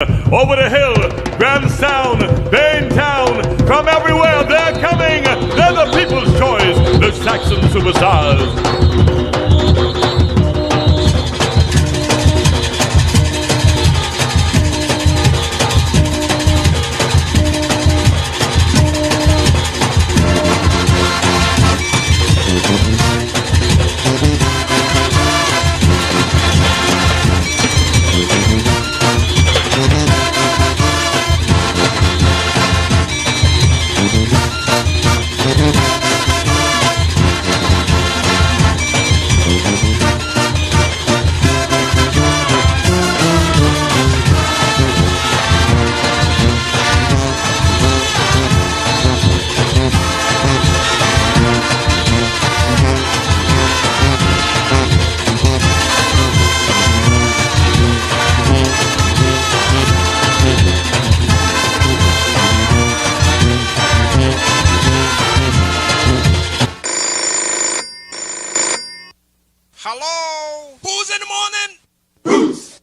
over the hill, Grahamstown, Baintown, from everywhere they're coming. They're the people's choice, the Saxon Superstars. Hello? Who's in the morning? Bruce!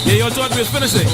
Yeah, your Jordan is finishing.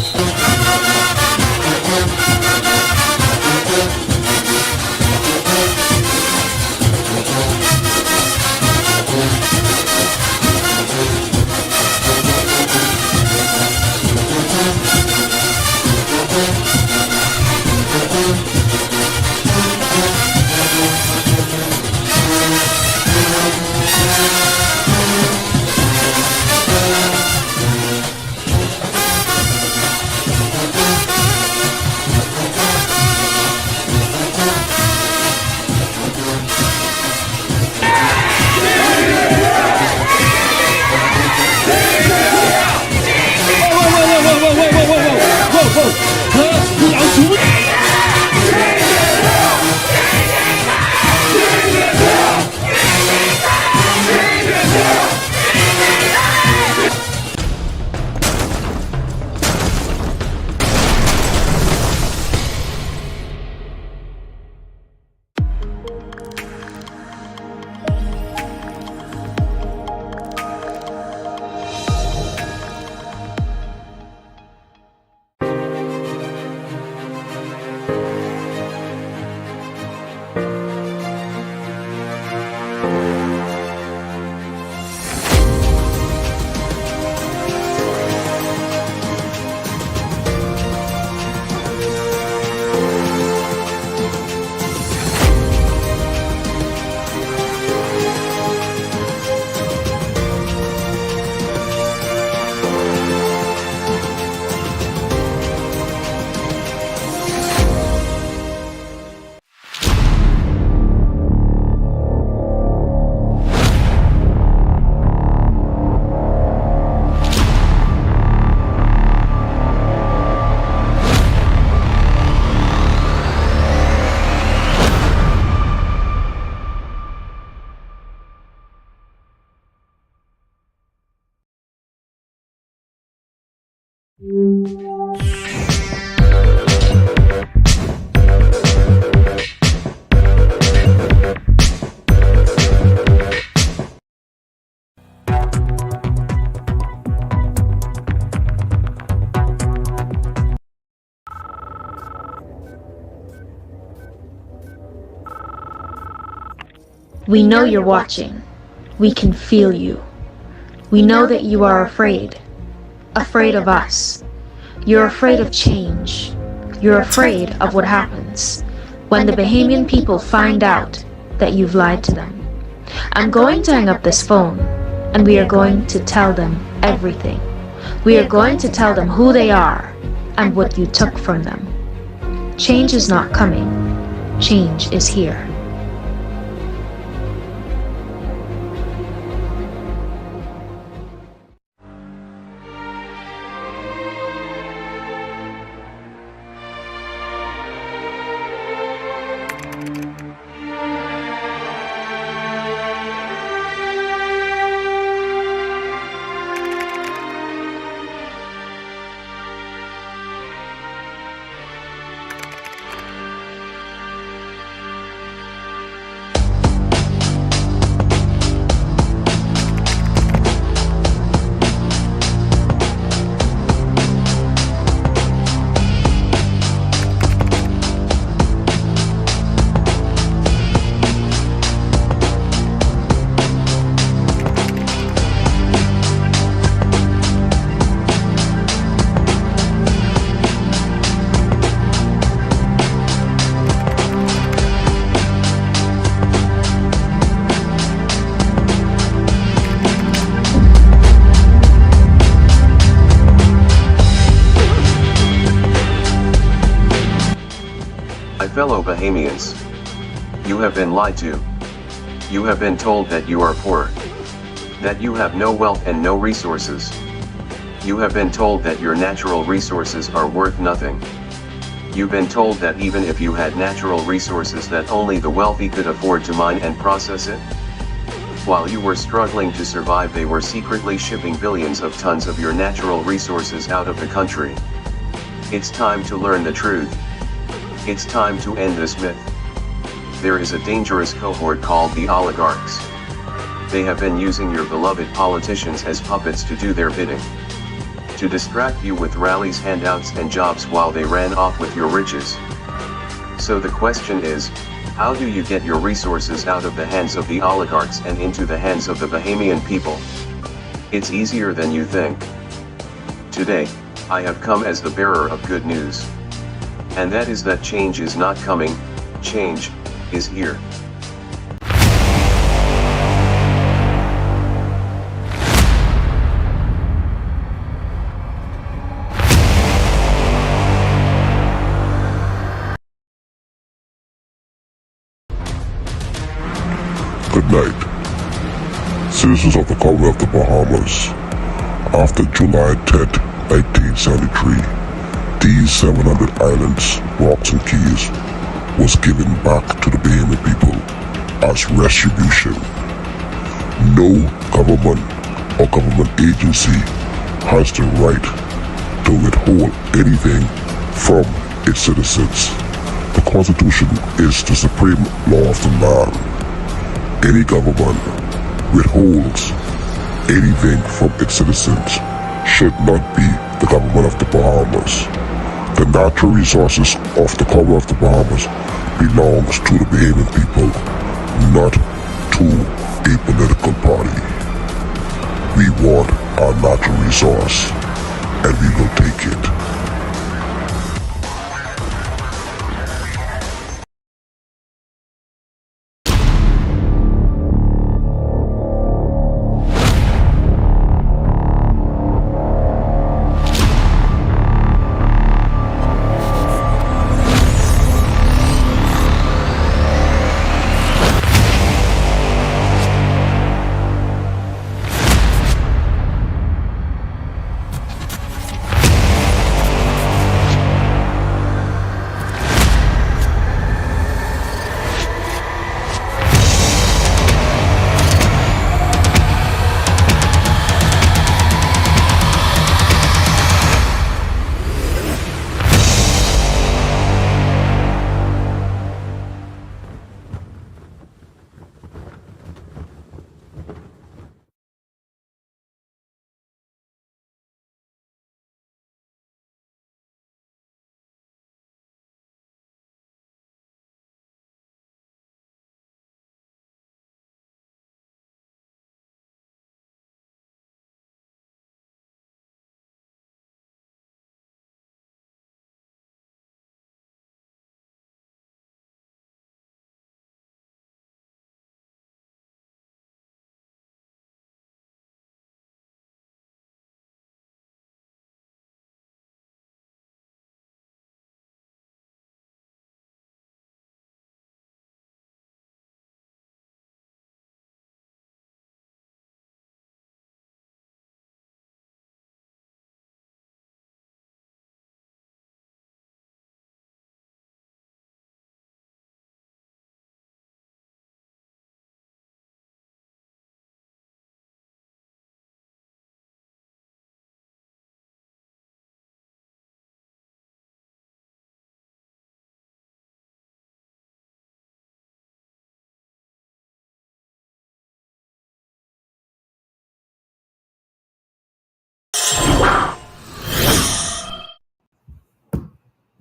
We know you're watching. We can feel you. We know that you are afraid. Afraid of us. You're afraid of change. You're afraid of what happens when the Bahamian people find out that you've lied to them. I'm going to hang up this phone, and we are going to tell them everything. We are going to tell them who they are and what you took from them. Change is not coming. Change is here. Fellow Bahamians, you have been lied to. You have been told that you are poor, that you have no wealth and no resources. You have been told that your natural resources are worth nothing. You've been told that even if you had natural resources that only the wealthy could afford to mine and process it. While you were struggling to survive, they were secretly shipping billions of tons of your natural resources out of the country. It's time to learn the truth. It's time to end this myth. There is a dangerous cohort called the oligarchs. They have been using your beloved politicians as puppets to do their bidding. To distract you with rallies, handouts and jobs while they ran off with your riches. So the question is, how do you get your resources out of the hands of the oligarchs and into the hands of the Bahamian people? It's easier than you think. Today, I have come as the bearer of good news. And that is that change is not coming, change is here. Good night, citizens of the Commonwealth of the Bahamas. After July 10th, 1973, these 700 islands, rocks and keys was given back to the Bahamian people as retribution. No government or government agency has the right to withhold anything from its citizens. The Constitution is the supreme law of the land. Any government withholds anything from its citizens should not be the government of the Bahamas. The natural resources of the Commonwealth of the Bahamas belongs to the Bahamian people, not to a political party. We want our natural resource, and we will take it.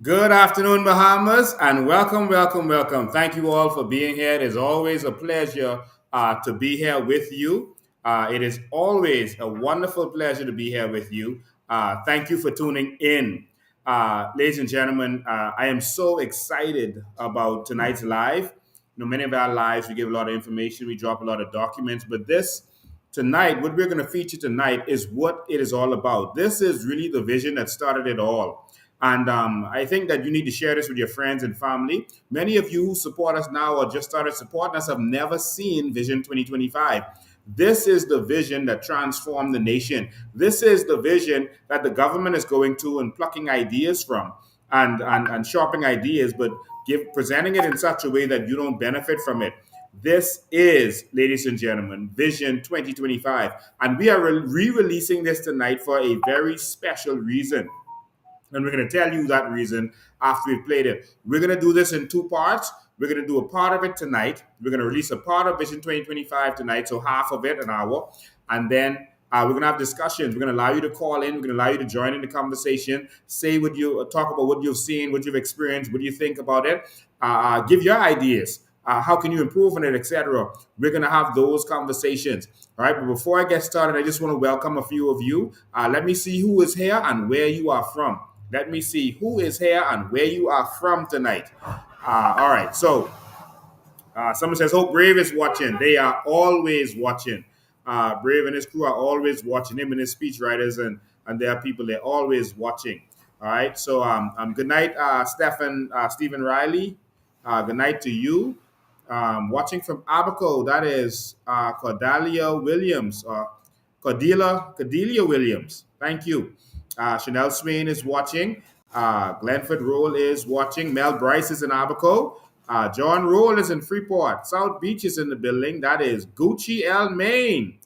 Good afternoon, Bahamas, and welcome, welcome, welcome. Thank you all for being here. It is always a pleasure to be here with you. It is always a wonderful pleasure to be here with you. Thank you for tuning in. Ladies and gentlemen, I am so excited about tonight's live. You know, many of our lives, we give a lot of information, we drop a lot of documents, but tonight, what we're going to feature tonight is what it is all about. This is really the vision that started it all. And I think that you need to share this with your friends and family. Many of you who support us now or just started supporting us have never seen Vision 2025. This is the vision that transformed the nation. This is the vision that the government is going to and plucking ideas from and sharpening ideas, but presenting it in such a way that you don't benefit from it. This is, ladies and gentlemen, Vision 2025. And we are re-releasing this tonight for a very special reason. And we're going to tell you that reason after we've played it. We're going to do this in two parts. We're going to do a part of it tonight. We're going to release a part of Vision 2025 tonight, so half of it, an hour. And then we're going to have discussions. We're going to allow you to call in. We're going to allow you to join in the conversation. Talk about what you've seen, what you've experienced, what do you think about it. Give your ideas. How can you improve on it, etc. We're going to have those conversations. All right. But before I get started, I just want to welcome a few of you. Let me see who is here and where you are from. Let me see who is here and where you are from tonight. All right. So someone says, Hope Brave is watching. They are always watching. Brave and his crew are always watching. Him and his speechwriters and there are people, they're always watching. All right. So good night, Stephen Riley. Good night to you. Watching from Abaco, that is Cordelia Williams. Cordelia Williams. Thank you. Chanel Swain is watching. Glenford Roll is watching. Mel Bryce is in Abaco. John Roll is in Freeport. South Beach is in the building. That is Gucci L. Maine.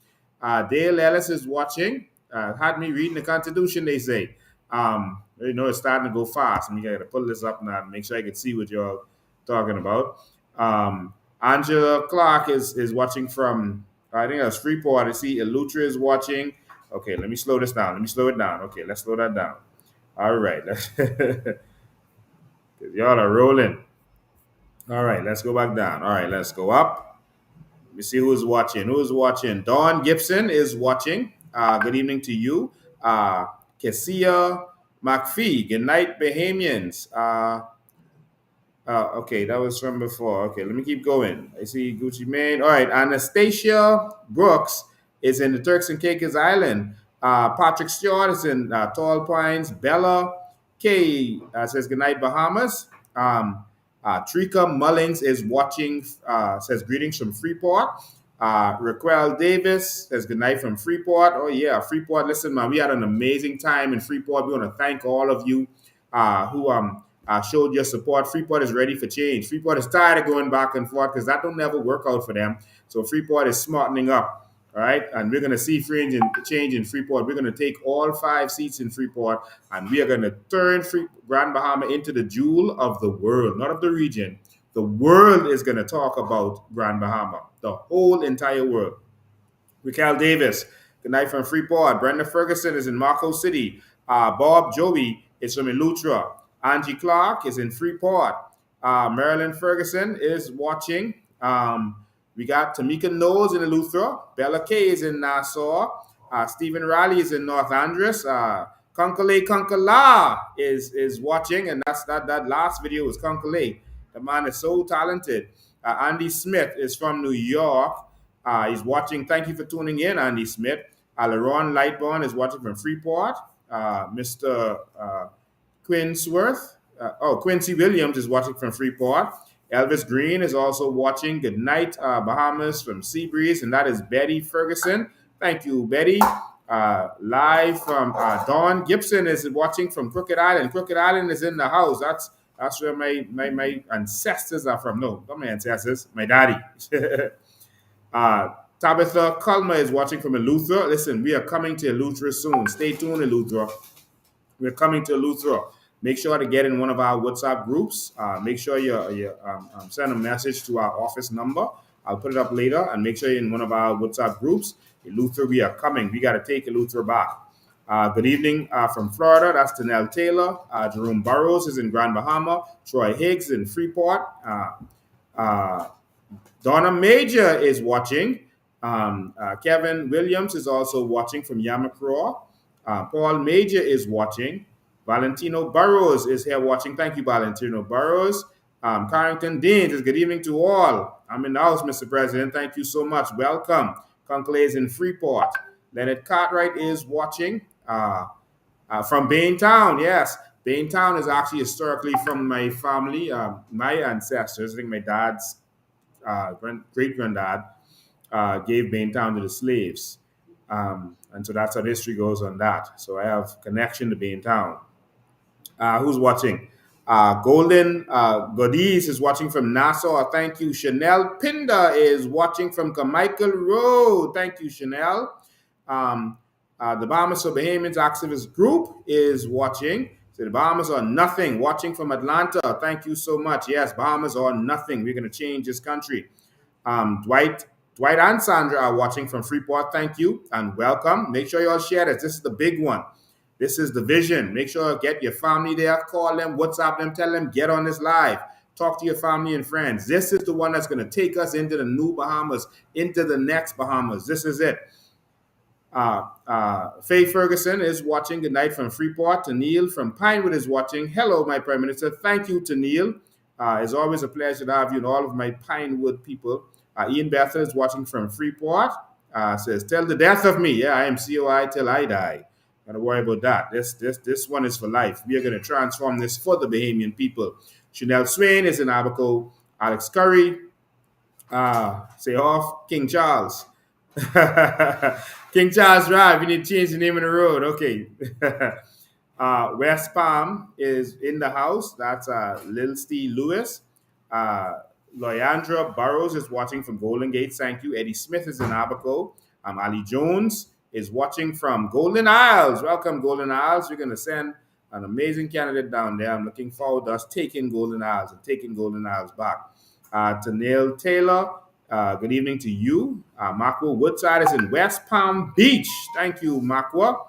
Dale Ellis is watching. Had me reading the Constitution, they say. It's starting to go fast. I got to pull this up now and make sure I can see what you're talking about. Angela Clark is watching from, I think that's Freeport. I see Elutra is watching. Okay, let me slow this down. Let me slow it down. Okay, let's slow that down. All right. Y'all are rolling. All right, let's go back down. All right, let's go up. Let me see who's watching. Who's watching? Dawn Gibson is watching. Good evening to you. Kessia McPhee. Good night, Bahamians. Okay, that was from before. Okay, let me keep going. I see Gucci Mane. All right, Anastasia Brooks is in the Turks and Caicos Island. Patrick Stewart is in Tall Pines. Bella K says goodnight, Bahamas. Trika Mullings is watching, says greetings from Freeport. Raquel Davis says goodnight from Freeport. Oh, yeah, Freeport. Listen, man, we had an amazing time in Freeport. We want to thank all of you who showed your support. Freeport is ready for change. Freeport is tired of going back and forth because that don't never work out for them. So Freeport is smartening up. All right, and we're going to see change in Freeport. We're going to take all 5 seats in Freeport, and we are going to turn Grand Bahama into the jewel of the world, not of the region. The world is going to talk about Grand Bahama, the whole entire world. Raquel Davis, good night from Freeport. Brenda Ferguson is in Marco City. Bob Joey is from Elutra. Angie Clark is in Freeport. Marilyn Ferguson is watching. We got Tamika Knowles in Eleuthera. Bella Kay is in Nassau. Stephen Riley is in North Andros. Kunkale Kunkala is watching, and that last video was Kunkale. The man is so talented. Andy Smith is from New York. He's watching. Thank you for tuning in, Andy Smith. LaRon Lightborn is watching from Freeport. Mr. Quincy Williams is watching from Freeport. Elvis Green is also watching. Good night, Bahamas from Seabreeze, and that is Betty Ferguson. Thank you, Betty. Live from Dawn Gibson is watching from Crooked Island. Crooked Island is in the house. That's where my ancestors are from. No, not my ancestors, my daddy. Tabitha Culmer is watching from Eleuthera. Listen, we are coming to Eleuthera soon. Stay tuned, Eleuthera. We're coming to Eleuthera. Make sure to get in one of our WhatsApp groups. Make sure you send a message to our office number. I'll put it up later. And make sure you're in one of our WhatsApp groups. Eleuthera, we are coming. We got to take Eleuthera back. Good evening from Florida. That's Tanel Taylor. Jerome Burrows is in Grand Bahama. Troy Higgs in Freeport. Uh, Donna Major is watching. Kevin Williams is also watching from Yamacraw. Paul Major is watching. Valentino Burrows is here watching. Thank you, Valentino Burrows. Carrington Deans is good evening to all. I'm in the house, Mr. President. Thank you so much. Welcome. Conclave is in Freeport. Leonard Cartwright is watching from Baintown. Yes, Baintown is actually historically from my family, my ancestors. I think my dad's great granddad gave Baintown to the slaves. And so that's how history goes on that. So I have connection to Baintown. Who's watching? Golden Godis is watching from Nassau. Thank you. Chanel Pinda is watching from Carmichael Road. Thank you, Chanel. The Bahamas for Bahamians activist group is watching. So the Bahamas are nothing. Watching from Atlanta. Thank you so much. Yes, Bahamas are nothing. We're going to change this country. Dwight and Sandra are watching from Freeport. Thank you and welcome. Make sure you all share this. This is the big one. This is the vision. Make sure you get your family there. Call them, WhatsApp them, tell them, get on this live. Talk to your family and friends. This is the one that's going to take us into the new Bahamas, into the next Bahamas. This is it. Faye Ferguson is watching. Good night from Freeport. Neil from Pinewood is watching. Hello, my Prime Minister. Thank you to Neil. It's always a pleasure to have you and all of my Pinewood people. Ian Bethel is watching from Freeport. Says, tell the death of me. Yeah, I am COI till I die. Don't worry about that. This one is for life. We are going to transform this for the Bahamian people. Chanel Swain is in Abaco. Alex Curry. Say off. King Charles. King Charles Drive. We need to change the name of the road. Okay. West Palm is in the house. That's Lil Steve Lewis. Loyandra Burrows is watching from Golden Gate. Thank you. Eddie Smith is in Abaco. Ali Jones is watching from Golden Isles. Welcome, Golden Isles. We're going to send an amazing candidate down there. I'm looking forward to us taking Golden Isles and taking Golden Isles back. To Neil Taylor, good evening to you. Makwa Woodside is in West Palm Beach. Thank you, Makwa.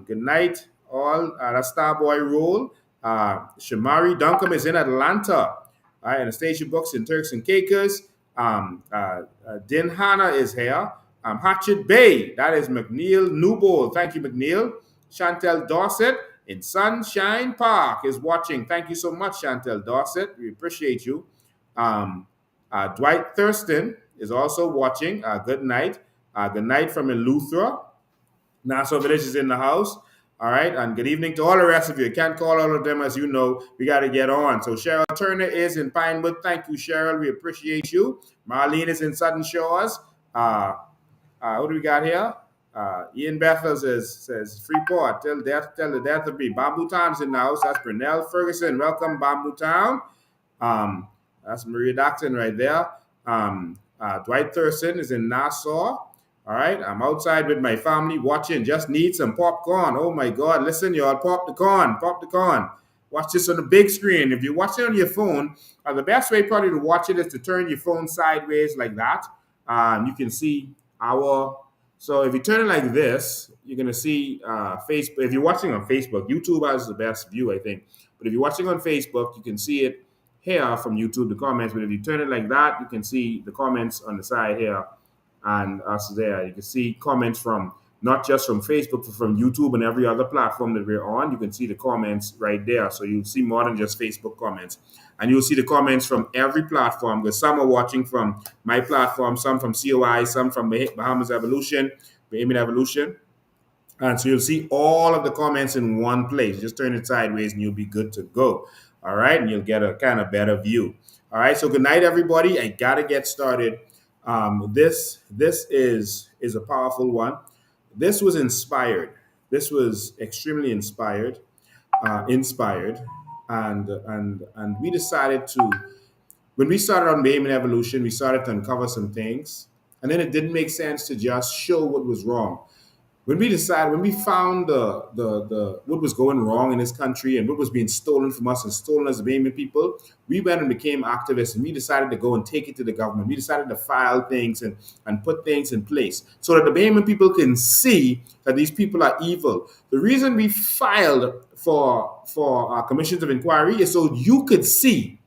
Good night, all. That's Starboy Roll. Shamari Duncombe is in Atlanta. All right, Anastasia Books in Turks and Caicos. Din Hanna is here. Hatchet Bay, that is McNeil Newbold. Thank you, McNeil. Chantel Dorset in Sunshine Park is watching. Thank you so much, Chantel Dorset. We appreciate you. Dwight Thurston is also watching. Good night. Good night from Eleuthera. Nassau Village is in the house. All right. And good evening to all the rest of you. Can't call all of them, as you know. We got to get on. So Cheryl Turner is in Pinewood. Thank you, Cheryl. We appreciate you. Marlene is in Southern Shores. What do we got here? Ian Bethel says Freeport. Tell the death of me. Bamboo Town's in the house. That's Brunel Ferguson. Welcome, Bamboo Town. That's Maria Daxton right there. Dwight Thurston is in Nassau. All right. I'm outside with my family watching. Just need some popcorn. Oh my God. Listen, y'all. Pop the corn. Pop the corn. Watch this on the big screen. If you watch it on your phone, the best way probably to watch it is to turn your phone sideways like that. You can see so if you turn it like this, you're going to see Facebook. If you're watching on Facebook, YouTube has the best view, I think. But if you're watching on Facebook, you can see it here from YouTube, the comments. But if you turn it like that, you can see the comments on the side here and us there. You can see comments from not just from Facebook, but from YouTube and every other platform that we're on. You can see the comments right there. So you'll see more than just Facebook comments. And you'll see the comments from every platform, because some are watching from my platform, some from COI, some from Bahamas Evolution, Bahamian Evolution. And so you'll see all of the comments in one place. Just turn it sideways and you'll be good to go. All right. And you'll get a kind of better view. All right. So good night, everybody. I got to get started. This is a powerful one. This was inspired. This was extremely inspired. And we decided to, when we started on Bahamian Evolution, we started to uncover some things. And then it didn't make sense to just show what was wrong. When we found the what was going wrong in this country and what was being stolen from us and stolen as the Bahamian people, we went and became activists, and we decided to go and take it to the government. We decided to file things and put things in place so that the Bahamian people can see that these people are evil. The reason we filed for commissions of inquiry is so you could see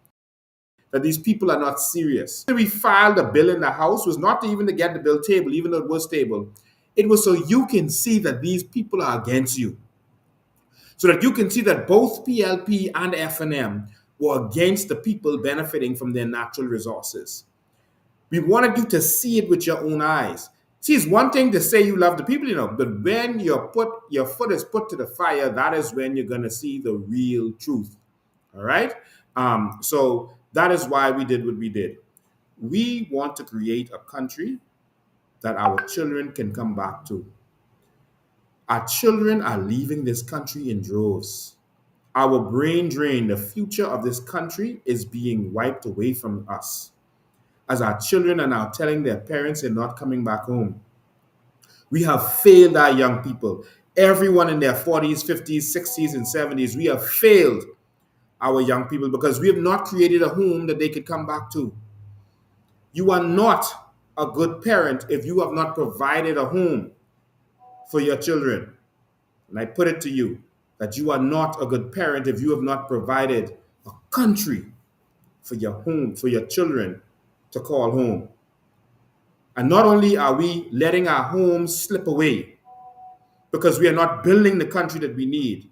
that these people are not serious. We filed a bill in the House was not even to get the bill tabled, even though it was tabled. It was so you can see that these people are against you. So that you can see that both PLP and FNM were against the people benefiting from their natural resources. We wanted you to see it with your own eyes. See, it's one thing to say you love the people, but when your foot is put to the fire, that is when you're going to see the real truth. All right? So that is why we did what we did. We want to create a country that our children can come back to. Our children are leaving this country in droves. Our brain drain, the future of this country is being wiped away from us. As our children are now telling their parents they're not coming back home. We have failed our young people. Everyone in their 40s, 50s, 60s, and 70s, we have failed our young people because we have not created a home that they could come back to. You are not a good parent if you have not provided a home for your children. And I put it to you that you are not a good parent if you have not provided a country for your home, for your children to call home. And not only are we letting our homes slip away because we are not building the country that we need,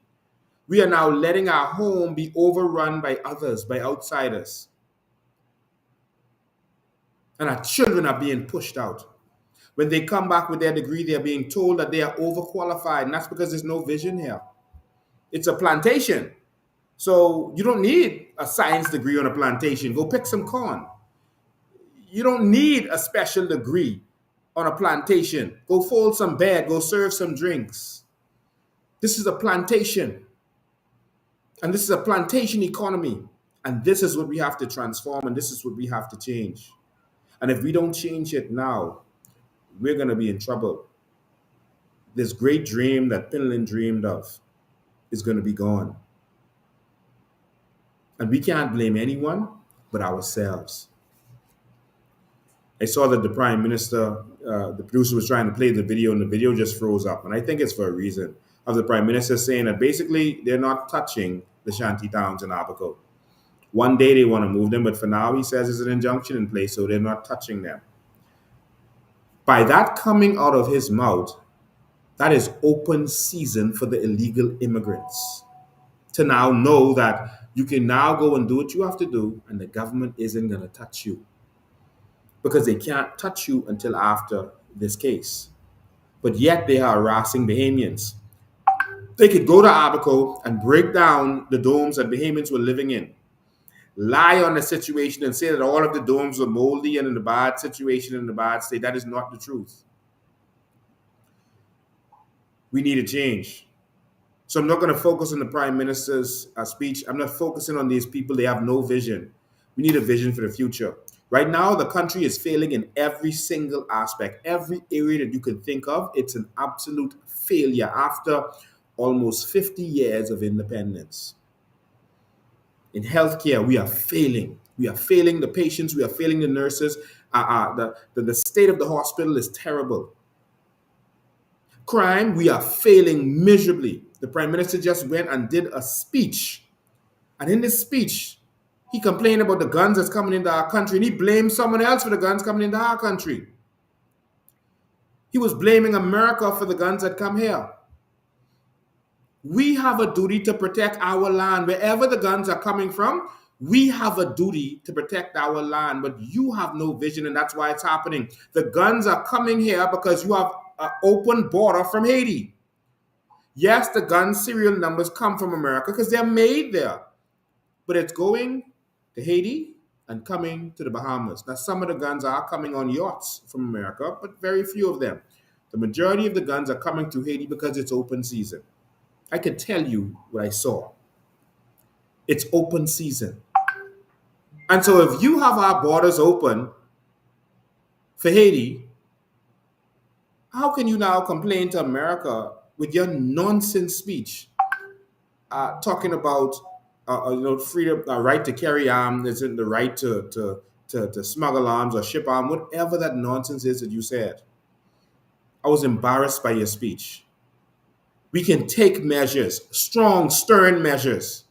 we are now letting our home be overrun by others, by outsiders. And our children are being pushed out. When they come back with their degree, they are being told that they are overqualified. And that's because there's no vision here. It's a plantation. So you don't need a science degree on a plantation. Go pick some corn. You don't need a special degree on a plantation. Go fold some bed. Go serve some drinks. This is a plantation. And this is a plantation economy. And this is what we have to transform. And this is what we have to change. And if we don't change it now, we're going to be in trouble. This great dream that Pinland dreamed of is going to be gone. And we can't blame anyone but ourselves. I saw that the Prime Minister, the producer was trying to play the video, and the video just froze up. And I think it's for a reason of the Prime Minister saying that basically they're not touching the shanty towns in Abaco. One day they want to move them, but for now he says there's an injunction in place, so they're not touching them. By that coming out of his mouth, that is open season for the illegal immigrants to now know that you can now go and do what you have to do and the government isn't going to touch you because they can't touch you until after this case. But yet they are harassing Bahamians. They could go to Abaco and break down the domes that Bahamians were living in, lie on the situation and say that all of the domes were moldy and in a bad situation, in a bad state. That is not the truth. We need a change. So I'm not going to focus on the Prime Minister's speech. I'm not focusing on these people. They have no vision. We need a vision for the future. Right now, the country is failing in every single aspect. Every area that you can think of, it's an absolute failure after almost 50 years of independence. In healthcare, we are failing. We are failing the patients. We are failing the nurses. The state of the hospital is terrible. Crime, we are failing miserably. The Prime Minister just went and did a speech. And in this speech, he complained about the guns that's coming into our country, and he blamed someone else for the guns coming into our country. He was blaming America for the guns that come here. We have a duty to protect our land. Wherever the guns are coming from, we have a duty to protect our land, but you have no vision, and that's why it's happening. The guns are coming here because you have an open border from Haiti. Yes, the gun serial numbers come from America because they're made there, but it's going to Haiti and coming to the Bahamas. Now, some of the guns are coming on yachts from America, but very few of them. The majority of the guns are coming to Haiti because it's open season. I can tell you what I saw. It's open season. And so if you have our borders open for Haiti, How can you now complain to America with your nonsense speech, talking about freedom, right to carry arms, isn't the right to smuggle arms or ship arms, whatever that nonsense is that you said. I was embarrassed by your speech. We can take measures, strong, stern measures.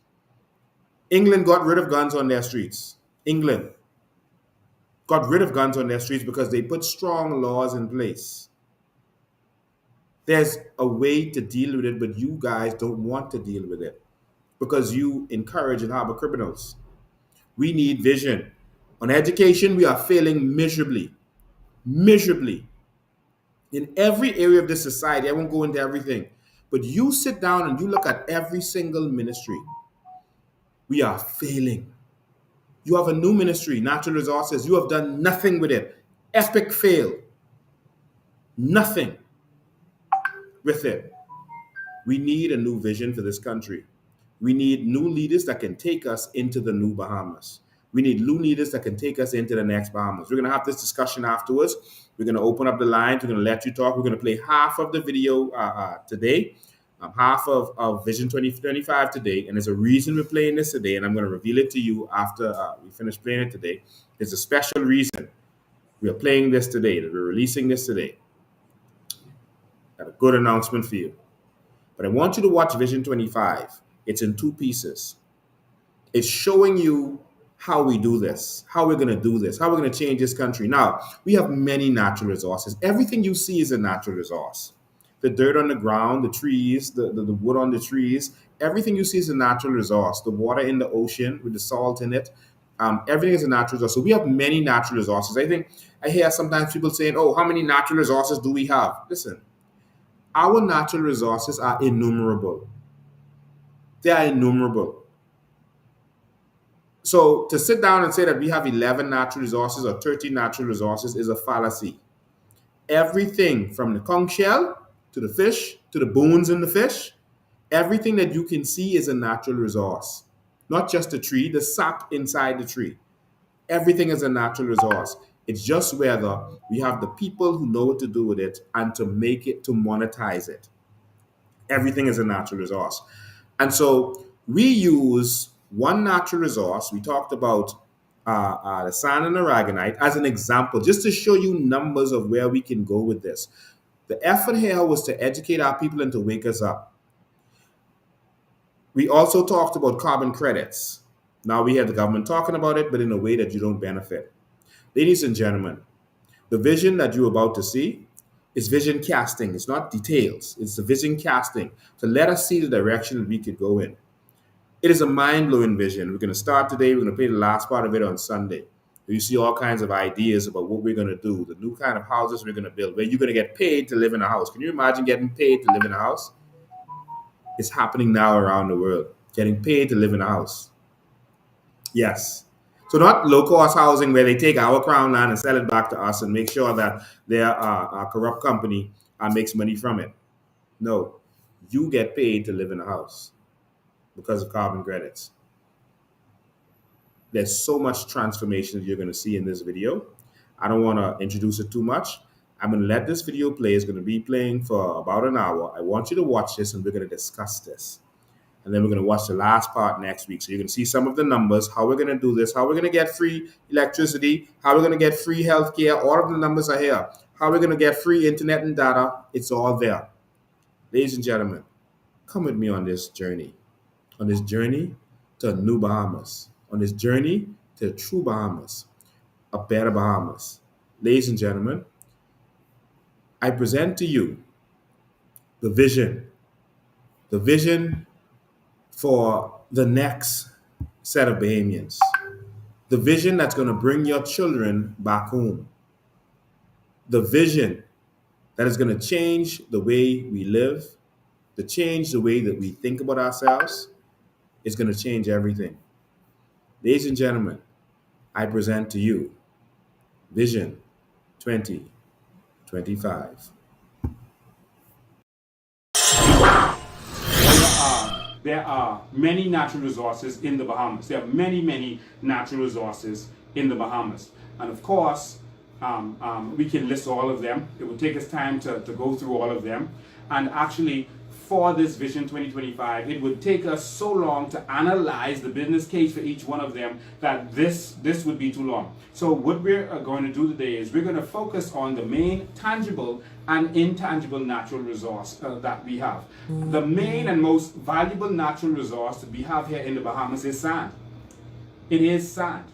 England got rid of guns on their streets. England got rid of guns on their streets because they put strong laws in place. There's a way to deal with it, but you guys don't want to deal with it because you encourage and harbor criminals. We need vision. On education, we are failing miserably. Miserably. In every area of this society, I won't go into everything, but you sit down and you look at every single ministry. We are failing. You have a new ministry, natural resources. You have done nothing with it. Epic fail. Nothing with it. We need a new vision for this country. We need new leaders that can take us into the new Bahamas. We need new leaders that can take us into the next Bahamas. We're going to have this discussion afterwards. We're going to open up the lines. We're going to let you talk. We're going to play half of the video today, half of Vision 2025 today. And there's a reason we're playing this today, and I'm going to reveal it to you after we finish playing it today. There's a special reason we are playing this today, that we're releasing this today. Got a good announcement for you. But I want you to watch Vision 25. It's in two pieces. It's showing you how we do this, how we're going to do this, how we're going to change this country. Now, we have many natural resources. Everything you see is a natural resource. The dirt on the ground, the trees, the wood on the trees, everything you see is a natural resource. The water in the ocean with the salt in it, everything is a natural resource. So we have many natural resources. I hear sometimes people saying, oh, how many natural resources do we have? Listen, our natural resources are innumerable. They are innumerable. So to sit down and say that we have 11 natural resources or 13 natural resources is a fallacy. Everything from the conch shell to the fish, to the bones in the fish, everything that you can see is a natural resource. Not just the tree, the sap inside the tree. Everything is a natural resource. It's just whether we have the people who know what to do with it and to make it, to monetize it. Everything is a natural resource. And so we use one natural resource. We talked about the sand and the aragonite as an example, just to show you numbers of where we can go with this. The effort here was to educate our people and to wake us up. We also talked about carbon credits. Now we have the government talking about it, but in a way that you don't benefit. Ladies and gentlemen, the vision that you're about to see is vision casting. It's not details. It's the vision casting to let us see the direction that we could go in. It is a mind-blowing vision. We're going to start today. We're going to play the last part of it on Sunday. You see all kinds of ideas about what we're going to do, the new kind of houses we're going to build, where you're going to get paid to live in a house. Can you imagine getting paid to live in a house? It's happening now around the world, getting paid to live in a house. Yes. So not low-cost housing where they take our crown land and sell it back to us and make sure that their corrupt company makes money from it. No, you get paid to live in a house because of carbon credits. There's so much transformation that you're going to see in this video. I don't want to introduce it too much. I'm going to let this video play. It's going to be playing for about an hour. I want you to watch this and we're going to discuss this. And then we're going to watch the last part next week. So you're going to see some of the numbers, how we're going to do this, how we're going to get free electricity, how we're going to get free healthcare. All of the numbers are here. How we're going to get free internet and data. It's all there. Ladies and gentlemen, come with me on this journey. On this journey to New Bahamas. On this journey to true Bahamas. A better Bahamas. Ladies and gentlemen, I present to you the vision. The vision for the next set of Bahamians. The vision that's going to bring your children back home. The vision that is going to change the way we live, to change the way that we think about ourselves. Is going to change everything. Ladies and gentlemen, I present to you Vision 2025. There are many natural resources in the Bahamas. There are many, many natural resources in the Bahamas. And of course, we can list all of them. It would take us time to go through all of them. And actually, for this Vision 2025, it would take us so long to analyze the business case for each one of them that this would be too long. So what we're going to do today is we're going to focus on the main tangible and intangible natural resource that we have. The main and most valuable natural resource that we have here in the Bahamas is sand. It is sand.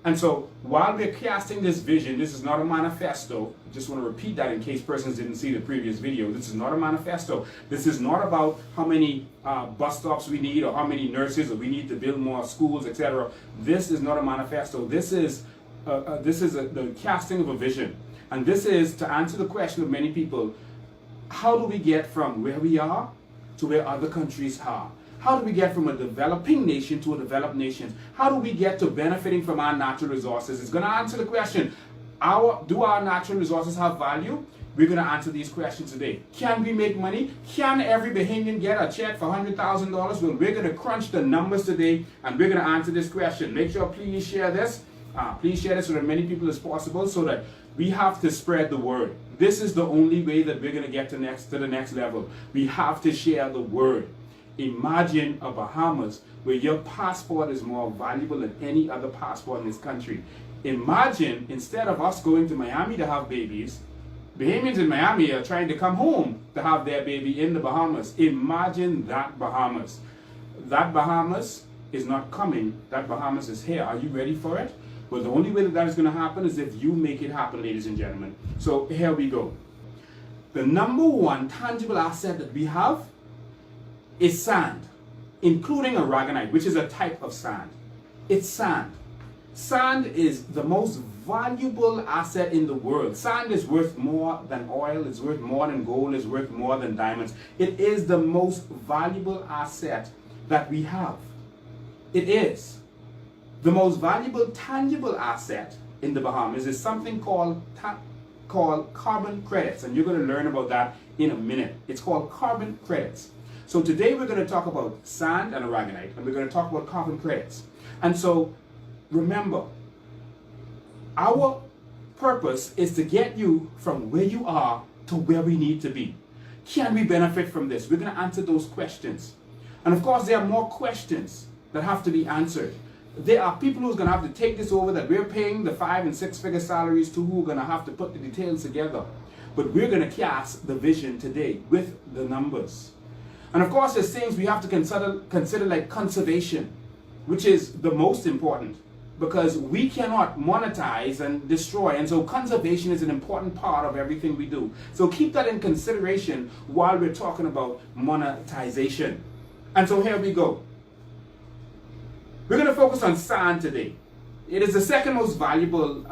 And so while we're casting this vision, this is not a manifesto. I just want to repeat that in case persons didn't see the previous video. This is not a manifesto. This is not about how many bus stops we need or how many nurses or we need to build more schools, etc. This is not a manifesto. This is the casting of a vision. And this is to answer the question of many people, how do we get from where we are to where other countries are? How do we get from a developing nation to a developed nation? How do we get to benefiting from our natural resources? It's going to answer the question, do our natural resources have value? We're going to answer these questions today. Can we make money? Can every Bahamian get a check for $100,000? Well, we're going to crunch the numbers today and we're going to answer this question. Make sure, please share this. Please share this with as many people as possible so that we have to spread the word. This is the only way that we're going to get to the next level. We have to share the word. Imagine a Bahamas where your passport is more valuable than any other passport in this country. Imagine, instead of us going to Miami to have babies, Bahamians in Miami are trying to come home to have their baby in the Bahamas. Imagine that Bahamas. That Bahamas is not coming. That Bahamas is here. Are you ready for it? Well, the only way that that is going to happen is if you make it happen, ladies and gentlemen. So here we go. The number one tangible asset that we have is sand, including aragonite, which is a type of sand. It's sand. Sand is the most valuable asset in the world. Sand is worth more than oil, it's worth more than gold, it's worth more than diamonds. It is the most valuable asset that we have. It is. The most valuable tangible asset in the Bahamas is something called carbon credits, and you're going to learn about that in a minute. It's called carbon credits. So today we're going to talk about sand and aragonite, and we're going to talk about carbon credits. And so remember, our purpose is to get you from where you are to where we need to be. Can we benefit from this? We're going to answer those questions. And of course, there are more questions that have to be answered. There are people who's going to have to take this over that we're paying the 5- and 6-figure salaries to, who are going to have to put the details together. But we're going to cast the vision today with the numbers. And of course, there's things we have to consider like conservation, which is the most important because we cannot monetize and destroy. And so conservation is an important part of everything we do. So keep that in consideration while we're talking about monetization. And so here we go. We're going to focus on sand today. It is the second most valuable,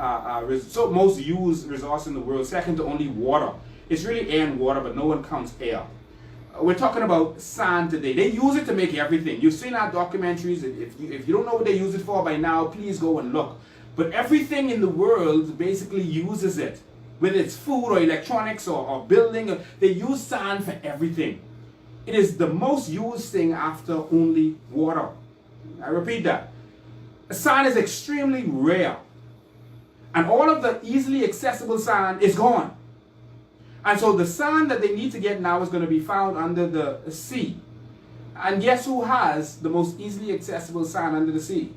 most used resource in the world, second to only water. It's really air and water, but no one counts air. We're talking about sand today. They use it to make everything. You've seen our documentaries. If you don't know what they use it for by now, please go and look. But everything in the world basically uses it. Whether it's food or electronics or building, they use sand for everything. It is the most used thing after only water. I repeat that. Sand is extremely rare. And all of the easily accessible sand is gone. And so the sand that they need to get now is going to be found under the sea. And guess who has the most easily accessible sand under the sea?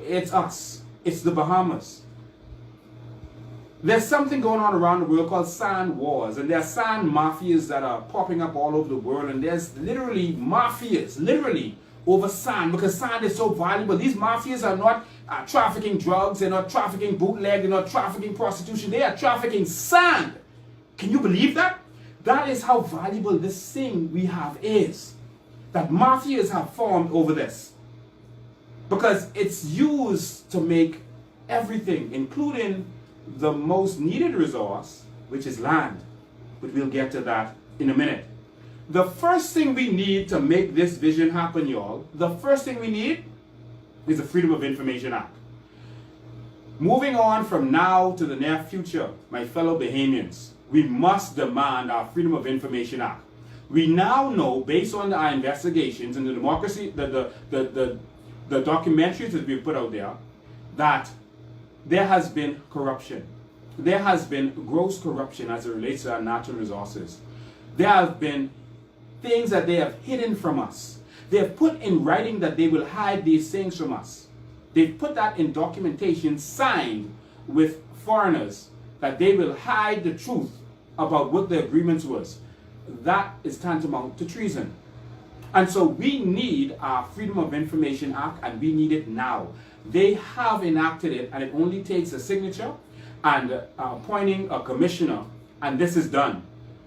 It's us. It's the Bahamas. There's something going on around the world called sand wars. And there are sand mafias that are popping up all over the world. And there's literally mafias, over sand, because sand is so valuable. These mafias are not trafficking drugs. They're not trafficking bootleg. They're not trafficking prostitution. They are trafficking sand. Can you believe that? That is how valuable this thing we have is. That mafias have formed over this. Because it's used to make everything, including the most needed resource, which is land. But we'll get to that in a minute. The first thing we need to make this vision happen, y'all, the first thing we need is the Freedom of Information Act. Moving on from now to the near future, my fellow Bahamians, we must demand our Freedom of Information Act. We now know, based on our investigations and the documentaries that we've put out there, that there has been corruption. there has been gross corruption as it relates to our natural resources. There have been things that they have hidden from us. They have put in writing that they will hide these things from us. They've put that in documentation signed with foreigners that they will hide the truth about what the agreements was. That is tantamount to treason. And so we need our Freedom of Information Act, and we need it now. They have enacted it, and it only takes a signature and appointing a commissioner, and this is done.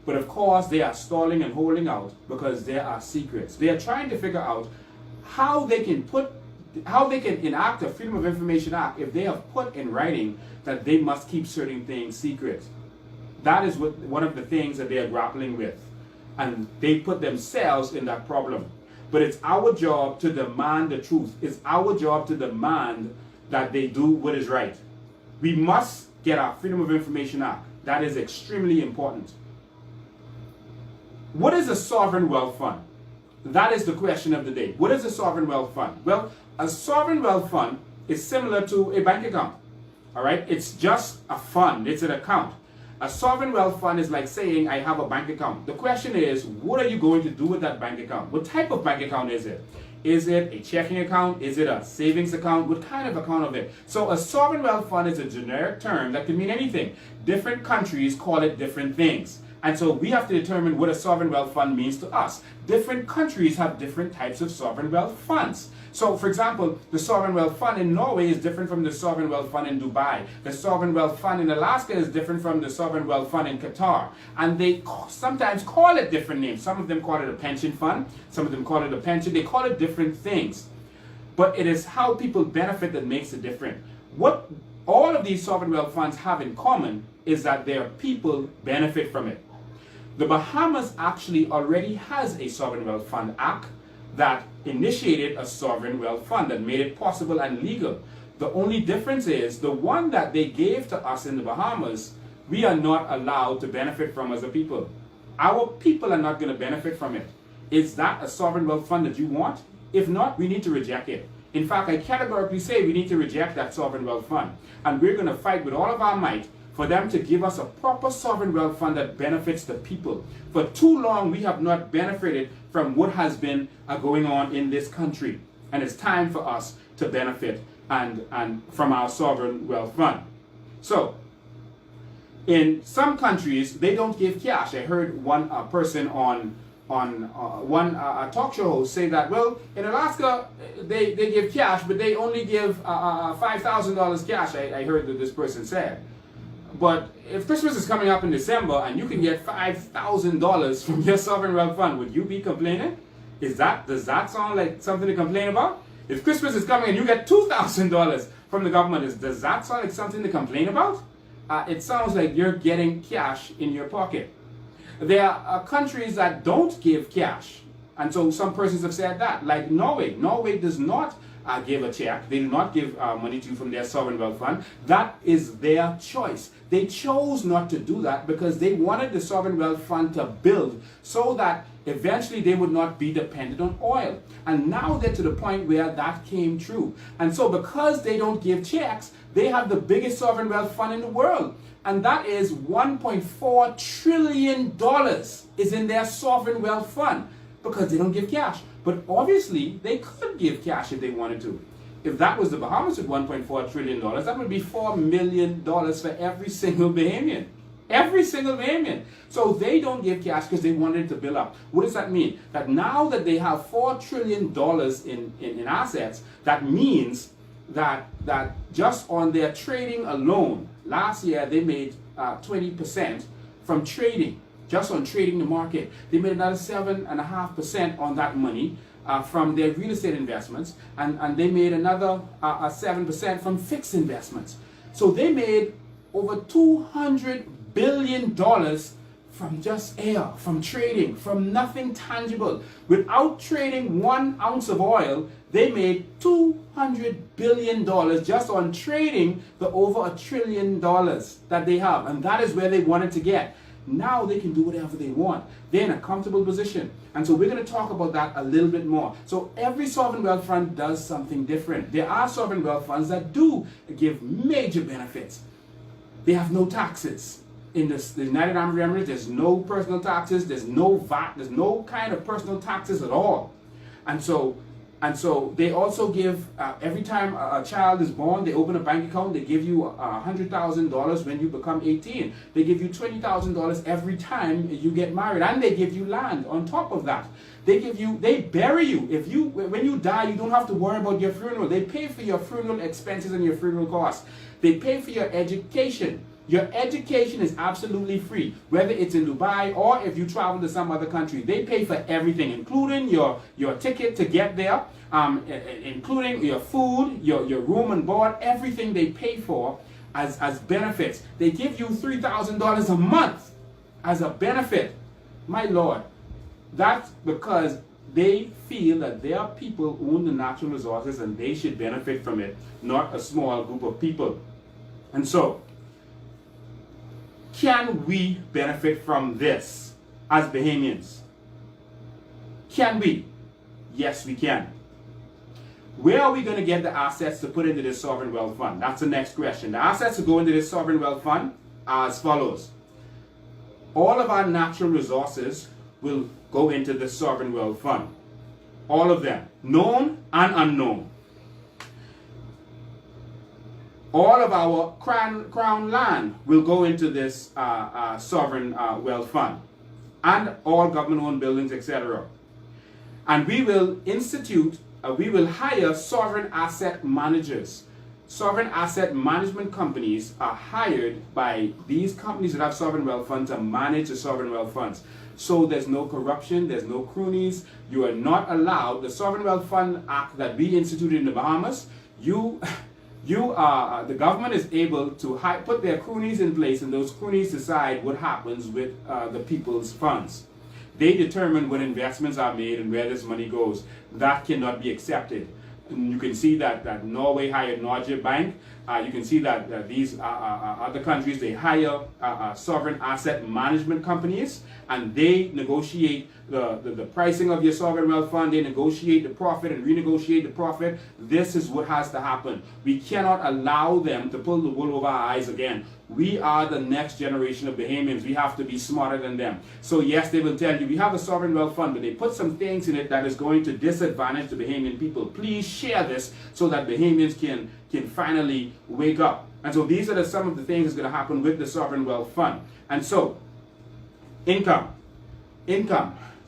But of course, they are stalling and holding out because there are secrets. They are trying to figure out how they can enact a Freedom of Information Act if they have put in writing that they must keep certain things secret. That is one of the things that they are grappling with. And they put themselves in that problem. But it's our job to demand the truth. It's our job to demand that they do what is right. We must get our Freedom of Information Act. That is extremely important. What is a sovereign wealth fund? That is the question of the day. What is a sovereign wealth fund? Well, a sovereign wealth fund is similar to a bank account. All right? It's just a fund. It's an account. A sovereign wealth fund is like saying, I have a bank account. The question is, what are you going to do with that bank account? What type of bank account is it? Is it a checking account? Is it a savings account? What kind of account of it? So a sovereign wealth fund is a generic term that can mean anything. Different countries call it different things. And so we have to determine what a sovereign wealth fund means to us. Different countries have different types of sovereign wealth funds. So, for example, the sovereign wealth fund in Norway is different from the sovereign wealth fund in Dubai. The sovereign wealth fund in Alaska is different from the sovereign wealth fund in Qatar. And they sometimes call it different names. Some of them call it a pension fund. Some of them call it a pension. They call it different things. But it is how people benefit that makes it different. What all of these sovereign wealth funds have in common is that their people benefit from it. The Bahamas actually already has a Sovereign Wealth Fund Act that initiated a sovereign wealth fund that made it possible and legal. The only difference is the one that they gave to us in the Bahamas, we are not allowed to benefit from as a people. Our people are not going to benefit from it. Is that a sovereign wealth fund that you want? If not, we need to reject it. In fact, I categorically say we need to reject that sovereign wealth fund. And we're going to fight with all of our might for them to give us a proper sovereign wealth fund that benefits the people. For too long, we have not benefited from what has been going on in this country. And it's time for us to benefit and from our sovereign wealth fund. So, in some countries, they don't give cash. I heard one person on one talk show host say that, well, in Alaska, they give cash, but they only give $5,000 cash, I heard that this person said. But if Christmas is coming up in December and you can get $5,000 from your sovereign wealth fund, would you be complaining? Does that sound like something to complain about? If Christmas is coming and you get $2,000 from the government, does that sound like something to complain about? It sounds like you're getting cash in your pocket. There are countries that don't give cash. And so some persons have said that, like Norway. Norway does not give a check. They do not give money to you from their sovereign wealth fund. That is their choice. They chose not to do that because they wanted the sovereign wealth fund to build so that eventually they would not be dependent on oil. And now they're to the point where that came true. And so because they don't give checks, they have the biggest sovereign wealth fund in the world. And that is $1.4 trillion is in their sovereign wealth fund because they don't give cash. But obviously, they could give cash if they wanted to. If that was the Bahamas with $1.4 trillion, that would be $4 million for every single Bahamian. Every single Bahamian. So they don't give cash because they wanted it to build up. What does that mean? That now that they have $4 trillion in assets, that means that just on their trading alone, last year they made 20% from trading. Just on trading the market. They made another 7.5% on that money from their real estate investments, and they made another 7% from fixed investments. So they made over $200 billion from just air, from trading, from nothing tangible. Without trading 1 ounce of oil, they made $200 billion just on trading the over $1 trillion that they have. And that is where they wanted to get. Now they can do whatever they want. They're in a comfortable position. And so we're going to talk about that a little bit more. So every sovereign wealth fund does something different. There are sovereign wealth funds that do give major benefits. They have no taxes. In the United Arab Emirates, there's no personal taxes, there's no VAT, there's no kind of personal taxes at all. And so they also give, every time a child is born, they open a bank account, they give you $100,000 when you become 18. They give you $20,000 every time you get married, and they give you land on top of that. They bury you. When you die, you don't have to worry about your funeral. They pay for your funeral expenses and your funeral costs. They pay for your education. Your education is absolutely free, whether it's in Dubai or if you travel to some other country. They pay for everything, including your ticket to get there, including your food, your room and board, everything they pay for as benefits. They give you $3,000 a month as a benefit. My Lord, that's because they feel that their people own the natural resources and they should benefit from it, not a small group of people. And so, can we benefit from this as Bahamians? Can we? Yes, we can. Where are we going to get the assets to put into this sovereign wealth fund? That's the next question. The assets to go into this sovereign wealth fund are as follows. All of our natural resources will go into the sovereign wealth fund. All of them, known and unknown. All of our crown land will go into this sovereign wealth fund, and all government-owned buildings, etc. And we will we will hire sovereign asset managers. Sovereign asset management companies are hired by these companies that have sovereign wealth funds to manage the sovereign wealth funds. So there's no corruption, there's no cronies. You are not allowed. The Sovereign Wealth Fund Act that we instituted in the Bahamas, the government is able to put their cronies in place, and those cronies decide what happens with the people's funds. They determine when investments are made and where this money goes. That cannot be accepted. And you can see that Norway hired Norge Bank. You can see that these other countries, they hire sovereign asset management companies, and they negotiate the pricing of your sovereign wealth fund. They negotiate the profit and renegotiate the profit. This is what has to happen. We cannot allow them to pull the wool over our eyes again. We are the next generation of Bahamians. We have to be smarter than them. So yes, they will tell you, we have a sovereign wealth fund, but they put some things in it that is going to disadvantage the Bahamian people. Please share this so that Bahamians can finally wake up. And so these are some of the things that's going to happen with the sovereign wealth fund. And so, income.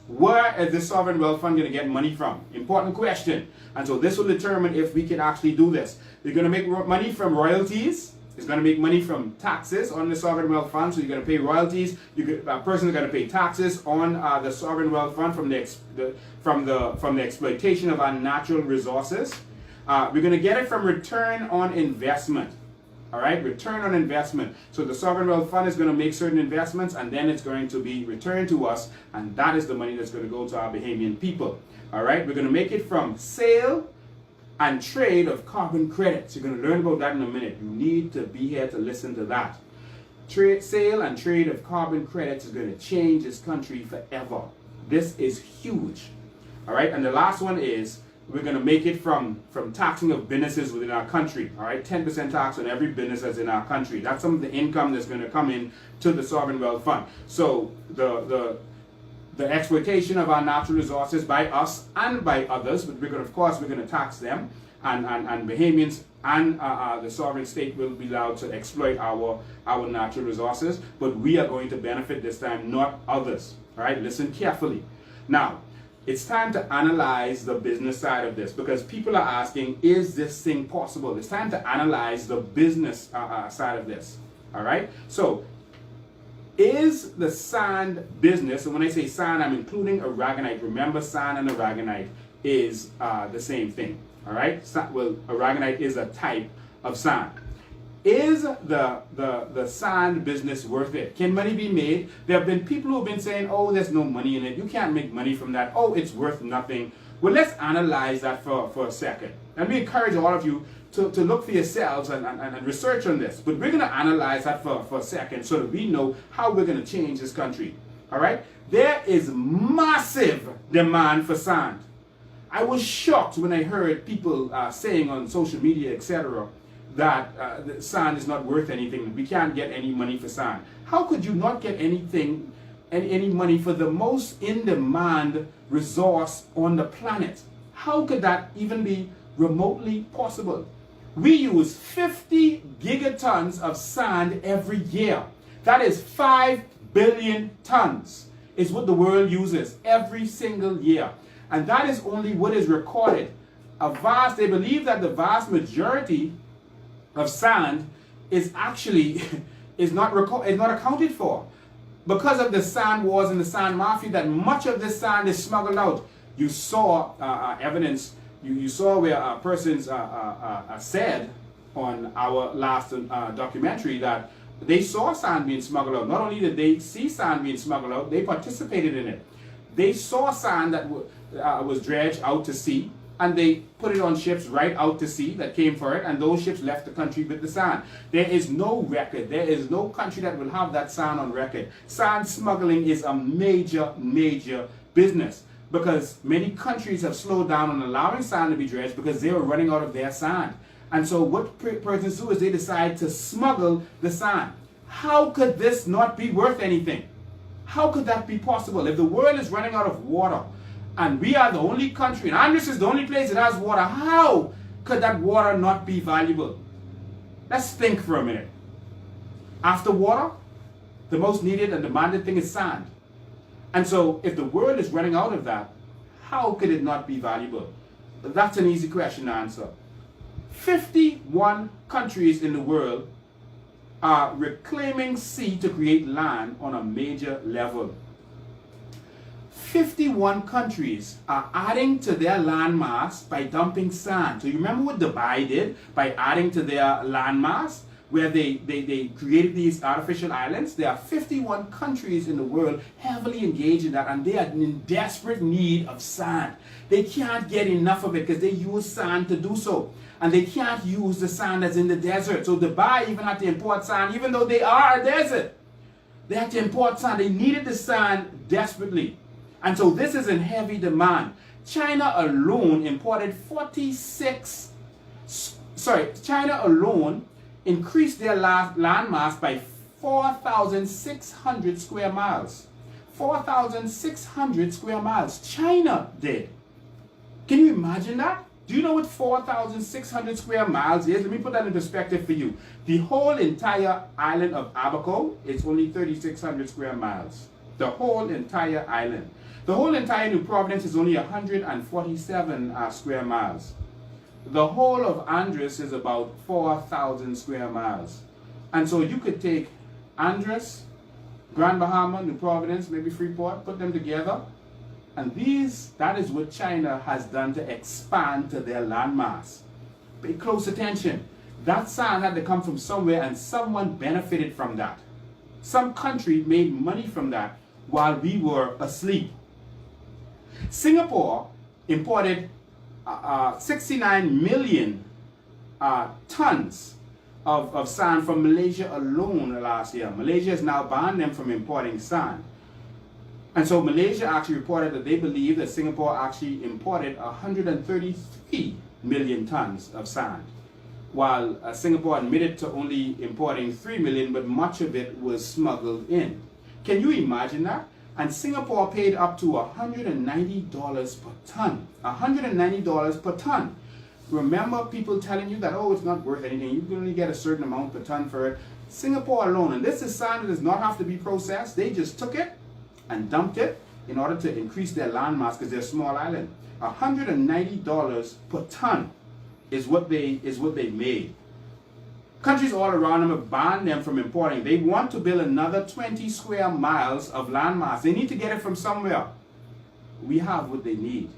Where is this sovereign wealth fund going to get money from? Important question. And so this will determine if we can actually do this. You're going to make money from royalties. It's going to make money from taxes on the sovereign wealth fund. So you're going to pay royalties. A person is going to pay taxes on the sovereign wealth fund from the exploitation of our natural resources. We're going to get it from return on investment. All right, return on investment. So the sovereign wealth fund is going to make certain investments, and then it's going to be returned to us, and that is the money that's going to go to our Bahamian people. All right, we're going to make it from sale and trade of carbon credits. You're going to learn about that in a minute. You need to be here to listen to that. Sale and trade of carbon credits is going to change this country forever. This is huge. All right, and the last one is we're going to make it from taxing of businesses within our country. All right, 10% tax on every business that's in our country. That's some of the income that's going to come in to the sovereign wealth fund. So the exploitation of our natural resources by us and by others, but we're going to tax them, and Bahamians and the sovereign state will be allowed to exploit our natural resources, but we are going to benefit this time, not others. All right, listen carefully. Now, it's time to analyze the business side of this, because people are asking, is this thing possible? It's time to analyze the business side of this. All right, so is the sand business, and when I say sand, I'm including aragonite. Remember, sand and aragonite is the same thing. All right, well, aragonite is a type of sand. Is the sand business worth it? Can money be made? There have been people who have been saying, oh, there's no money in it. You can't make money from that. Oh, it's worth nothing. Well, let's analyze that for a second. And we encourage all of you to look for yourselves and research on this. But we're going to analyze that for a second so that we know how we're going to change this country. All right? There is massive demand for sand. I was shocked when I heard people saying on social media, etc., that the sand is not worth anything. We can't get any money for sand. How could you not get anything, any money for the most in-demand resource on the planet? How could that even be remotely possible? We use 50 gigatons of sand every year. That is 5 billion tons is what the world uses every single year. And that is only what is recorded. They believe that the vast majority of sand is actually is not accounted for. Because of the sand wars and the sand mafia, that much of this sand is smuggled out. You saw evidence, you saw where persons said on our last documentary that they saw sand being smuggled out. Not only did they see sand being smuggled out, they participated in it. They saw sand that was dredged out to sea, and they put it on ships right out to sea that came for it, and those ships left the country with the sand. There is no record. There is no country that will have that sand on record. Sand smuggling is a major, major business because many countries have slowed down on allowing sand to be dredged because they were running out of their sand. And so what persons do is they decide to smuggle the sand. How could this not be worth anything? How could that be possible? If the world is running out of water, and we are the only country, and Andros is the only place that has water, how could that water not be valuable? Let's think for a minute. After water, the most needed and demanded thing is sand. And so if the world is running out of that, how could it not be valuable? That's an easy question to answer. 51 countries in the world are reclaiming sea to create land on a major level. 51 countries are adding to their landmass by dumping sand. So you remember what Dubai did by adding to their landmass, where they created these artificial islands? There are 51 countries in the world heavily engaged in that, and they are in desperate need of sand. They can't get enough of it because they use sand to do so. And they can't use the sand that's in the desert. So Dubai even had to import sand, even though they are a desert. They had to import sand. They needed the sand desperately. And so this is in heavy demand. China alone increased their landmass by 4,600 square miles. 4,600 square miles. China did. Can you imagine that? Do you know what 4,600 square miles is? Let me put that in perspective for you. The whole entire island of Abaco is only 3,600 square miles. The whole entire island. The whole entire New Providence is only 147 square miles. The whole of Andros is about 4,000 square miles. And so you could take Andros, Grand Bahama, New Providence, maybe Freeport, put them together. And that is what China has done to expand to their landmass. Pay close attention. That sand had to come from somewhere, and someone benefited from that. Some country made money from that while we were asleep. Singapore imported 69 million tons of sand from Malaysia alone last year. Malaysia has now banned them from importing sand. And so Malaysia actually reported that they believe that Singapore actually imported 133 million tons of sand, while Singapore admitted to only importing 3 million, but much of it was smuggled in. Can you imagine that? And Singapore paid up to $190 per ton. $190 per ton. Remember people telling you that, oh, it's not worth anything. You can only get a certain amount per ton for it. Singapore alone, and this is sand that does not have to be processed. They just took it and dumped it in order to increase their landmass because they're a small island. $190 per ton is what they made. Countries all around them have banned them from importing. They want to build another 20 square miles of landmass. They need to get it from somewhere. We have what they need.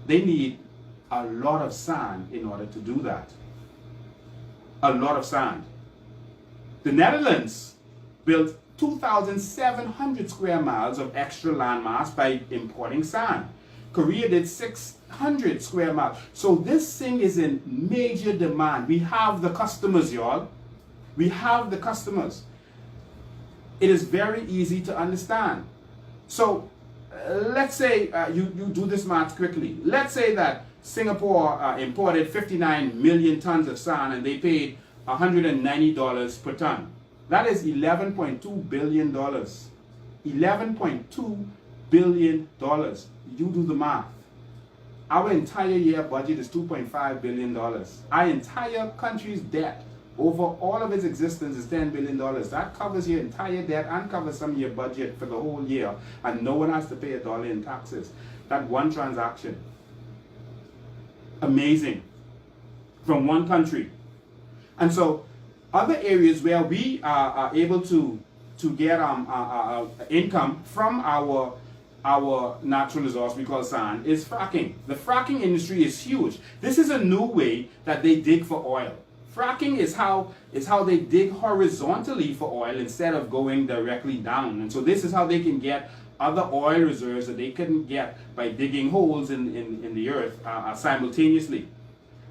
They need a lot of sand in order to do that. A lot of sand. The Netherlands built 2,700 square miles of extra landmass by importing sand. Korea did 600 square miles. So this thing is in major demand. We have the customers, y'all. We have the customers. It is very easy to understand. So let's say you do this math quickly. Let's say that Singapore imported 59 million tons of sand and they paid $190 per ton. That is $11.2 billion. $11.2 billion. You do the math. Our entire year budget is $2.5 billion. Our entire country's debt over all of its existence is $10 billion. That covers your entire debt and covers some of your budget for the whole year, and no one has to pay $1 in taxes. That one transaction. Amazing. From one country. And so other areas where we are able to get income from our natural resource we call sand is fracking. The fracking industry is huge. This is a new way that they dig for oil. Fracking is how they dig horizontally for oil instead of going directly down. And so this is how they can get other oil reserves that they couldn't get by digging holes in the earth simultaneously.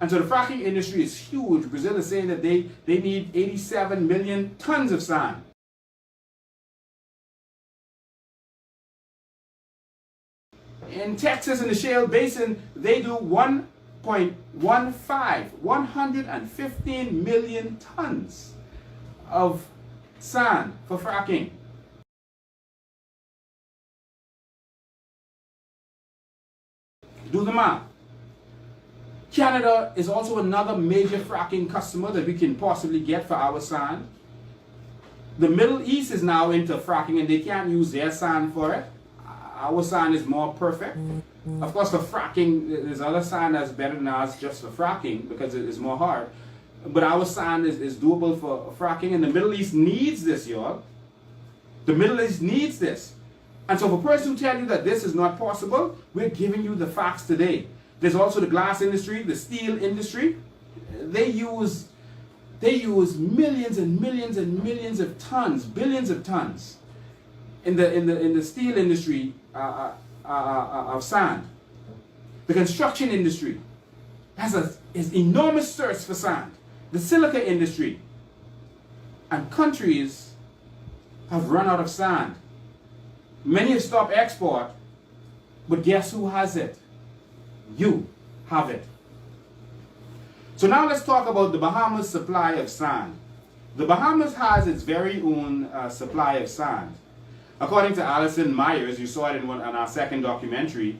And so the fracking industry is huge. Brazil is saying that they need 87 million tons of sand. In Texas, in the Shale Basin, they do 115 million tons of sand for fracking. Do the math. Canada is also another major fracking customer that we can possibly get for our sand. The Middle East is now into fracking and they can't use their sand for it. Our sand is more perfect. Of course, for fracking, there's other sand that's better than ours just for fracking because it is more hard. But our sand is doable for fracking, and the Middle East needs this, y'all. The Middle East needs this. And so for a person who tell you that this is not possible, we're giving you the facts today. There's also the glass industry, the steel industry. They use millions and millions and millions of tons, billions of tons in the steel industry of sand. The construction industry has enormous thirst for sand. The silica industry. And countries have run out of sand. Many have stopped export, but guess who has it? You have it. So now let's talk about the Bahamas' supply of sand. The Bahamas has its very own supply of sand. According to Alison Myers, you saw it in our second documentary,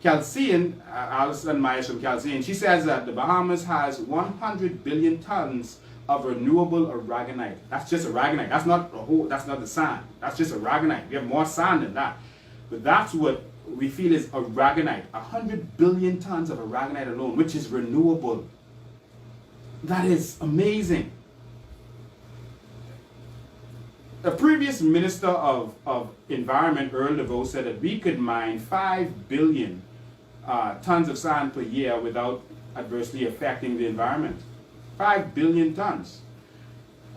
Alison Myers from Calcine, she says that the Bahamas has 100 billion tons of renewable aragonite. That's just aragonite. That's not the sand. That's just aragonite. We have more sand than that. But that's what we feel is aragonite. 100 billion tons of aragonite alone, which is renewable. That is amazing. The previous Minister of Environment, Earl DeVoe, said that we could mine 5 billion tons of sand per year without adversely affecting the environment. 5 billion tons.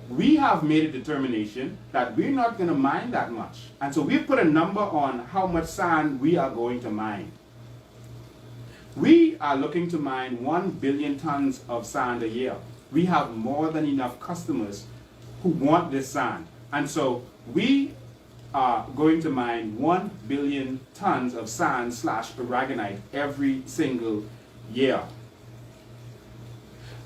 We have made a determination that we're not going to mine that much. And so we've put a number on how much sand we are going to mine. We are looking to mine 1 billion tons of sand a year. We have more than enough customers who want this sand. And so we are going to mine 1 billion tons of sand / aragonite every single year.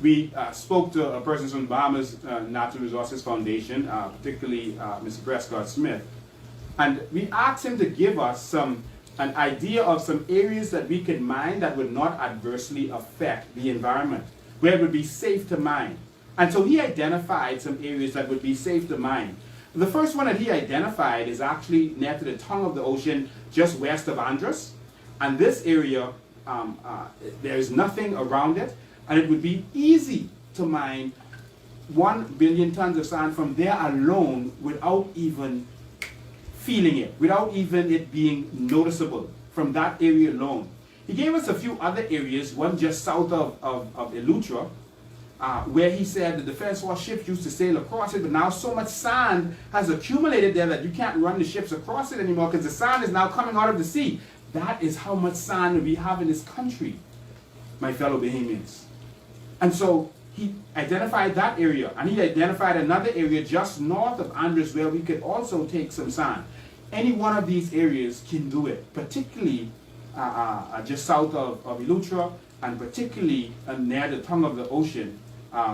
We spoke to a person from Bahamas Natural Resources Foundation, particularly Mr. Prescott Smith, and we asked him to give us an idea of some areas that we could mine that would not adversely affect the environment, where it would be safe to mine. And so he identified some areas that would be safe to mine. The first one that he identified is actually near to the tongue of the ocean, just west of Andros. And this area, there is nothing around it, and it would be easy to mine 1 billion tons of sand from there alone without even feeling it, without even it being noticeable from that area alone. He gave us a few other areas, one just south of Eleuthera, where he said the Defense Force ships used to sail across it, but now so much sand has accumulated there that you can't run the ships across it anymore because the sand is now coming out of the sea. That is how much sand we have in this country, my fellow Bahamians. And so he identified that area, and he identified another area just north of Andros where we could also take some sand. Any one of these areas can do it, particularly just south of Eleuthera and particularly near the tongue of the ocean,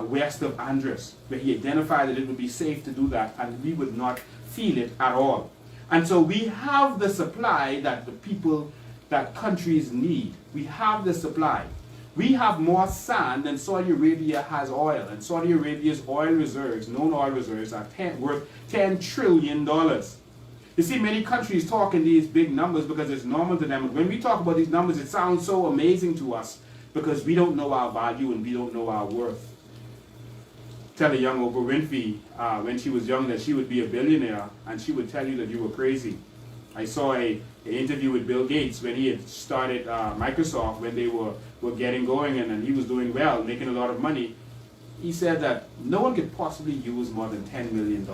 west of Andros, where he identified that it would be safe to do that and we would not feel it at all. And so we have the supply that the people, that countries need. We have the supply. We have more sand than Saudi Arabia has oil, and Saudi Arabia's oil reserves, known oil reserves, are worth $10 trillion. You see, many countries talk in these big numbers because it's normal to them. When we talk about these numbers, it sounds so amazing to us because we don't know our value and we don't know our worth. Tell a young Oprah Winfrey when she was young that she would be a billionaire, and she would tell you that you were crazy. I saw an interview with Bill Gates when he had started Microsoft, when they were getting going and he was doing well, making a lot of money. He said that no one could possibly use more than $10 million.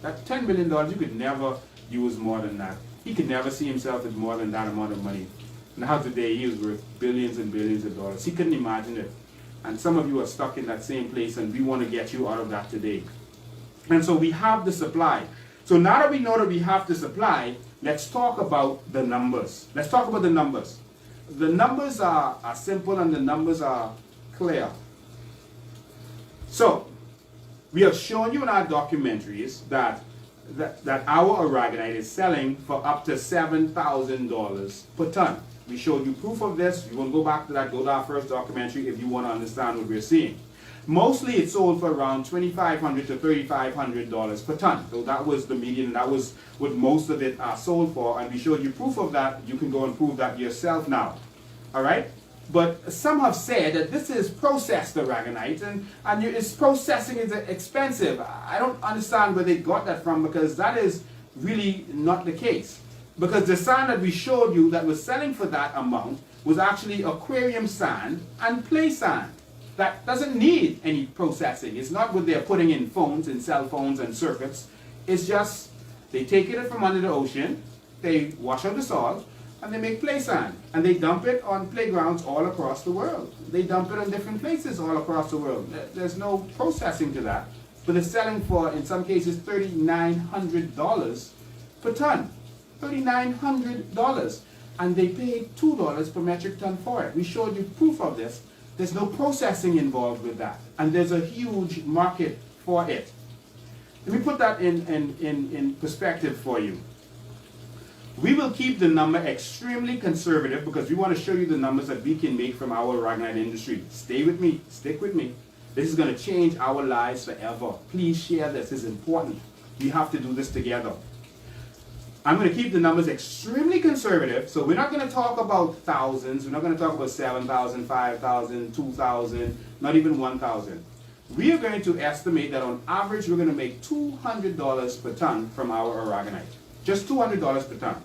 That $10 million, you could never use more than that. He could never see himself as more than that amount of money. Now today he is worth billions and billions of dollars. He couldn't imagine it. And some of you are stuck in that same place, and we want to get you out of that today. And so we have the supply. So now that we know that we have the supply, let's talk about the numbers. Let's talk about the numbers. The numbers are simple and the numbers are clear. So, we have shown you in our documentaries that our aragonite is selling for up to $7,000 per ton. We showed you proof of this. You want to go back to that, go to our first documentary if you want to understand what we're seeing. Mostly it's sold for around $2,500 to $3,500 per ton. So that was the median, that was what most of it are sold for, and we showed you proof of that. You can go and prove that yourself now. Alright? But some have said that this is processed aragonite, and its processing is expensive. I don't understand where they got that from, because that is really not the case. Because the sand that we showed you that was selling for that amount was actually aquarium sand and play sand. That doesn't need any processing. It's not what they're putting in phones and cell phones and circuits. It's just they take it from under the ocean, they wash out the salt, and they make play sand. And they dump it on playgrounds all across the world. They dump it on different places all across the world. There's no processing to that. But they're selling for, in some cases, $3,900 per ton. $3,900. And they paid $2 per metric ton for it. We showed you proof of this. There's no processing involved with that. And there's a huge market for it. Let me put that in perspective for you. We will keep the number extremely conservative because we want to show you the numbers that we can make from our aragonite industry. Stay with me. Stick with me. This is going to change our lives forever. Please share this. It's important. We have to do this together. I'm going to keep the numbers extremely conservative, so we're not going to talk about thousands. We're not going to talk about 7,000, 5,000, 2,000, not even 1,000. We are going to estimate that on average we're going to make $200 per ton from our aragonite. Just $200 per ton.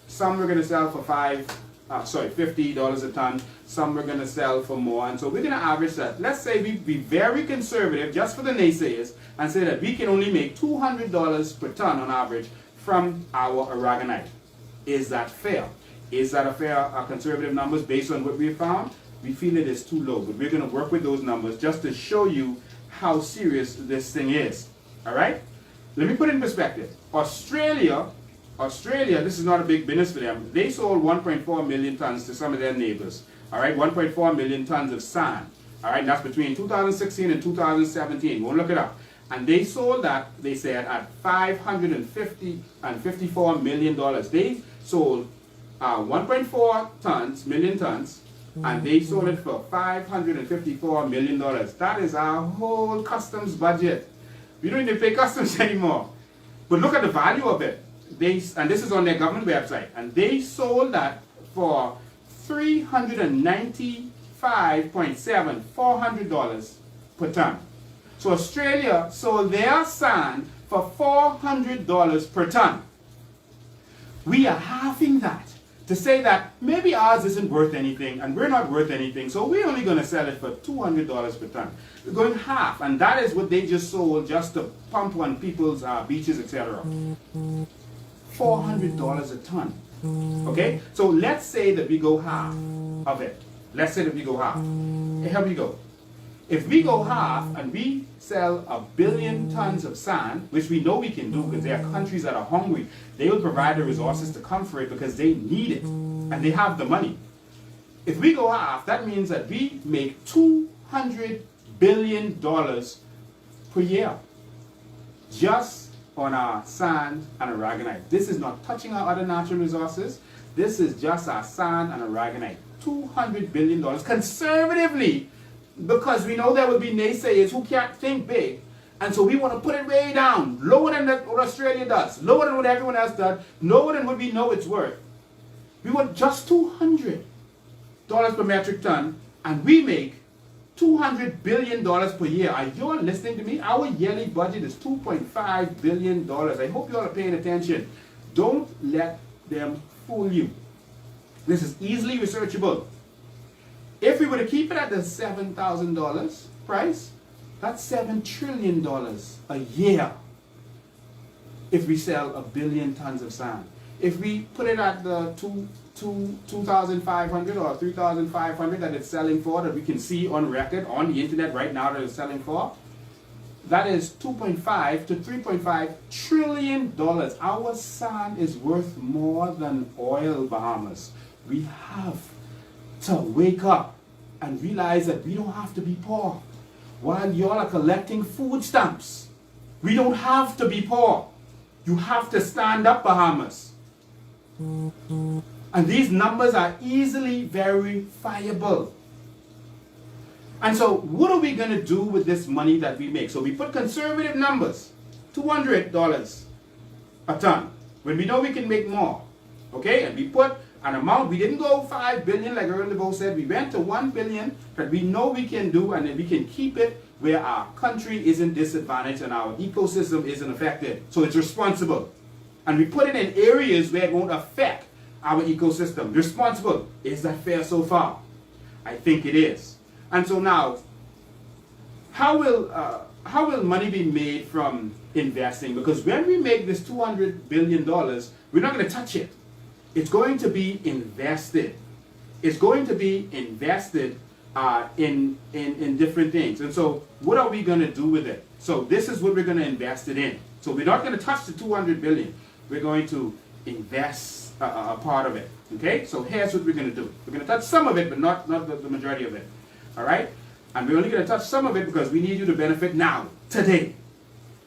Some we're going to sell for $50 a ton. Some we're going to sell for more. And so we're going to average that. Let's say we be very conservative, just for the naysayers, and say that we can only make $200 per ton on average from our aragonite. Is that fair? Is that a fair conservative numbers based on what we found? We feel it is too low, but we're going to work with those numbers just to show you how serious this thing is. All right? Let me put it in perspective. Australia, this is not a big business for them. They sold 1.4 million tons to some of their neighbors. All right? 1.4 million tons of sand. All right? And that's between 2016 and 2017. Go and look it up. And they sold that, they said, at $554 million. They sold 1.4 million tons, and they sold it for $554 million. That is our whole customs budget. We don't even pay customs anymore. But look at the value of it. And this is on their government website. And they sold that for $400 per ton. So Australia sold their sand for $400 per ton. We are halving that to say that maybe ours isn't worth anything and we're not worth anything, so we're only going to sell it for $200 per ton. We're going half, and that is what they just sold just to pump on people's beaches, etc. $400 a ton. Okay? So let's say that we go half of it. Let's say that we go half. Here we go. If we go half and we sell 1 billion tons of sand, which we know we can do because there are countries that are hungry, they will provide the resources to come for it because they need it and they have the money. If we go half, that means that we make $200 billion per year just on our sand and aragonite. This is not touching our other natural resources. This is just our sand and aragonite. $200 billion conservatively, because we know there will be naysayers who can't think big. And so we want to put it way down, lower than what Australia does, lower than what everyone else does, lower than what we know it's worth. We want just $200 per metric ton, and we make $200 billion per year. Are you all listening to me? Our yearly budget is $2.5 billion. I hope you all are paying attention. Don't let them fool you. This is easily researchable. If we were to keep it at the $7,000 price, that's $7 trillion a year if we sell 1 billion tons of sand. If we put it at the 2,500 or 3,500 that it's selling for, that we can see on record on the internet right now that it's selling for, that is $2.5 to $3.5 trillion. Our sand is worth more than oil, Bahamas. We have to wake up and realize that we don't have to be poor. While y'all are collecting food stamps, we don't have to be poor. You have to stand up, Bahamas. And these numbers are easily verifiable. And so what are we going to do with this money that we make? So we put conservative numbers, $200 a ton, when we know we can make more. Okay, and we put an amount, we didn't go 5 billion like Earl DeVoe said, we went to 1 billion that we know we can do, and then we can keep it where our country isn't disadvantaged and our ecosystem isn't affected. So it's responsible. And we put it in areas where it won't affect our ecosystem. Responsible. Is that fair so far? I think it is. And so now, how will money be made from investing? Because when we make this $200 billion, we're not going to touch it. It's going to be invested. It's going to be invested in different things. And so what are we going to do with it? So this is what we're going to invest it in. So we're not going to touch the $200 billion. We're going to invest a part of it. Okay? So here's what we're going to do. We're going to touch some of it, but not the majority of it. All right? And we're only going to touch some of it because we need you to benefit now, today.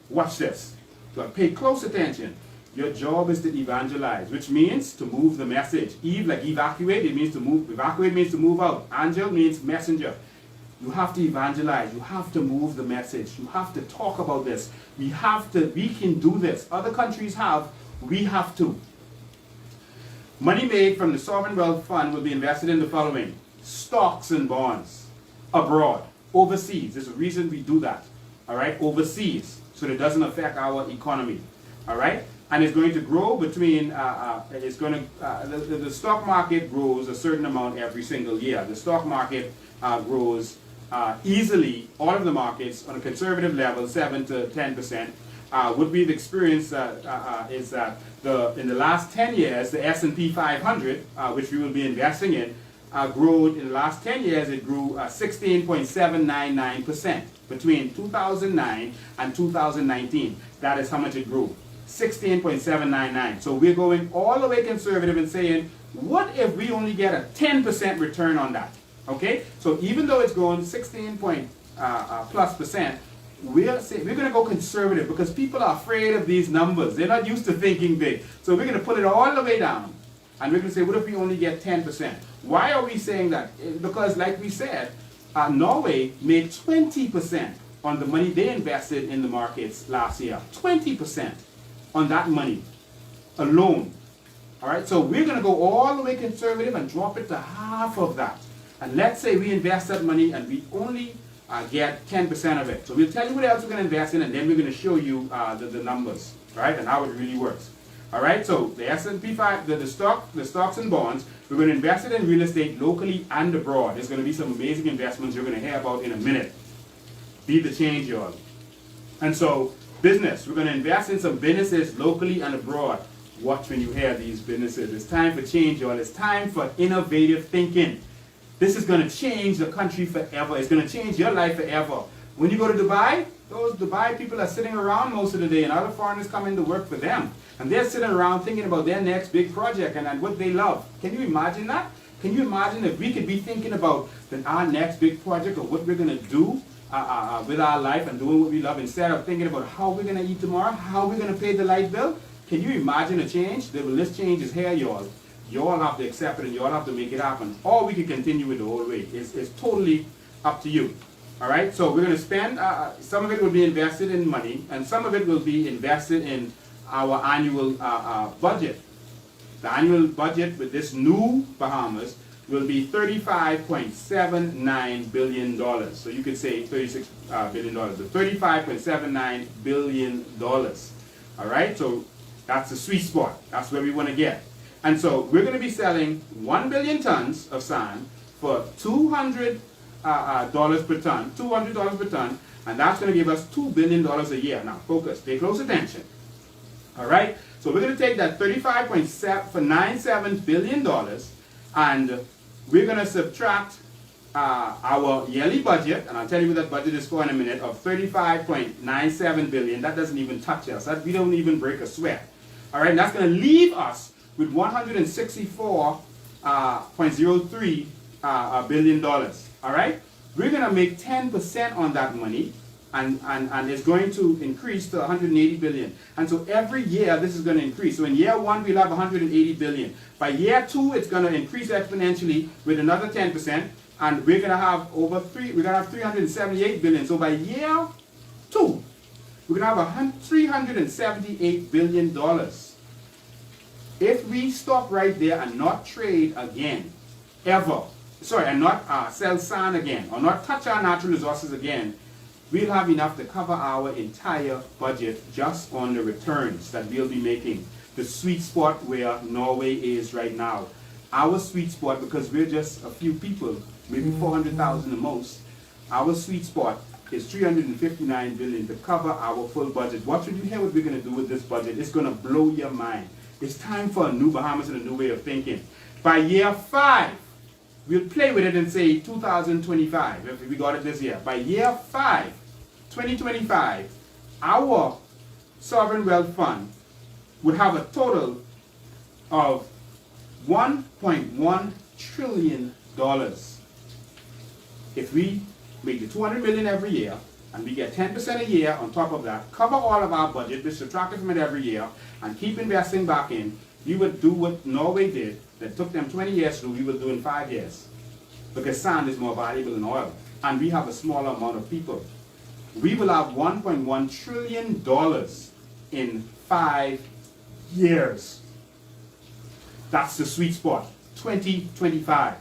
Watch this. So pay close attention. Your job is to evangelize, which means to move the message. Like evacuate, it means to move. Evacuate means to move out. Angel means messenger. You have to evangelize. You have to move the message. You have to talk about this. We can do this. Other countries have. We have to. Money made from the Sovereign Wealth Fund will be invested in the following: stocks and bonds, abroad, overseas. There's a reason we do that. All right, overseas, so that it doesn't affect our economy. All right, and it's going to grow between. The stock market grows a certain amount every single year. The stock market grows easily. All of the markets on a conservative level, 7 to 10%. What we've experienced is that in the last 10 years, the S&P 500, which we will be investing in, grew in the last 10 years. It grew 16.799% between 2009 and 2019. That is how much it grew, 16.799. So we're going all the way conservative and saying, what if we only get a 10% return on that? Okay, so even though it's growing 16+%, we're going to go conservative because people are afraid of these numbers. They're not used to thinking big. So we're going to put it all the way down. And we're going to say, what if we only get 10%? Why are we saying that? Because like we said, Norway made 20% on the money they invested in the markets last year. 20% on that money alone. All right, so we're going to go all the way conservative and drop it to half of that. And let's say we invest that money and we only get 10% of it. So we'll tell you what else we're going to invest in, and then we're going to show you the numbers, right, and how it really works. All right, so the S&P 5, the stocks and bonds, we're going to invest it in real estate locally and abroad. There's going to be some amazing investments you're going to hear about in a minute. Be the change, y'all. And so business, we're going to invest in some businesses locally and abroad. Watch when you hear these businesses. It's time for change, y'all. It's time for innovative thinking. This is going to change the country forever. It's going to change your life forever. When you go to Dubai, those Dubai people are sitting around most of the day, and other foreigners come in to work for them. And they're sitting around thinking about their next big project and what they love. Can you imagine that? Can you imagine if we could be thinking about our next big project or what we're going to do with our life and doing what we love instead of thinking about how we're going to eat tomorrow, how we're going to pay the light bill? Can you imagine a change? Well, this change is here, y'all. Y'all have to accept it and y'all have to make it happen. Or we can continue with the old way. It's totally up to you. All right, so we're going to spend, some of it will be invested in money, and some of it will be invested in our annual budget. The annual budget with this new Bahamas will be $35.79 billion. So you could say $36 billion. So $35.79 billion. All right, so that's the sweet spot. That's where we want to get. And so we're going to be selling 1 billion tons of sand for $200 per ton, $200 per ton, and that's going to give us $2 billion a year. Now, focus, pay close attention. All right, so we're going to take that $35.97 billion, and we're going to subtract our yearly budget, and I'll tell you what that budget is for in a minute, of $35.97 billion. That doesn't even touch us. We don't even break a sweat. All right, and that's going to leave us with $164.03 billion. All right, we're going to make 10% on that money, and it's going to increase to 180 billion. And so every year this is going to increase. So in year 1 we'll have 180 billion. By year 2 it's going to increase exponentially with another 10%, and we're going to have we're going to have 378 billion. So by year 2 we're going to have $378 billion. If we stop right there and not trade again, and not sell sand again, or not touch our natural resources again, we'll have enough to cover our entire budget just on the returns that we'll be making. The sweet spot where Norway is right now. Our sweet spot, because we're just a few people, maybe 400,000 the most, our sweet spot is 359 billion to cover our full budget. What should you hear what we're going to do with this budget? It's going to blow your mind. It's time for a new Bahamas and a new way of thinking. By year 5, we'll play with it and say 2025, if we got it this year. By year 5, 2025, our sovereign wealth fund would have a total of $1.1 trillion. If we make the 200 million every year, and we get 10% a year on top of that, cover all of our budget, we subtract it from it every year, and keep investing back in, we would do what Norway did, that took them 20 years to do, we will do in 5 years. Because sand is more valuable than oil, and we have a smaller amount of people. We will have $1.1 trillion in 5 years. That's the sweet spot, 2025.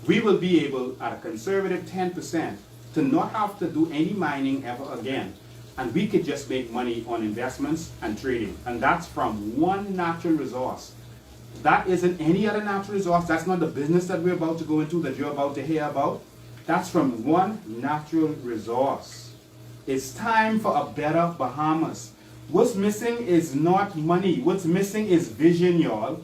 We will be able, at a conservative 10%, to not have to do any mining ever again. And we could just make money on investments and trading. And that's from one natural resource. That isn't any other natural resource. That's not the business that we're about to go into, that you're about to hear about. That's from one natural resource. It's time for a better Bahamas. What's missing is not money. What's missing is vision, y'all.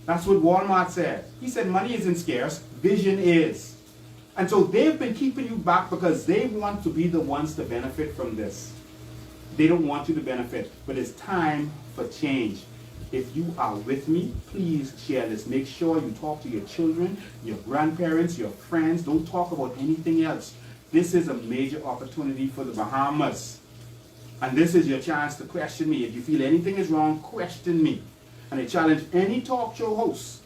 That's what Walmart said. He said money isn't scarce, vision is. And so they've been keeping you back because they want to be the ones to benefit from this. They don't want you to benefit, but it's time for change. If you are with me, please share this. Make sure you talk to your children, your grandparents, your friends. Don't talk about anything else. This is a major opportunity for the Bahamas. And this is your chance to question me. If you feel anything is wrong, question me. And I challenge any talk show host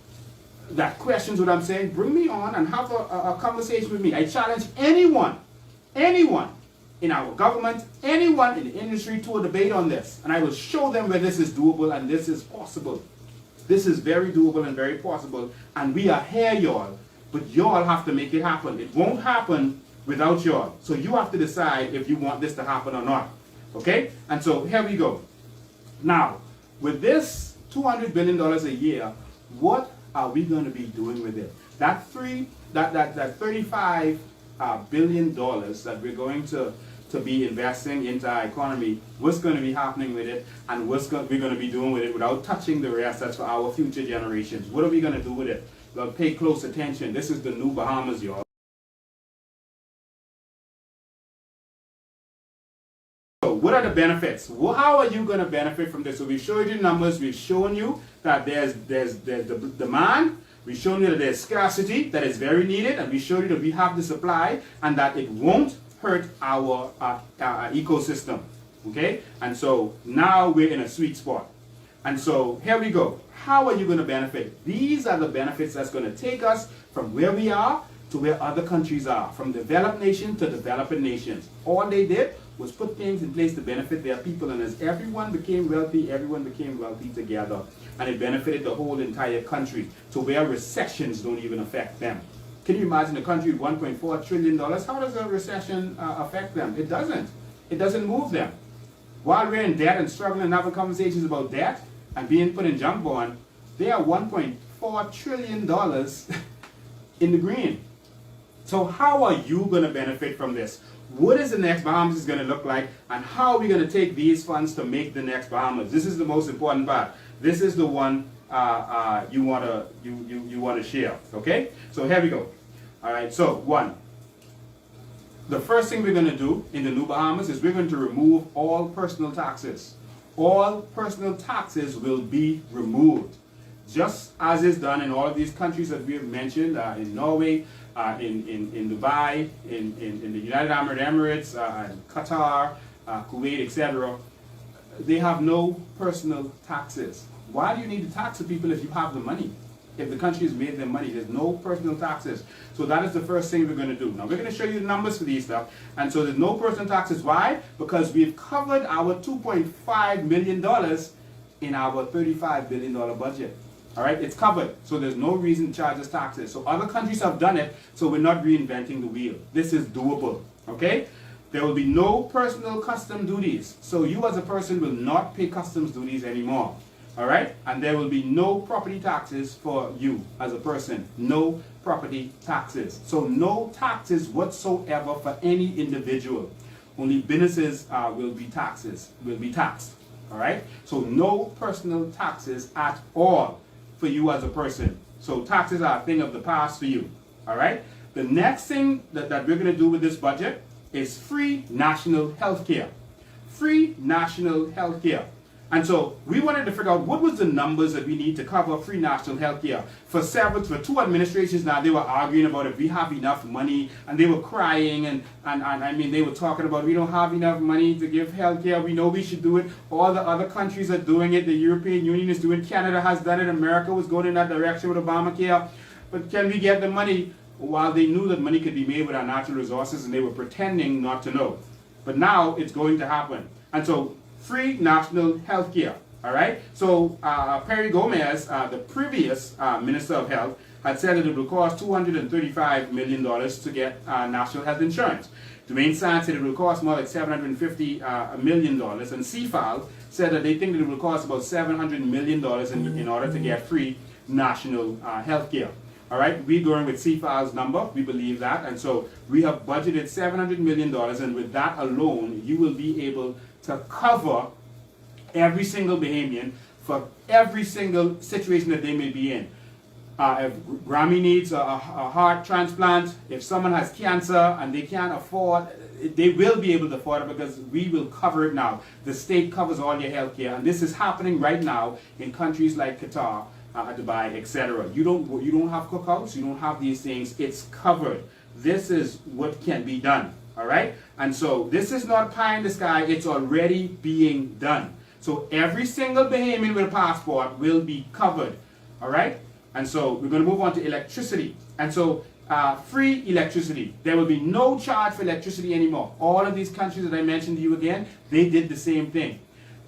that questions what I'm saying, bring me on and have a conversation with me. I challenge anyone in our government, anyone in the industry to a debate on this. And I will show them where this is doable and this is possible. This is very doable and very possible. And we are here, y'all. But y'all have to make it happen. It won't happen without y'all. So you have to decide if you want this to happen or not. Okay? And so here we go. Now, with this $200 billion a year, what are we going to be doing with it? That $35 billion that we're going to be investing into our economy, what's going to be happening with it, and what's we're going to be doing with it without touching the rest? That's for our future generations. What are we going to do with it? Well, pay close attention. This is the new Bahamas, y'all. So what are the the benefits. How are you going to benefit from this? So we've showed you the numbers. We've shown you that there's the demand. We've shown you that there's scarcity that is very needed, and we showed you that we have the supply and that it won't hurt our ecosystem. Okay? And so now we're in a sweet spot. And so here we go. How are you going to benefit? These are the benefits that's going to take us from where we are to where other countries are, from developed nation to developing nations. All they did was put things in place to benefit their people, and as everyone became wealthy together, and it benefited the whole entire country to where recessions don't even affect them. Can you imagine a country with $1.4 trillion? How does a recession affect them? It doesn't. It doesn't move them. While we're in debt and struggling and having conversations about debt and being put in junk bond, they are $1.4 trillion in the green. So how are you going to benefit from this? What is the next Bahamas going to look like, and how are we going to take these funds to make the next Bahamas? This is the most important part. This is the one you want to share. Okay? So here we go. All right. So one. The first thing we're going to do in the new Bahamas is we're going to remove all personal taxes. All personal taxes will be removed, just as is done in all of these countries that we have mentioned, in Norway, in Dubai, in the United Arab Emirates, Qatar, Kuwait, etc. They have no personal taxes. Why do you need to tax the people if you have the money? If the country has made their money, there's no personal taxes. So that is the first thing we're going to do. Now we're going to show you the numbers for these stuff. And so there's no personal taxes. Why? Because we've covered our $2.5 million in our $35 billion budget. All right, it's covered. So there's no reason to charge us taxes. So other countries have done it, so we're not reinventing the wheel. This is doable. Okay? There will be no personal custom duties. So you as a person will not pay customs duties anymore. All right? And there will be no property taxes for you as a person. No property taxes. So no taxes whatsoever for any individual. Only businesses will be taxed. All right? So no personal taxes at all for you as a person. So taxes are a thing of the past for you. All right? The next thing that we're going to do with this budget is free national health care. Free national health care. And so we wanted to figure out what was the numbers that we need to cover free national health care. For two administrations now, they were arguing about if we have enough money, and they were crying, and I mean, they were talking about we don't have enough money to give health care. We know we should do it. All the other countries are doing it. The European Union is doing it. Canada has done it. America was going in that direction with Obamacare. But can we get the money? While they knew that money could be made with our natural resources, and they were pretending not to know. But now it's going to happen. And so free national health care. All right? So Perry Gomez, the previous Minister of Health, had said that it would cost $235 million to get national health insurance. Dwayne Sand said it would cost more like $750 million. And CFAL said that they think that it would cost about $700 million in order to get free national health care. All right, we're going with CFAL's number. We believe that. And so we have budgeted $700 million. And with that alone, you will be able to cover every single Bahamian for every single situation that they may be in. If Grammy needs a heart transplant, if someone has cancer and they can't afford, they will be able to afford it because we will cover it now. The state covers all your health care. And this is happening right now in countries like Qatar, Dubai, etc. You don't have cookouts, you don't have these things. It's covered. This is what can be done. All right? And so this is not pie in the sky. It's already being done. So every single Bahamian with a passport will be covered. All right? And so we're going to move on to electricity. And so free electricity. There will be no charge for electricity anymore. All of these countries that I mentioned to you again, they did the same thing.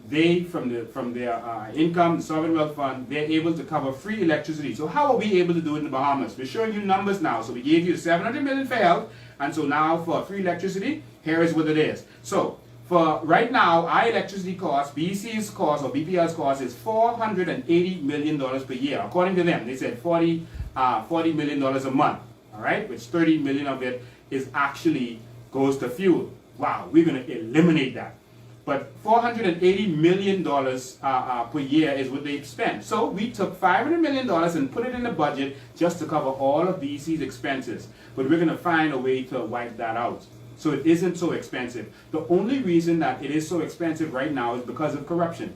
They, from their income, the Sovereign Wealth Fund, they're able to cover free electricity. So how are we able to do it in the Bahamas? We're showing you numbers now. So we gave you $700 million for health. And so now for free electricity, here is what it is. So for right now, our electricity cost, BC's cost or BPL's cost is $480 million per year. According to them, they said $40 million a month. All right, which 30 million of it is actually goes to fuel. Wow, we're going to eliminate that. But $480 million per year is what they spend. So we took $500 million and put it in the budget just to cover all of BC's expenses. But we're going to find a way to wipe that out. So it isn't so expensive. The only reason that it is so expensive right now is because of corruption.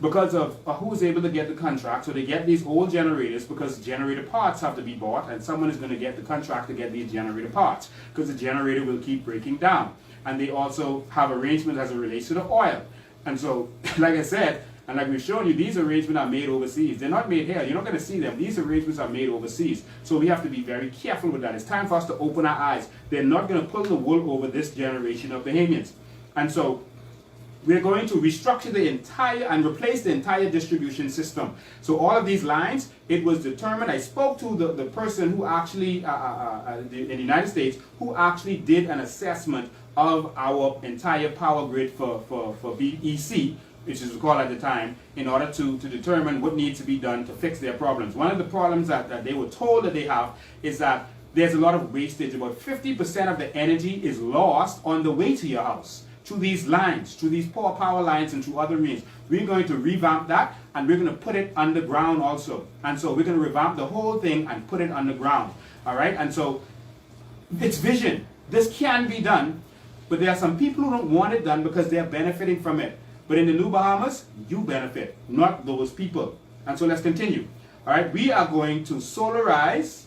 Because of who is able to get the contract. So they get these old generators because generator parts have to be bought, and someone is going to get the contract to get these generator parts because the generator will keep breaking down. And they also have arrangements as it relates to the oil. And so, like I said, and like we've shown you, these arrangements are made overseas. They're not made here. You're not going to see them. These arrangements are made overseas. So we have to be very careful with that. It's time for us to open our eyes. They're not going to pull the wool over this generation of Bahamians. And so we're going to restructure the entire and replace the entire distribution system. So all of these lines, it was determined. I spoke to the person who actually, in the United States, who actually did an assessment of our entire power grid for BEC, which is called at the time, in order to determine what needs to be done to fix their problems. One of the problems that they were told that they have is that there's a lot of wastage. About 50% of the energy is lost on the way to your house, through these lines, through these poor power lines and through other means. We're going to revamp that, and we're going to put it underground also. And so we're going to revamp the whole thing and put it underground. All right? And so it's vision. This can be done, but there are some people who don't want it done because they're benefiting from it. But in the New Bahamas, you benefit, not those people. And so let's continue. All right? We are going to solarize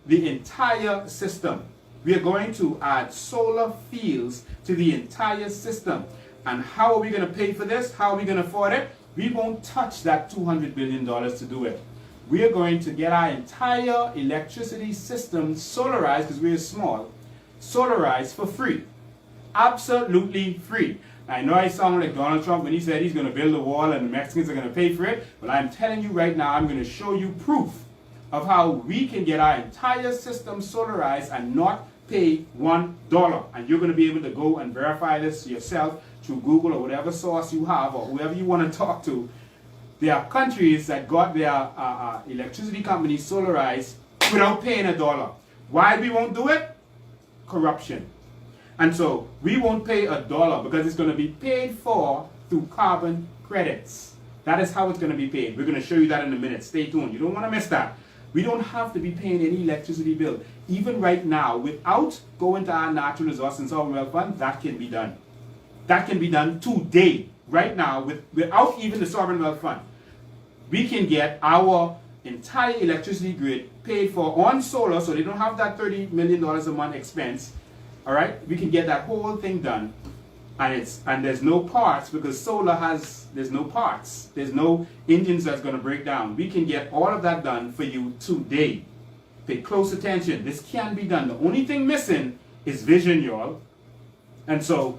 the entire system. We are going to add solar fields to the entire system. And how are we going to pay for this? How are we going to afford it? We won't touch that $200 billion to do it. We are going to get our entire electricity system solarized, because we are small, solarized for free. Absolutely free. I know I sound like Donald Trump when he said he's going to build a wall and the Mexicans are going to pay for it, but I'm telling you right now, I'm going to show you proof of how we can get our entire system solarized and not pay $1. And you're going to be able to go and verify this yourself through Google or whatever source you have or whoever you want to talk to. There are countries that got their electricity companies solarized without paying $1. Why we won't do it? Corruption. And so we won't pay $1 because it's going to be paid for through carbon credits. That is how it's going to be paid. We're going to show you that in a minute. Stay tuned. You don't want to miss that. We don't have to be paying any electricity bill. Even right now, without going to our natural resource and sovereign wealth fund, that can be done. That can be done today, right now, without even the sovereign wealth fund. We can get our entire electricity grid paid for on solar, so they don't have that $30 million a month expense. All right, we can get that whole thing done, and there's no parts because solar there's no parts, there's no engines that's going to break down. We can get all of that done for you today. Pay close attention. This can be done. The only thing missing is vision, y'all. And so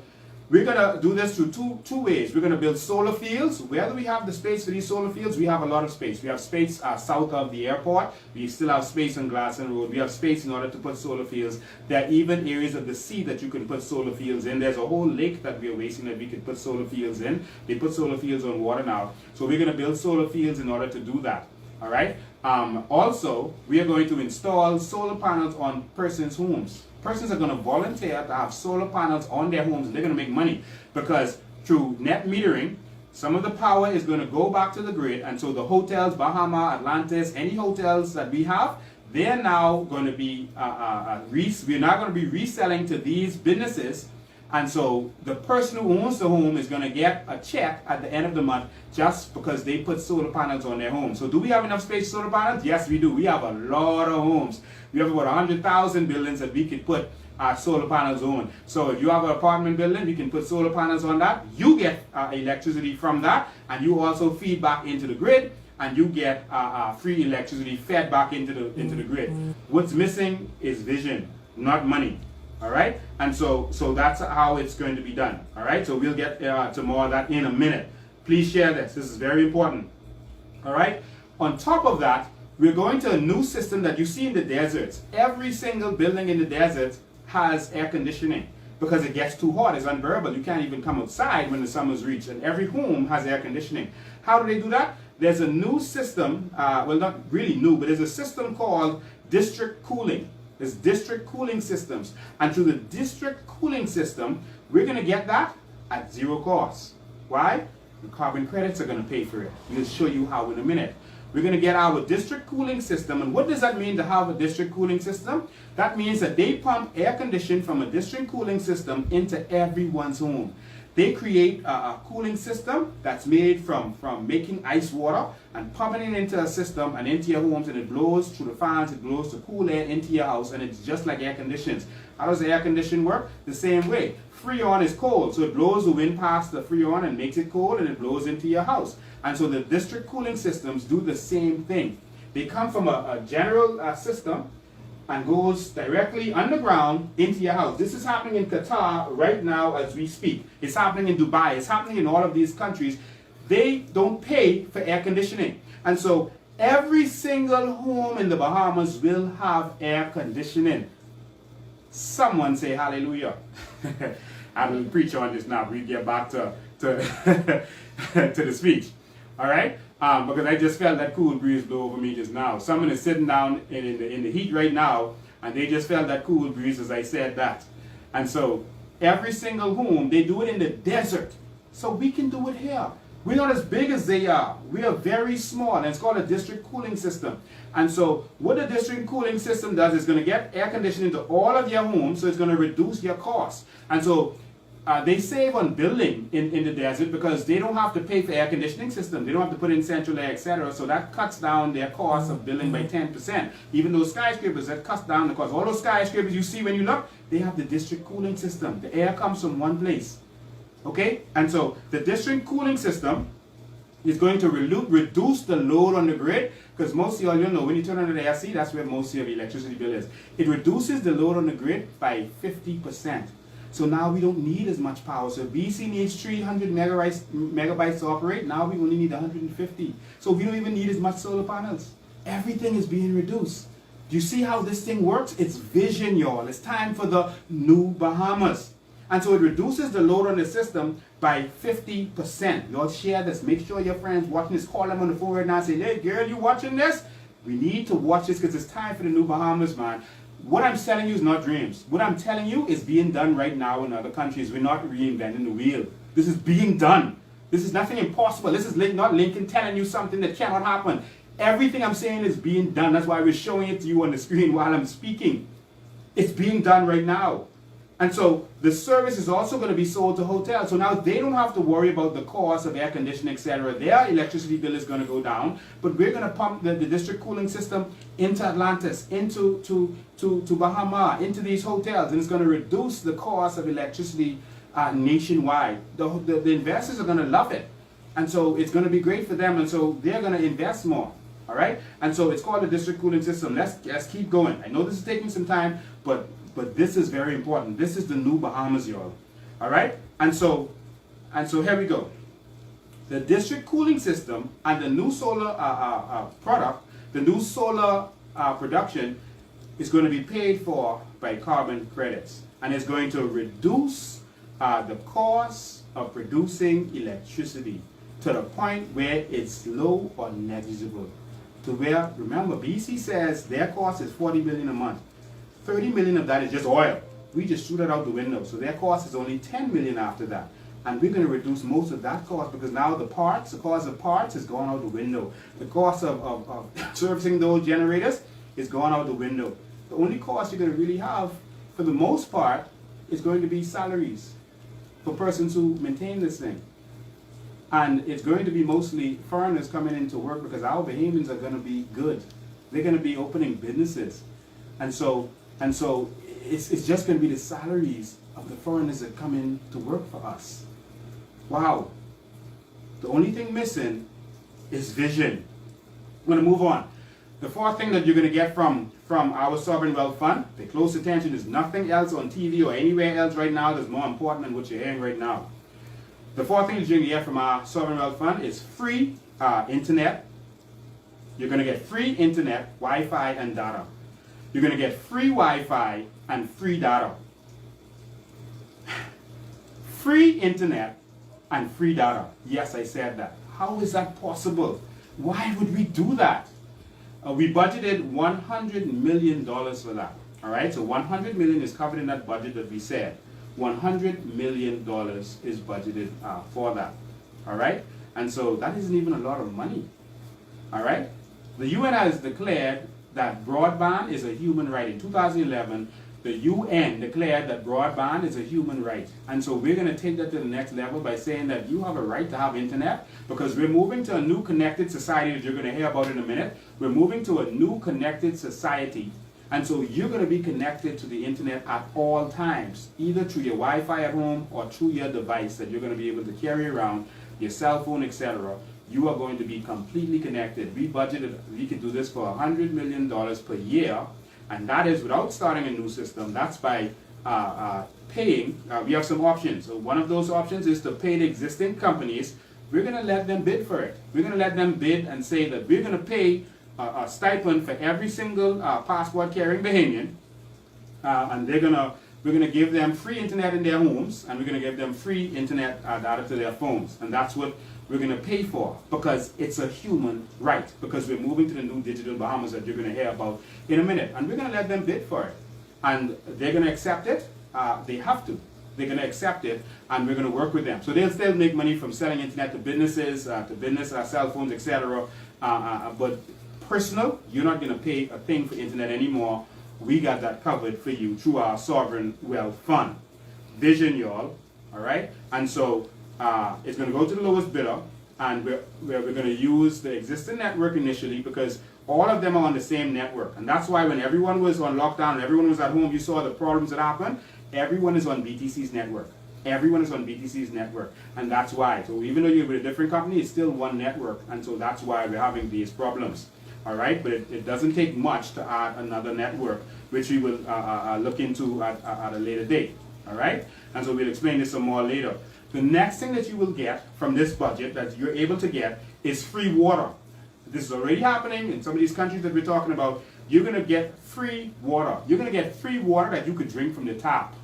we're going to do this through two ways. We're going to build solar fields. Where do we have the space for these solar fields? We have a lot of space. We have space south of the airport. We still have space on Glasson Road. We have space in order to put solar fields. There are even areas of the sea that you can put solar fields in. There's a whole lake that we are wasting that we could put solar fields in. They put solar fields on water now. So we're going to build solar fields in order to do that. All right? Also, we are going to install solar panels on persons' homes. Persons are going to volunteer to have solar panels on their homes, and they're going to make money because through net metering, some of the power is going to go back to the grid, and so the hotels, Bahama, Atlantis, any hotels that we have, they're now going to be we're now going to be reselling to these businesses, and so the person who owns the home is going to get a check at the end of the month just because they put solar panels on their home. So do we have enough space for solar panels? Yes, we do. We have a lot of homes. We have about 100,000 buildings that we could put our solar panels on. So if you have an apartment building, you can put solar panels on that. You get electricity from that, and you also feed back into the grid, and you get free electricity fed back into the grid. What's missing is vision, not money. All right, and so that's how it's going to be done. All right, so we'll get to more of that in a minute. Please share this. This is very important. All right. On top of that, we're going to a new system that you see in the deserts. Every single building in the desert has air conditioning because it gets too hot. It's unbearable. You can't even come outside when the summer's reached. And every home has air conditioning. How do they do that? There's a new system. Well, not really new, but there's a system called district cooling. There's district cooling systems. And through the district cooling system, we're going to get that at zero cost. Why? The carbon credits are going to pay for it. We'll show you how in a minute. We're going to get our district cooling system. And what does that mean to have a district cooling system? That means that they pump air conditioning from a district cooling system into everyone's home. They create a cooling system that's made from making ice water and pumping it into a system and into your homes, and it blows through the fans, it blows the cool air into your house, and it's just like air conditions. How does the air conditioning work? The same way. Freon is cold, so it blows the wind past the Freon and makes it cold, and it blows into your house. And so the district cooling systems do the same thing. They come from a general system and goes directly underground into your house. This is happening in Qatar right now as we speak. It's happening in Dubai. It's happening in all of these countries. They don't pay for air conditioning. And so every single home in the Bahamas will have air conditioning. Someone say hallelujah. I will preach on this now. We get back to to the speech. All right? Because I just felt that cool breeze blow over me just now. Someone is sitting down in the heat right now, and they just felt that cool breeze as I said that. And so every single home, they do it in the desert. So we can do it here. We're not as big as they are. We are very small, and it's called a district cooling system. And so what the district cooling system does is going to get air conditioning to all of your homes, so it's going to reduce your costs. And so they save on building in the desert because they don't have to pay for air conditioning system. They don't have to put in central air, etc. So that cuts down their cost of building by 10%. Even those skyscrapers, that cuts down the cost. All those skyscrapers you see when you look, they have the district cooling system. The air comes from one place. Okay? And so the district cooling system is going to reduce the load on the grid, because most of y'all, you know, when you turn on the AC, that's where most of your electricity bill is. It reduces the load on the grid by 50%. So now we don't need as much power. So if BC needs 300 megabytes to operate, now we only need 150. So we don't even need as much solar panels. Everything is being reduced. Do you see how this thing works? It's vision, y'all. It's time for the new Bahamas. And so it reduces the load on the system by 50%. Y'all share this. Make sure your friends watching this, call them on the phone right now and say, hey girl, you watching this? We need to watch this because it's time for the new Bahamas, man. What I'm telling you is not dreams. What I'm telling you is being done right now in other countries. We're not reinventing the wheel. This is being done. This is nothing impossible. This is not Lincoln telling you something that cannot happen. Everything I'm saying is being done. That's why we're showing it to you on the screen while I'm speaking. It's being done right now. And so the service is also going to be sold to hotels. So now they don't have to worry about the cost of air conditioning, etc. Their electricity bill is going to go down. But we're going to pump the district cooling system into Atlantis, into Bahama, into these hotels. And it's going to reduce the cost of electricity nationwide. The investors are going to love it. And so it's going to be great for them. And so they're going to invest more. All right? And so it's called the district cooling system. Let's keep going. I know this is taking some time, but this is very important. This is the new Bahamas, y'all. All right? And so here we go. The district cooling system and the new solar product, the new solar production is going to be paid for by carbon credits. And it's going to reduce the cost of producing electricity to the point where it's low or negligible. To where, remember, BC says their cost is $40 billion a month. 30 million of that is just oil. We just shoot it out the window. So their cost is only 10 million after that. And we're going to reduce most of that cost because now the cost of parts is going out the window. The cost of servicing those generators is going out the window. The only cost you're going to really have, for the most part, is going to be salaries for persons who maintain this thing. And it's going to be mostly foreigners coming into work because our Bahamians are going to be good. They're going to be opening businesses. And so it's just going to be the salaries of the foreigners that come in to work for us. Wow. The only thing missing is vision. I'm going to move on. The fourth thing that you're going to get from our Sovereign Wealth Fund, pay close attention, there's nothing else on TV or anywhere else right now that's more important than what you're hearing right now. The fourth thing that you're going to get from our Sovereign Wealth Fund is free internet. You're going to get free internet, Wi-Fi, and data. You're going to get free Wi-Fi and free data. Free internet and free data. Yes, I said that. How is that possible? Why would we do that? We budgeted $100 million for that. All right, so $100 million is covered in that budget that we said. $100 million is budgeted for that. All right, and so that isn't even a lot of money. All right? The UN has declared that broadband is a human right. In 2011, the UN declared that broadband is a human right. And so we're going to take that to the next level by saying that you have a right to have internet, because we're moving to a new connected society that you're going to hear about in a minute. We're moving to a new connected society. And so you're going to be connected to the internet at all times, either through your Wi-Fi at home or through your device that you're going to be able to carry around, your cell phone, etc. You are going to be completely connected. We budgeted, we could do this for $100 million per year, and that is without starting a new system. That's by paying. We have some options. So one of those options is to pay the existing companies. We're going to let them bid for it. We're going to let them bid and say that we're going to pay a stipend for every single passport carrying Bahamian, and we're gonna give them free internet in their homes, and we're gonna give them free internet data to their phones, and that's what we're gonna pay for, because it's a human right, because we're moving to the new digital Bahamas that you're gonna hear about in a minute, and we're gonna let them bid for it, and they're gonna accept it. They have to. They're going to accept it, and we're going to work with them. So they'll still make money from selling internet to businesses, cell phones, etc. But personal, you're not going to pay a thing for internet anymore. We got that covered for you through our Sovereign Wealth Fund. Vision, y'all. All right? And so it's going to go to the lowest bidder, and we're going to use the existing network initially, because all of them are on the same network. And that's why when everyone was on lockdown and everyone was at home, you saw the problems that happened. Everyone is on BTC's network. Everyone is on BTC's network. And that's why. So even though you're with a different company, it's still one network. And so that's why we're having these problems. All right? But it doesn't take much to add another network, which we will look into at a later date. All right? And so we'll explain this some more later. The next thing that you will get from this budget that you're able to get is free water. This is already happening in some of these countries that we're talking about. You're going to get free water. You're going to get free water that you could drink from the tap.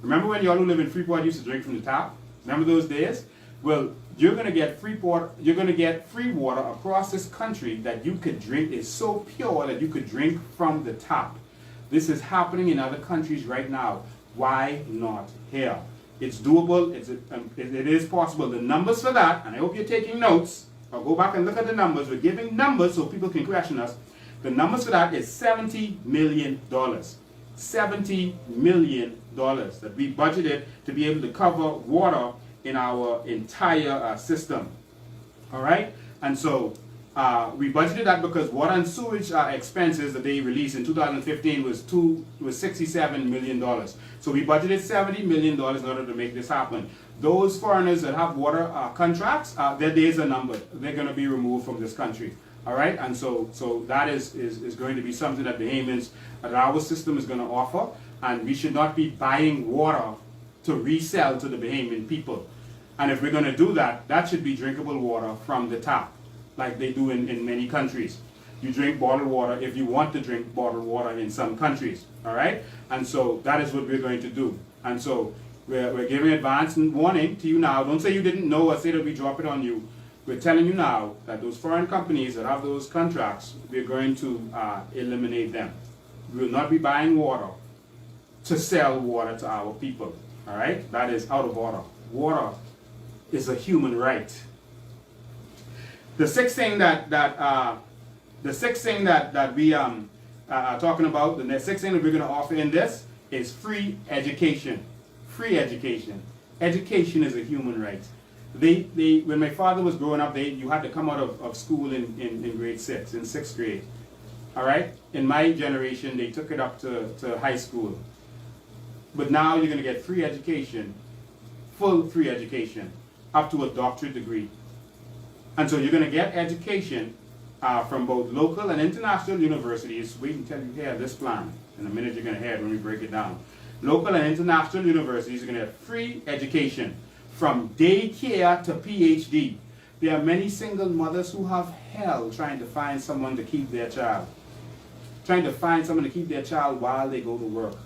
Remember when y'all who live in Freeport used to drink from the tap? Remember those days? Well, you're going to get free water. You're going to get free water across this country that you could drink. It's so pure that you could drink from the tap. This is happening in other countries right now. Why not here? It's doable. It is possible. The numbers for that, and I hope you're taking notes, or go back and look at the numbers. We're giving numbers so people can question us. The numbers for that is $70 million. $70 million that we budgeted to be able to cover water in our entire system. All right? And so we budgeted that because water and sewage expenses that they released in 2015 was $67 million. So we budgeted $70 million in order to make this happen. Those foreigners that have water contracts, their days are numbered. They're going to be removed from this country. All right, and so that is going to be something that Bahamians, that our system is going to offer, and we should not be buying water to resell to the Bahamian people. And if we're going to do that, that should be drinkable water from the tap, like they do in many countries. You drink bottled water if you want to drink bottled water in some countries. All right, and so that is what we're going to do. And so we're giving advance warning to you now. Don't say you didn't know or say that we drop it on you. We're telling you now that those foreign companies that have those contracts, we're going to eliminate them. We will not be buying water to sell water to our people. All right? That is out of order. Water is a human right. The sixth thing that we are talking about, the sixth thing that we're going to offer in this is free education. Free education. Education is a human right. When my father was growing up, you had to come out of school in grade 6, in 6th grade. All right? In my generation, they took it up to high school. But now you're going to get free education, full free education, up to a doctorate degree. And so you're going to get education from both local and international universities. Wait until you hear this plan. In a minute, you're going to hear it when we break it down. Local and international universities are going to have free education, from daycare to PhD. There are many single mothers who have hell trying to find someone to keep their child. Trying to find someone to keep their child while they go to work,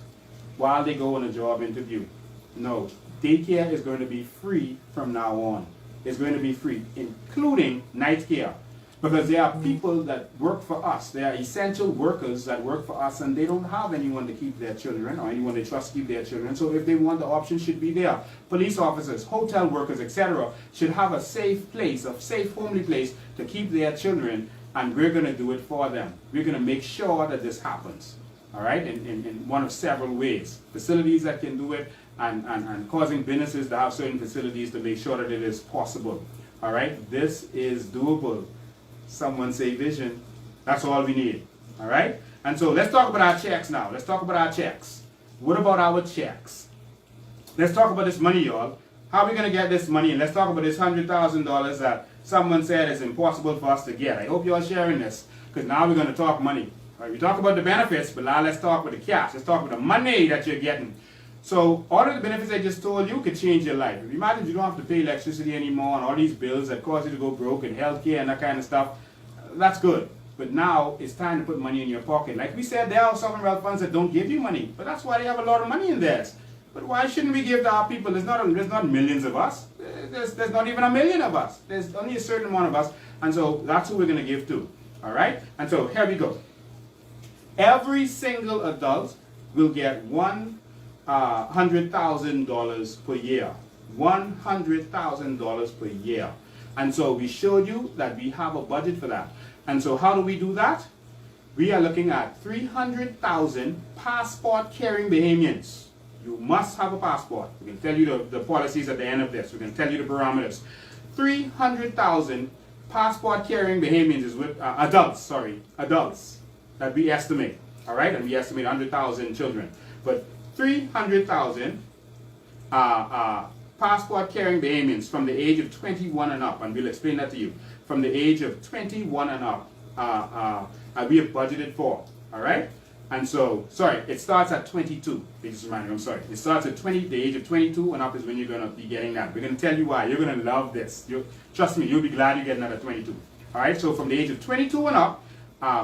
while they go on a job interview. No, daycare is going to be free from now on. It's going to be free, including night care. Because there are people that work for us. There are essential workers that work for us, and they don't have anyone to keep their children or anyone they trust to keep their children. So if they want, the option should be there. Police officers, hotel workers, etc. should have a safe place, a safe, homely place to keep their children, and we're going to do it for them. We're going to make sure that this happens. All right, in one of several ways. Facilities that can do it, and causing businesses to have certain facilities to make sure that it is possible. All right, this is doable. Someone say vision. That's all we need. All right, and so let's talk about our checks now. Let's talk about our checks. What about our checks? Let's talk about this money, y'all. How are we going to get this money? And let's talk about this $100,000 that someone said is impossible for us to get. I hope you're sharing this, because now we're going to talk money. All right, we talk about the benefits, but now let's talk about the cash. Let's talk about the money that you're getting. So all of the benefits I just told you could change your life. If you imagine you don't have to pay electricity anymore and all these bills that cause you to go broke and healthcare and that kind of stuff, that's good. But now it's time to put money in your pocket. Like we said, there are sovereign wealth funds that don't give you money, but that's why they have a lot of money in theirs. But why shouldn't we give to our people? There's not millions of us. There's not even a million of us. There's only a certain amount of us, and so that's who we're going to give to. All right? And so here we go. Every single adult will get $100,000 per year. $100,000 per year. And so we showed you that we have a budget for that. And so how do we do that? We are looking at 300,000 passport carrying Bahamians. You must have a passport. We can tell you the policies at the end of this. We can tell you the parameters. 300,000 passport carrying Bahamians is with adults that we estimate. All right, and we estimate 100,000 children. But 300,000 passport carrying Bahamians from the age of 21 and up, and we'll explain that to you. From the age of 21 and up, we have budgeted for. All right. And so, sorry, it starts at 22. Just remind you, I'm sorry. It starts at the age of 22 and up is when you're going to be getting that. We're going to tell you why. You're going to love this. Trust me, you'll be glad you're getting that at 22. All right, so from the age of 22 and up,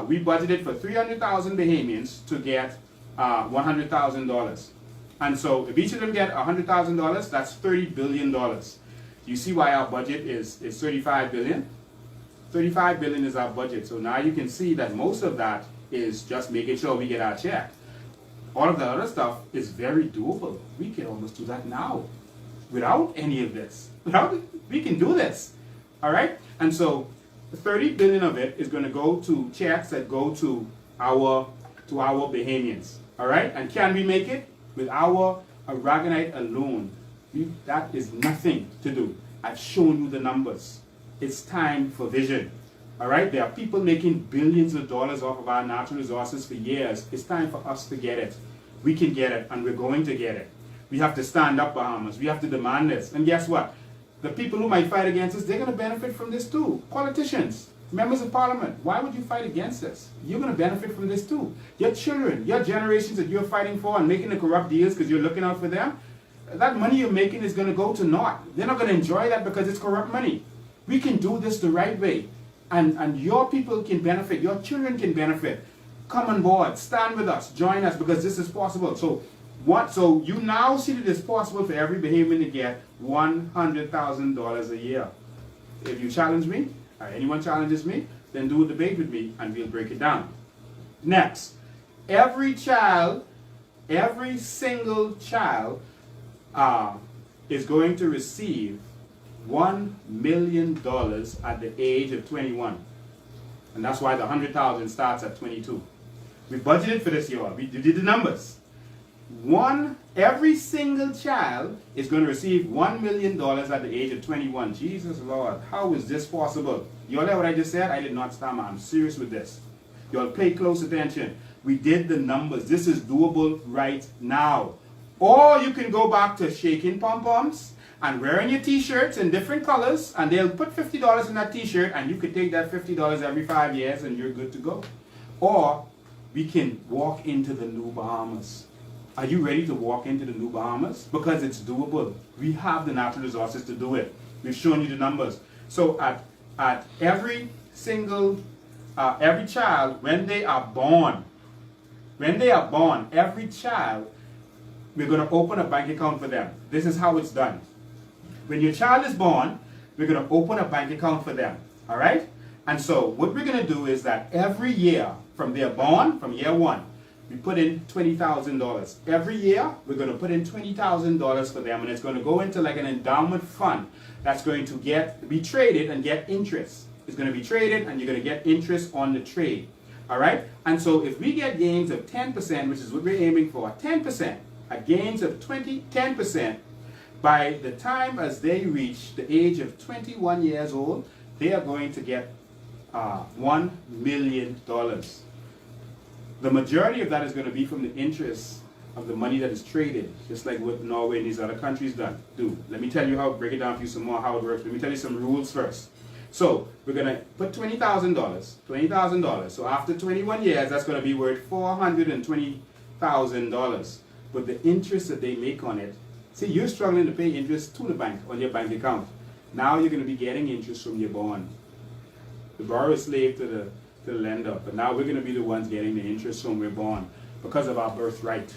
we budgeted for 300,000 Bahamians to get $100,000. And so if each of them get $100,000, that's $30 billion. You see why our budget is $35 billion? $35 billion is our budget. So now you can see that most of that is just making sure we get our check. All of the other stuff is very doable. We can almost do that now without any of this. We can do this. All right? And so 30 billion of it is going to go to checks that go to our Bahamians. All right? And can we make it? With our Aragonite alone, that is nothing to do. I've shown you the numbers. It's time for vision. All right? There are people making billions of dollars off of our natural resources for years. It's time for us to get it. We can get it, and we're going to get it. We have to stand up, Bahamas. We have to demand this. And guess what? The people who might fight against us, they're going to benefit from this too. Politicians, members of parliament, why would you fight against this? You're going to benefit from this too. Your children, your generations that you're fighting for and making the corrupt deals because you're looking out for them, that money you're making is going to go to naught. They're not going to enjoy that because it's corrupt money. We can do this the right way. And your people can benefit. Your children can benefit. Come on board. Stand with us. Join us because this is possible. So you now see that it's possible for every Bahamian to get $100,000 a year. If you challenge me, or anyone challenges me, then do a debate with me and we'll break it down. Next, every single child is going to receive $1 million at the age of 21. And that's why the 100,000 starts at 22. We budgeted for this, y'all. We did the numbers. Every single child is going to receive $1 million at the age of 21. Jesus Lord, how is this possible? You all hear what I just said? I did not stammer. I'm serious with this. You all pay close attention. We did the numbers. This is doable right now. Or you can go back to shaking pom-poms and wearing your t-shirts in different colors, and they'll put $50 in that t-shirt, and you could take that $50 every 5 years and you're good to go. Or we can walk into the new Bahamas. Are you ready to walk into the new Bahamas? Because it's doable. We have the natural resources to do it. We've shown you the numbers. So at every child, when they are born, every child, we're going to open a bank account for them. This is how it's done. When your child is born, we're going to open a bank account for them. All right? And so what we're going to do is that every year from their born, from year one, we put in $20,000. Every year, we're going to put in $20,000 for them, and it's going to go into like an endowment fund that's going to be traded and get interest. It's going to be traded, and you're going to get interest on the trade. All right? And so if we get gains of 10%, which is what we're aiming for, 10%, gains of 10%, by the time as they reach the age of 21 years old, they are going to get $1 million. The majority of that is going to be from the interest of the money that is traded, just like what Norway and these other countries do. Let me tell you break it down for you some more how it works. Let me tell you some rules first. So we're going to put $20,000. So after 21 years, that's going to be worth $420,000. But the interest that they make on it, see, you're struggling to pay interest to the bank on your bank account. Now you're going to be getting interest from your bond. The borrower is slave to the lender, but now we're going to be the ones getting the interest from we're born because of our birthright.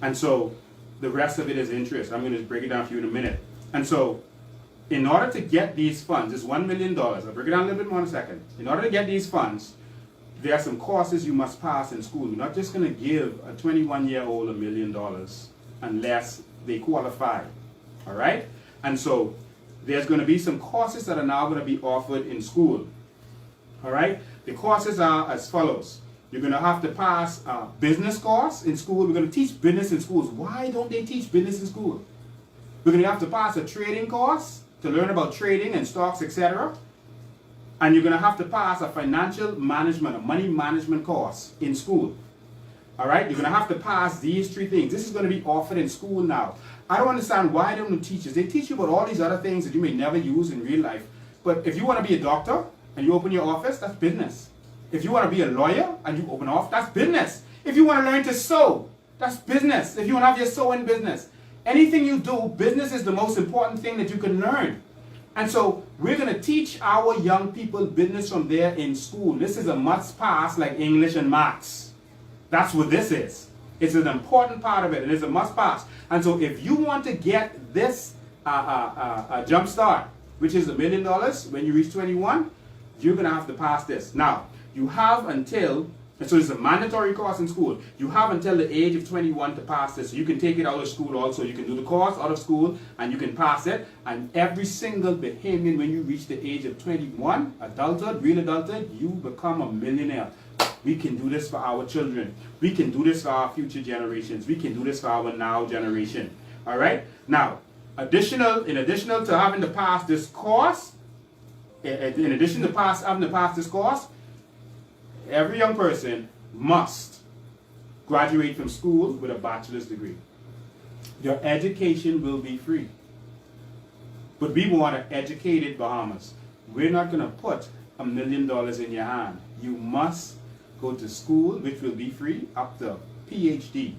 And so the rest of it is interest. I'm going to break it down for you in a minute. And so in order to get these funds, it's $1 million. I'll break it down a little bit more in a second. In order to get these funds, there are some courses you must pass in school. You're not just going to give a 21-year-old $1 million unless they qualify. All right? And so there's going to be some courses that are now going to be offered in school. All right? The courses are as follows. You're going to have to pass a business course in school. We're going to teach business in schools. Why don't they teach business in school? We're going to have to pass a trading course to learn about trading and stocks, etc. And you're going to have to pass a financial management, a money management course in school. All right? You're going to have to pass these three things. This is going to be offered in school now. I don't understand why they don't teach us. They teach you about all these other things that you may never use in real life. But if you want to be a doctor and you open your office, that's business. If you want to be a lawyer and you open off, that's business. If you want to learn to sew, that's business. If you want to have your sewing business. Anything you do, business is the most important thing that you can learn. And so we're going to teach our young people business from there in school. This is a must pass like English and maths. That's what this is. It's an important part of it, and it's a must pass. And so if you want to get this jump start, which is $1 million when you reach 21, you're going to have to pass this. Now, you have until, so it's a mandatory course in school, you have until the age of 21 to pass this. So you can take it out of school also. You can do the course out of school and you can pass it. And every single Bahamian, when you reach the age of 21, adulthood, real adulthood, you become a millionaire. We can do this for our children. We can do this for our future generations. We can do this for our now generation. All right? Now, in addition to having to pass this course, having to pass this course, every young person must graduate from school with a bachelor's degree. Your education will be free. But we want an educated Bahamas. We're not going to put $1 million in your hand. You must go to school, which will be free, up to PhD.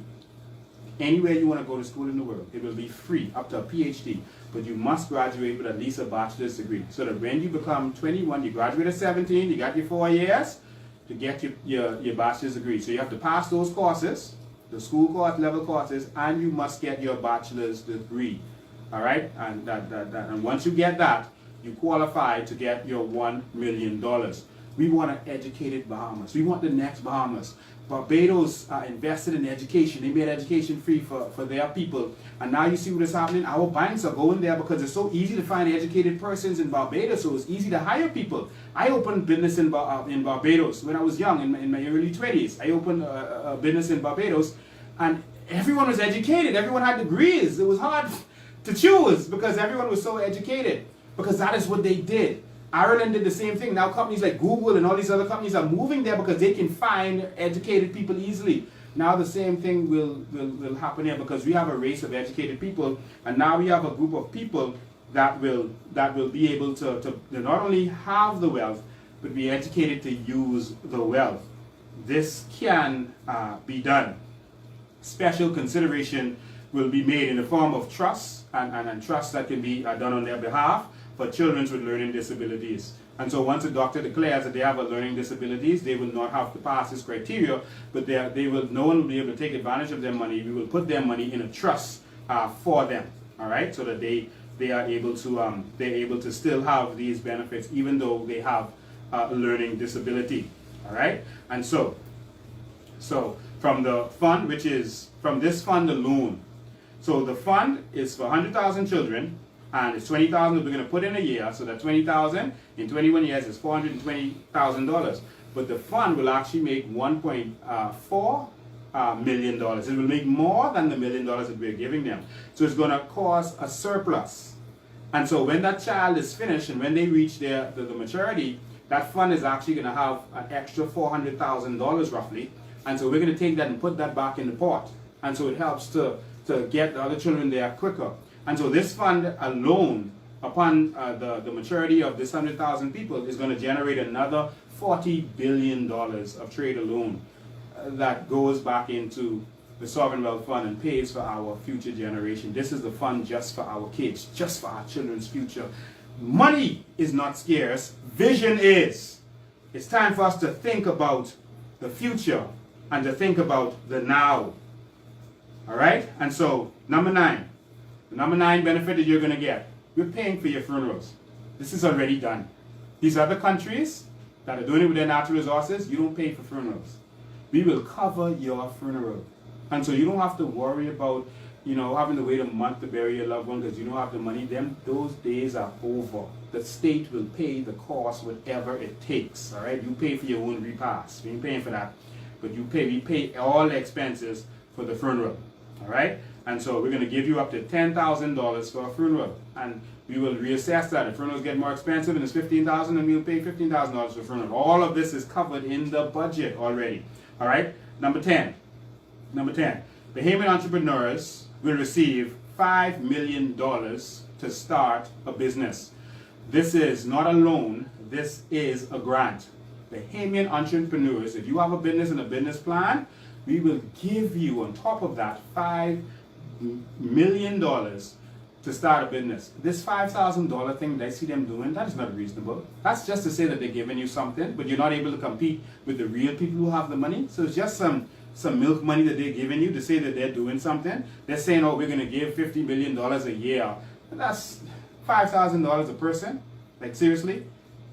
Anywhere you want to go to school in the world, it will be free, up to a PhD. But you must graduate with at least a bachelor's degree. So that when you become 21, you graduate at 17, you got your 4 years to get your bachelor's degree. So you have to pass those courses, the school course, level courses, and you must get your bachelor's degree. All right? And and once you get that, you qualify to get your $1 million. We want an educated Bahamas. We want the next Bahamas. Barbados invested in education. They made education free for their people. And now you see what is happening. Our banks are going there because it's so easy to find educated persons in Barbados, so it's easy to hire people. I opened business in Barbados when I was young, in my early 20s. I opened a business in Barbados, and everyone was educated. Everyone had degrees. It was hard to choose because everyone was so educated, because that is what they did. Ireland did the same thing. Now companies like Google and all these other companies are moving there because they can find educated people easily. Now the same thing will happen here because we have a race of educated people, and now we have a group of people that will be able to not only have the wealth, but be educated to use the wealth. This can be done. Special consideration will be made in the form of trusts and trusts that can be done on their behalf for children with learning disabilities. And so once a doctor declares that they have a learning disabilities, they will not have to pass this criteria, but no one will be able to take advantage of their money. We will put their money in a trust for them, all right, so that they are able to still have these benefits even though they have learning disability. All right, and so from the fund, which is from this fund alone, so the fund is for 100,000 children, and it's 20,000 that we're going to put in a year, so that 20,000 in 21 years is $420,000. But the fund will actually make $1.4 million. It will make more than the $1 million that we're giving them. So it's going to cause a surplus. And so when that child is finished and when they reach the maturity, that fund is actually going to have an extra $400,000 roughly. And so we're going to take that and put that back in the pot. And so it helps to get the other children there quicker. And so this fund alone, upon the maturity of this 100,000 people, is going to generate another $40 billion of trade alone that goes back into the Sovereign Wealth Fund and pays for our future generation. This is the fund just for our kids, just for our children's future. Money is not scarce, vision is. It's time for us to think about the future and to think about the now. All right? And so, number 9. The number 9 benefit that you're going to get. We're paying for your funerals. This is already done. These other countries that are doing it with their natural resources, you don't pay for funerals. We will cover your funeral. And so you don't have to worry about, having to wait a month to bury your loved one because you don't have the money. Those days are over. The state will pay the cost, whatever it takes. All right? You pay for your own repast. We ain't paying for that. But we pay all the expenses for the funeral. All right? And so we're going to give you up to $10,000 for a funeral. And we will reassess that. If funerals get more expensive and it's $15,000, then we'll pay $15,000 for a funeral. All of this is covered in the budget already. All right? Number 10. Bahamian entrepreneurs will receive $5 million to start a business. This is not a loan. This is a grant. Bahamian entrepreneurs, if you have a business and a business plan, we will give you on top of that $5 million to start a business. This $5,000 thing that I see them doing, that is not reasonable. That's just to say that they're giving you something, but you're not able to compete with the real people who have the money. So it's just some milk money that they're giving you to say that they're doing something. They're saying, oh, we're going to give $50 million a year. And that's $5,000 a person. Like, seriously?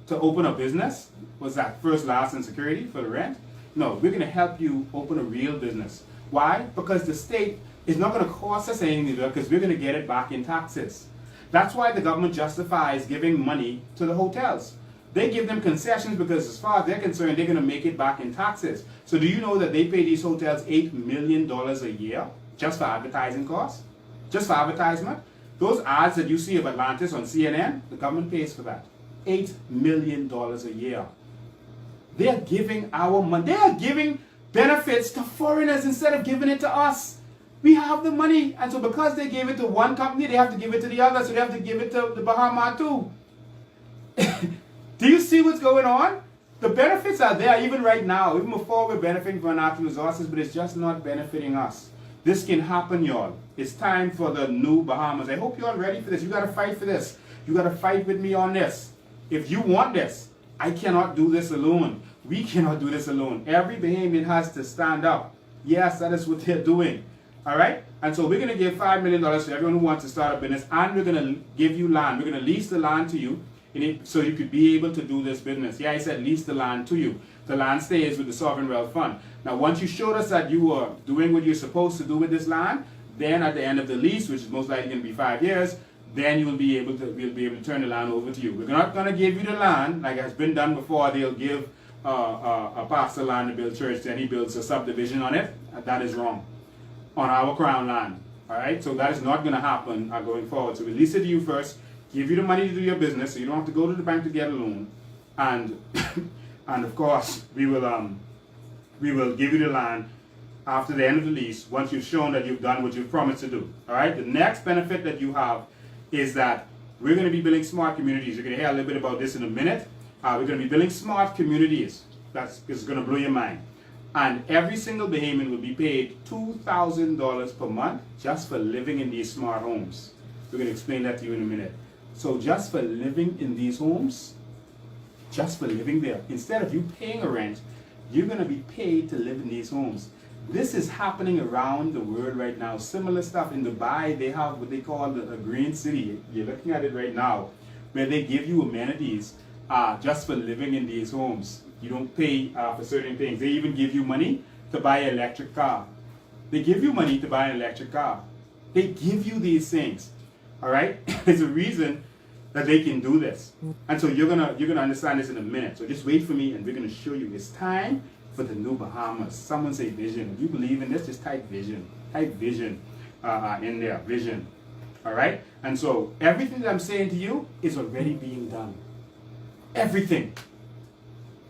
To open a business? Was that first, last, and security for the rent? No, we're going to help you open a real business. Why? Because the state is not going to cost us anything to do it because we're going to get it back in taxes. That's why the government justifies giving money to the hotels. They give them concessions because as far as they're concerned, they're going to make it back in taxes. So do you know that they pay these hotels $8 million a year just for advertising costs? Just for advertisement? Those ads that you see of Atlantis on CNN, the government pays for that. $8 million a year. They're giving our money. They are giving benefits to foreigners instead of giving it to us. We have the money, and so because they gave it to one company, they have to give it to the other, so they have to give it to the Bahama too. Do you see what's going on? The benefits are there even right now, even before we're benefiting from natural resources, but it's just not benefiting us. This can happen, y'all. It's time for the new Bahamas. I hope y'all ready for this. You got to fight for this. You got to fight with me on this. If you want this, I cannot do this alone. We cannot do this alone. Every Bahamian has to stand up. Yes, that is what they're doing. All right? And so we're going to give $5 million to everyone who wants to start a business, and we're going to give you land. We're going to lease the land to you so you could be able to do this business. Yeah, I said lease the land to you. The land stays with the Sovereign Wealth Fund. Now, once you showed us that you are doing what you're supposed to do with this land, then at the end of the lease, which is most likely going to be 5 years, then we'll be able to turn the land over to you. We're not going to give you the land like has been done before. They'll give a pastor land to build church, then he builds a subdivision on it. That is wrong. On our crown land. All right? So that is not going to happen going forward. So we lease it to you first, give you the money to do your business, so you don't have to go to the bank to get a loan. And and of course, we will give you the land after the end of the lease once you've shown that you've done what you've promised to do. All right? The next benefit that you have is that we're going to be building smart communities. You're going to hear a little bit about this in a minute. We're going to be building smart communities. That's going to blow your mind. And every single Bahamian will be paid $2,000 per month just for living in these smart homes. We're going to explain that to you in a minute. So just for living in these homes, just for living there, instead of you paying a rent, you're going to be paid to live in these homes. This is happening around the world right now. Similar stuff in Dubai, they have what they call a green city. You're looking at it right now, where they give you amenities just for living in these homes. You don't pay for certain things. They even give you money to buy an electric car. They give you money to buy an electric car. They give you these things. All right? There's a reason that they can do this. And so you're gonna understand this in a minute. So just wait for me and we're gonna show you. It's time for the new Bahamas. Someone say vision. If you believe in this, just type vision. Type vision in there. Vision. All right? And so everything that I'm saying to you is already being done. Everything.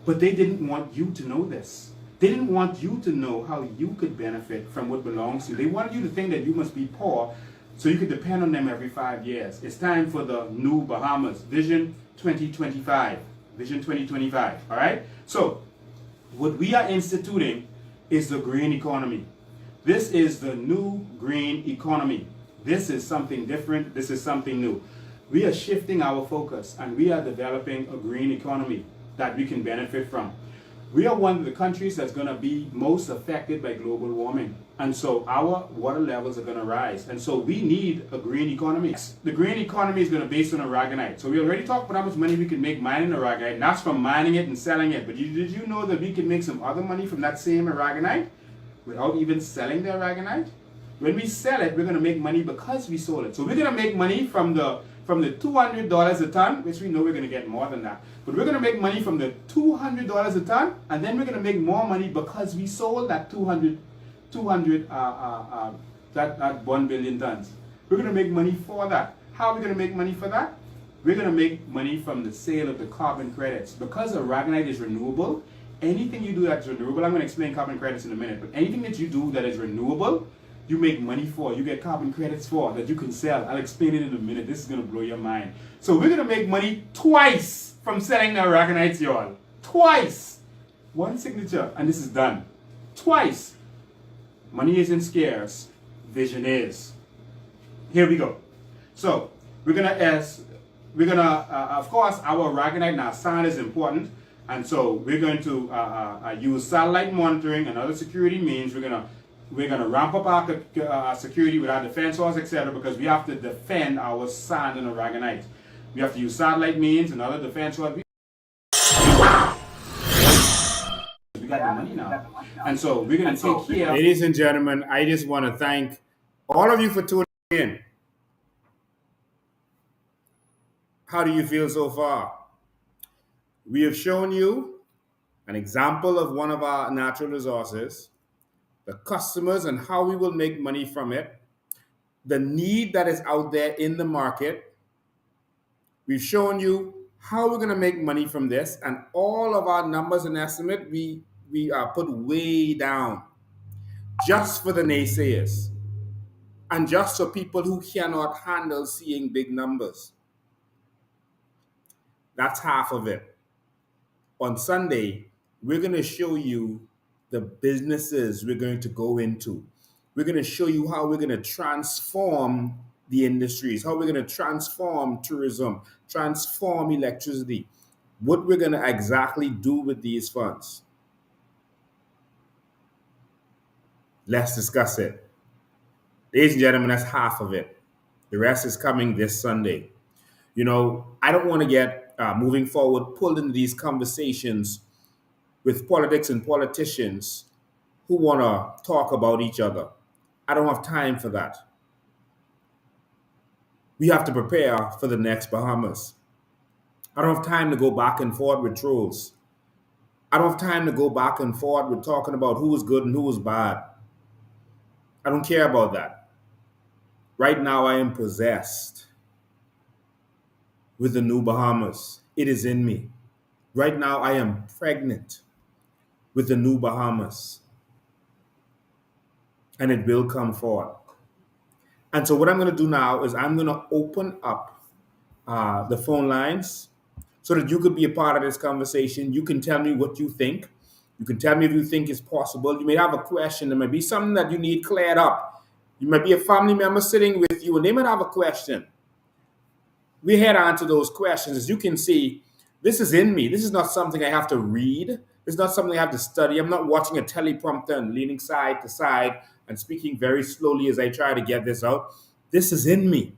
But they didn't want you to know this. They didn't want you to know how you could benefit from what belongs to you. They wanted you to think that you must be poor so you could depend on them every 5 years. It's time for the new Bahamas. Vision 2025. Vision 2025. All right? So, what we are instituting is the green economy. This is the new green economy. This is something different. This is something new. We are shifting our focus and we are developing a green economy that we can benefit from. We are one of the countries that's going to be most affected by global warming. And so our water levels are going to rise. And so we need a green economy. The green economy is going to be based on aragonite. So we already talked about how much money we can make mining aragonite. And that's from mining it and selling it. But did you know that we can make some other money from that same aragonite without even selling the aragonite? When we sell it, we're going to make money because we sold it. So we're going to make money from the $200 a ton, which we know we're going to get more than that. But we're going to make money from the $200 a ton, and then we're going to make more money because we sold that 1 billion tons. We're going to make money for that. How are we going to make money for that? We're going to make money from the sale of the carbon credits. Because aragonite is renewable, anything you do that's renewable, I'm going to explain carbon credits in a minute, but anything that you do that is renewable, you make money for, you get carbon credits for, that you can sell. I'll explain it in a minute. This is going to blow your mind. So we're going to make money twice from selling the aragonites, y'all. Twice. One signature, and this is done. Twice. Money isn't scarce. Vision is. Here we go. So we're going to, of course, our aragonite now, sand is important. And so we're going to use satellite monitoring and other security means. We're going to ramp up our security with our defense force, etc., because we have to defend our sand and aragonite. We have to use satellite means and other defense force. We got the money now. And so we're going to take care of... Ladies and gentlemen, I just want to thank all of you for tuning in. How do you feel so far? We have shown you an example of one of our natural resources, the customers and how we will make money from it, the need that is out there in the market. We've shown you how we're going to make money from this, and all of our numbers and estimate we put way down just for the naysayers and just for people who cannot handle seeing big numbers. That's half of it. On Sunday, we're going to show you the businesses we're going to go into. We're going to show you how we're going to transform the industries, how we're going to transform tourism, transform electricity, what we're going to exactly do with these funds. Let's discuss it. Ladies and gentlemen, that's half of it. The rest is coming this Sunday. You know, I don't want to get moving forward pulled into these conversations with politics and politicians who want to talk about each other. I don't have time for that. We have to prepare for the next Bahamas. I don't have time to go back and forth with trolls. I don't have time to go back and forth with talking about who is good and who is bad. I don't care about that. Right now, I am possessed with the new Bahamas. It is in me. Right now, I am pregnant with the new Bahamas. And it will come forth. And so what I'm going to do now is I'm going to open up the phone lines so that you could be a part of this conversation. You can tell me what you think. You can tell me if you think it's possible. You may have a question. There might be something that you need cleared up. You might be a family member sitting with you and they might have a question. We're here to answer those questions. As you can see, this is in me. This is not something I have to read. It's not something I have to study. I'm not watching a teleprompter and leaning side to side and speaking very slowly as I try to get this out. This is in me.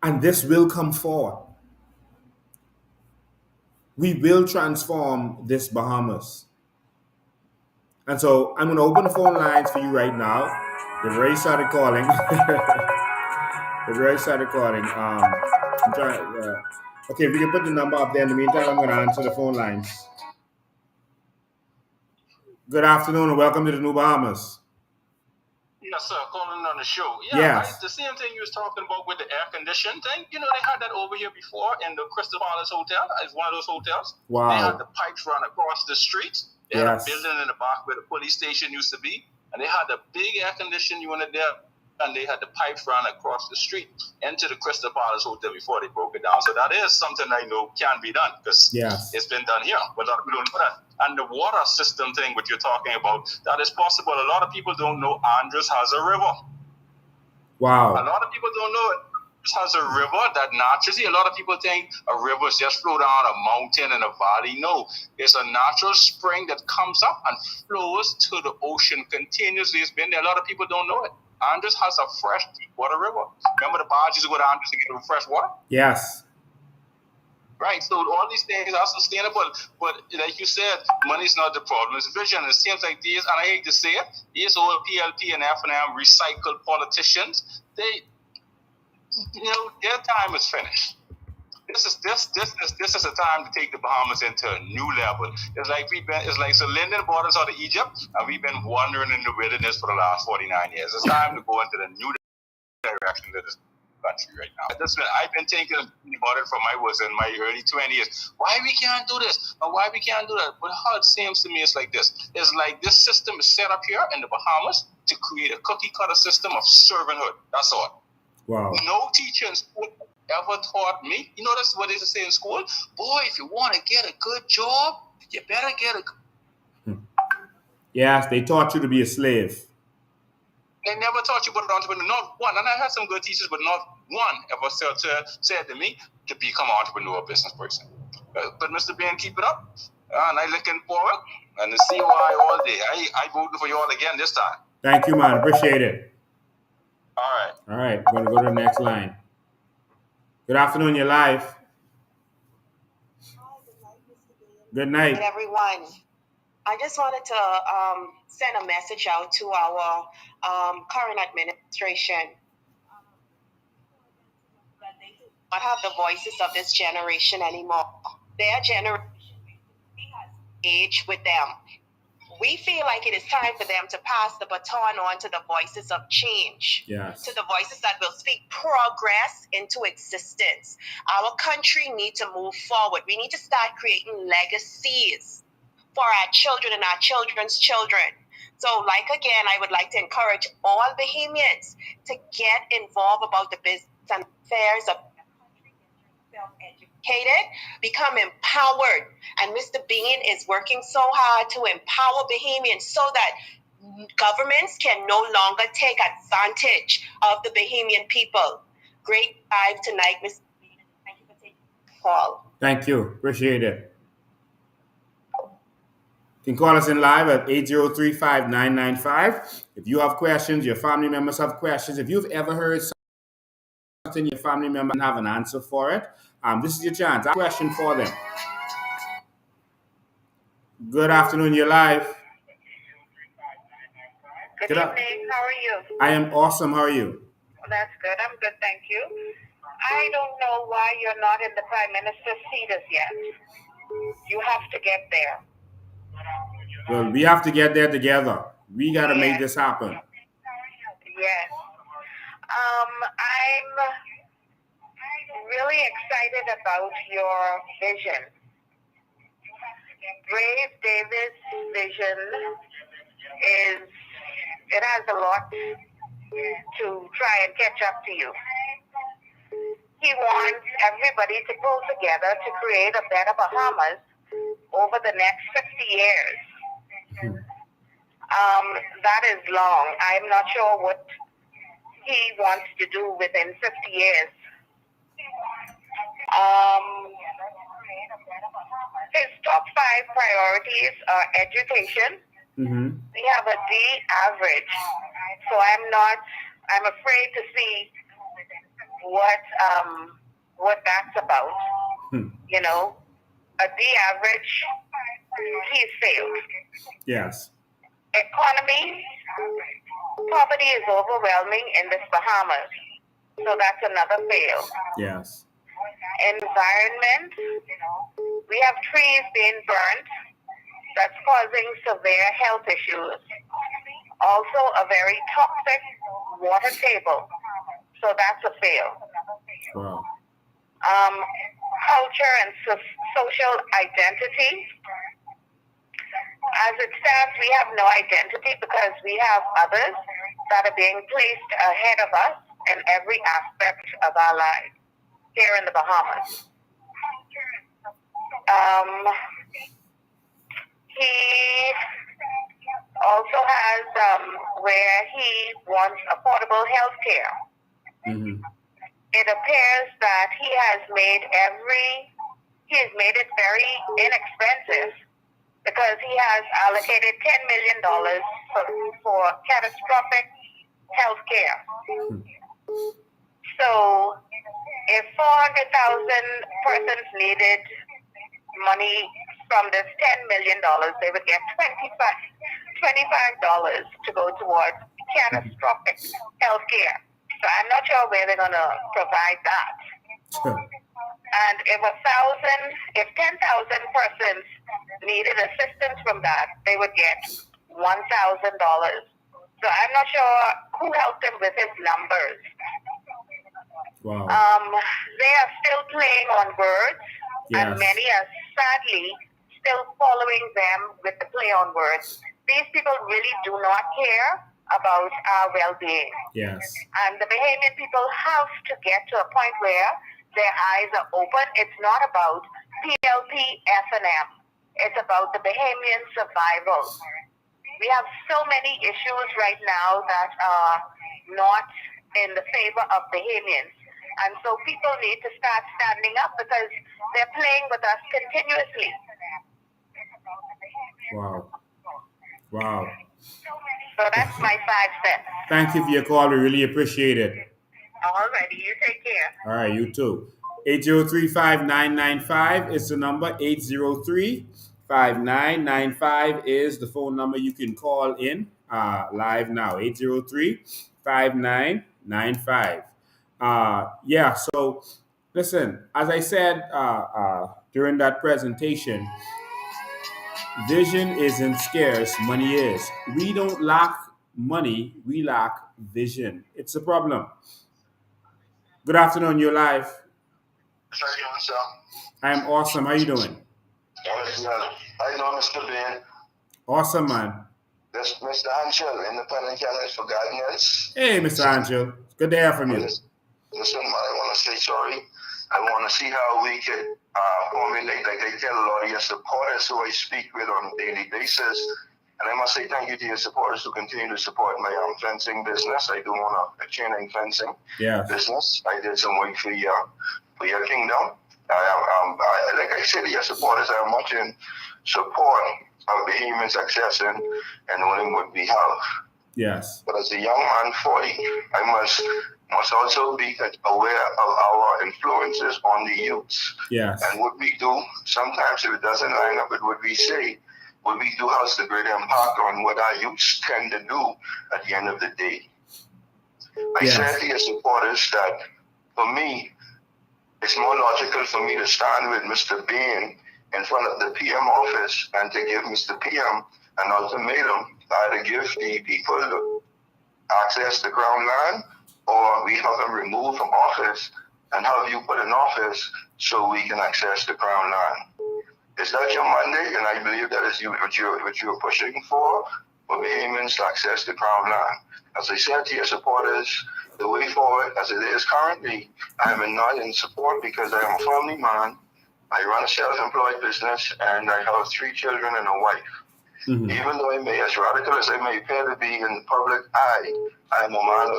And this will come forward. we will transform this Bahamas. And so I'm going to open the phone lines for you right now. They've already started calling. They've already started calling. I'm trying. Okay, we can put the number up there. In the meantime, I'm going to answer the phone lines. Good afternoon and welcome to the New Bahamas. Yes, sir. Calling on the show. Yes. The same thing you was talking about with the air conditioning thing. You know, they had that over here before in the Crystal Palace Hotel. It's one of those hotels. Wow. They had the pipes run across the street. They had a Yes. building in the back where the police station used to be, and they had a big air conditioning unit there. And they had the pipes run across the street into the Crystal Palace Hotel before they broke it down. So that is something I know can be done because Yes. it's been done here. But a lot of people don't know that. And the water system thing, what you're talking about, that is possible. A lot of people don't know Andros has a river. Wow. A lot of people don't know it. Andros has a river that naturally, a lot of people think a river just flow down a mountain and a valley. No, it's a natural spring that comes up and flows to the ocean continuously. It's been there. A lot of people don't know it. Andros has a fresh deep water river. Remember the barges go to Andros to get fresh water? Yes. Right, so all these things are sustainable, but like you said, money is not the problem, it's vision. It seems like these, and I hate to say it, these old PLP and FNM recycled politicians, they, their time is finished. This is a time to take the Bahamas into a new level. It's like so Lyndon brought us out of Egypt, and we've been wandering in the wilderness for the last 49 years. It's time to go into the new direction of this country right now. I've been thinking about it from in my early 20s. Why we can't do this? Or why we can't do that? But how it seems to me is like this. It's like this system is set up here in the Bahamas to create a cookie cutter system of servanthood. That's all. Wow. No teacher in school ever taught me. You know that's what they say in school? Boy, if you want to get a good job, you better get a... Yes, they taught you to be a slave. They never taught you about an entrepreneur, not one. And I had some good teachers, but not one ever said to me to become an entrepreneur or business person. But Mr. Ben, keep it up. And I'm looking forward and to see why all day. I voted for you all again this time. Thank you, man. Appreciate it. All right. All right. We're going to go to the next line. Good afternoon. You're live. Good night. Hey, everyone. I just wanted to send a message out to our current administration. That they do not have the voices of this generation anymore. Their generation has aged with them. We feel like it is time for them to pass the baton on to the voices of change. Yes. To the voices that will speak progress into existence. Our country needs to move forward. We need to start creating legacies for our children and our children's children. So, again, I would like to encourage all Bahamians to get involved about the business and affairs of the country, get yourself educated, become empowered. And Mr. Bean is working so hard to empower Bahamians so that governments can no longer take advantage of the Bahamian people. Great live tonight, Mr. Bean. Thank you for taking the call. Thank you. Appreciate it. You can call us in live at 803-5995. If you have questions, your family members have questions. If you've ever heard something your family member doesn't have an answer for it, this is your chance. I have a question for them. Good afternoon. You're live. Good evening. How are you? I am awesome. How are you? That's good. I'm good, thank you. I don't know why you're not in the Prime Minister's seat as yet. You have to get there. Well, we have to get there together. We got to make this happen. Yes. I'm really excited about your vision. Brave David's vision it has a lot to try and catch up to you. He wants everybody to pull together to create a better Bahamas over the next 50 years. That is long. I'm not sure what he wants to do within 50 years. His top 5 priorities are education. Mm-hmm. We have a D average. So I'm afraid to see what that's about. the average, he's failed. Yes. Economy, poverty is overwhelming in the Bahamas, so that's another fail. Yes. Environment, we have trees being burnt, that's causing severe health issues. Also, a very toxic water table, so that's a fail. Wow. Culture and social identity. As it stands, we have no identity because we have others that are being placed ahead of us in every aspect of our lives here in the Bahamas. He also has where he wants affordable health care. Mm-hmm. It appears that he has made it very inexpensive because he has allocated $10 million for catastrophic health care. So if 400,000 persons needed money from this $10 million, they would get $25 to go towards catastrophic health care. So I'm not sure where they're going to provide that. And if 10,000 persons needed assistance from that, they would get $1,000. So I'm not sure who helped him with his numbers. Wow. They are still playing on words, and many are sadly still following them with the play on words. These people really do not care about our well-being. Yes. And the Bahamian people have to get to a point where their eyes are open. It's not about PLP, F&M. It's about the Bahamian survival. We have so many issues right now that are not in the favor of Bahamians. And so people need to start standing up because they're playing with us continuously. Wow. Wow. So that's my 5 cents. Thank you for your call. We really appreciate it. Alrighty, you take care. All right, you too. 803-5995 is the number. 803-5995 is the phone number you can call in live now. 803-5995. So listen, as I said during that presentation, vision isn't scarce, money is. We don't lack money, we lack vision. It's a problem. Good afternoon, you're live. How you doing, sir? I'm awesome. How you doing? How you doing, Mr. Ben? Awesome, man. This is Mr. Angel, independent candidate for guidance. Hey, Mr. Angel. Good to hear from you. Listen, I want to say sorry. I want to see how we can formulate, like I tell a lot of your supporters who I speak with on a daily basis. And I must say thank you to your supporters who continue to support my fencing business. I do own a chain link fencing business. I did some work for your kingdom. Like I said, your supporters are much in support of Bahamian success and knowing what we have. Yes. But as a young man, 40, I must also be aware of our influences on the youths. Yes. And what we do, sometimes if it doesn't line up with what we say, what we do has a great impact on what our youths tend to do at the end of the day. I said to your supporters that for me, it's more logical for me to stand with Mr. Bain in front of the PM office and to give Mr. PM an ultimatum, either give the people access to Crown land or we have them removed from office and have you put in office so we can access the Crown land. Is that your mandate? And I believe that is what you're pushing for Bahamians to access the Crown land. As I said to your supporters, the way forward as it is currently, I am not in support because I am a family man. I run a self-employed business and I have 3 children and a wife. Mm-hmm. Even though I may, as radical as I may appear to be in the public eye, I am a man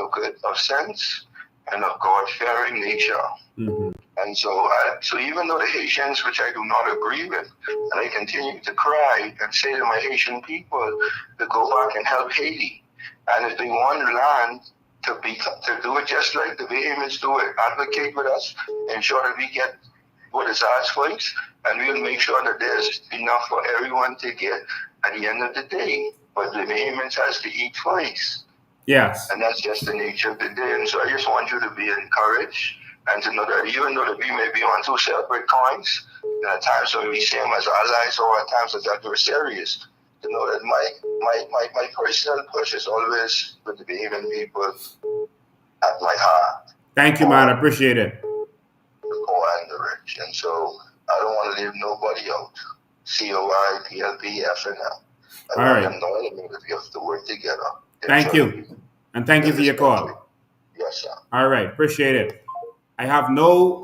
of sense and of God-fearing nature. Mm-hmm. And so even though the Haitians, which I do not agree with, and I continue to cry and say to my Haitian people to go back and help Haiti. And if they want land to do it just like the Bahamians do it, advocate with us, ensure that we get put his ass first, and we'll make sure that there's enough for everyone to get at the end of the day. But the Bahamians has to eat first. Yes. And that's just the nature of the day. And so I just want you to be encouraged and to know that even though that we may be on two separate coins, and at times when we see them as allies or at times as adversaries, to know that my personal push is always with the Bahamian people at my heart. Thank you, man. I appreciate it. The poor and the rich. And so I don't want to leave nobody out. COI, PLP, FNL. I want them knowing that we have to work together. Thank you. And thank you for your call. Yes, sir. All right. Appreciate it. I have no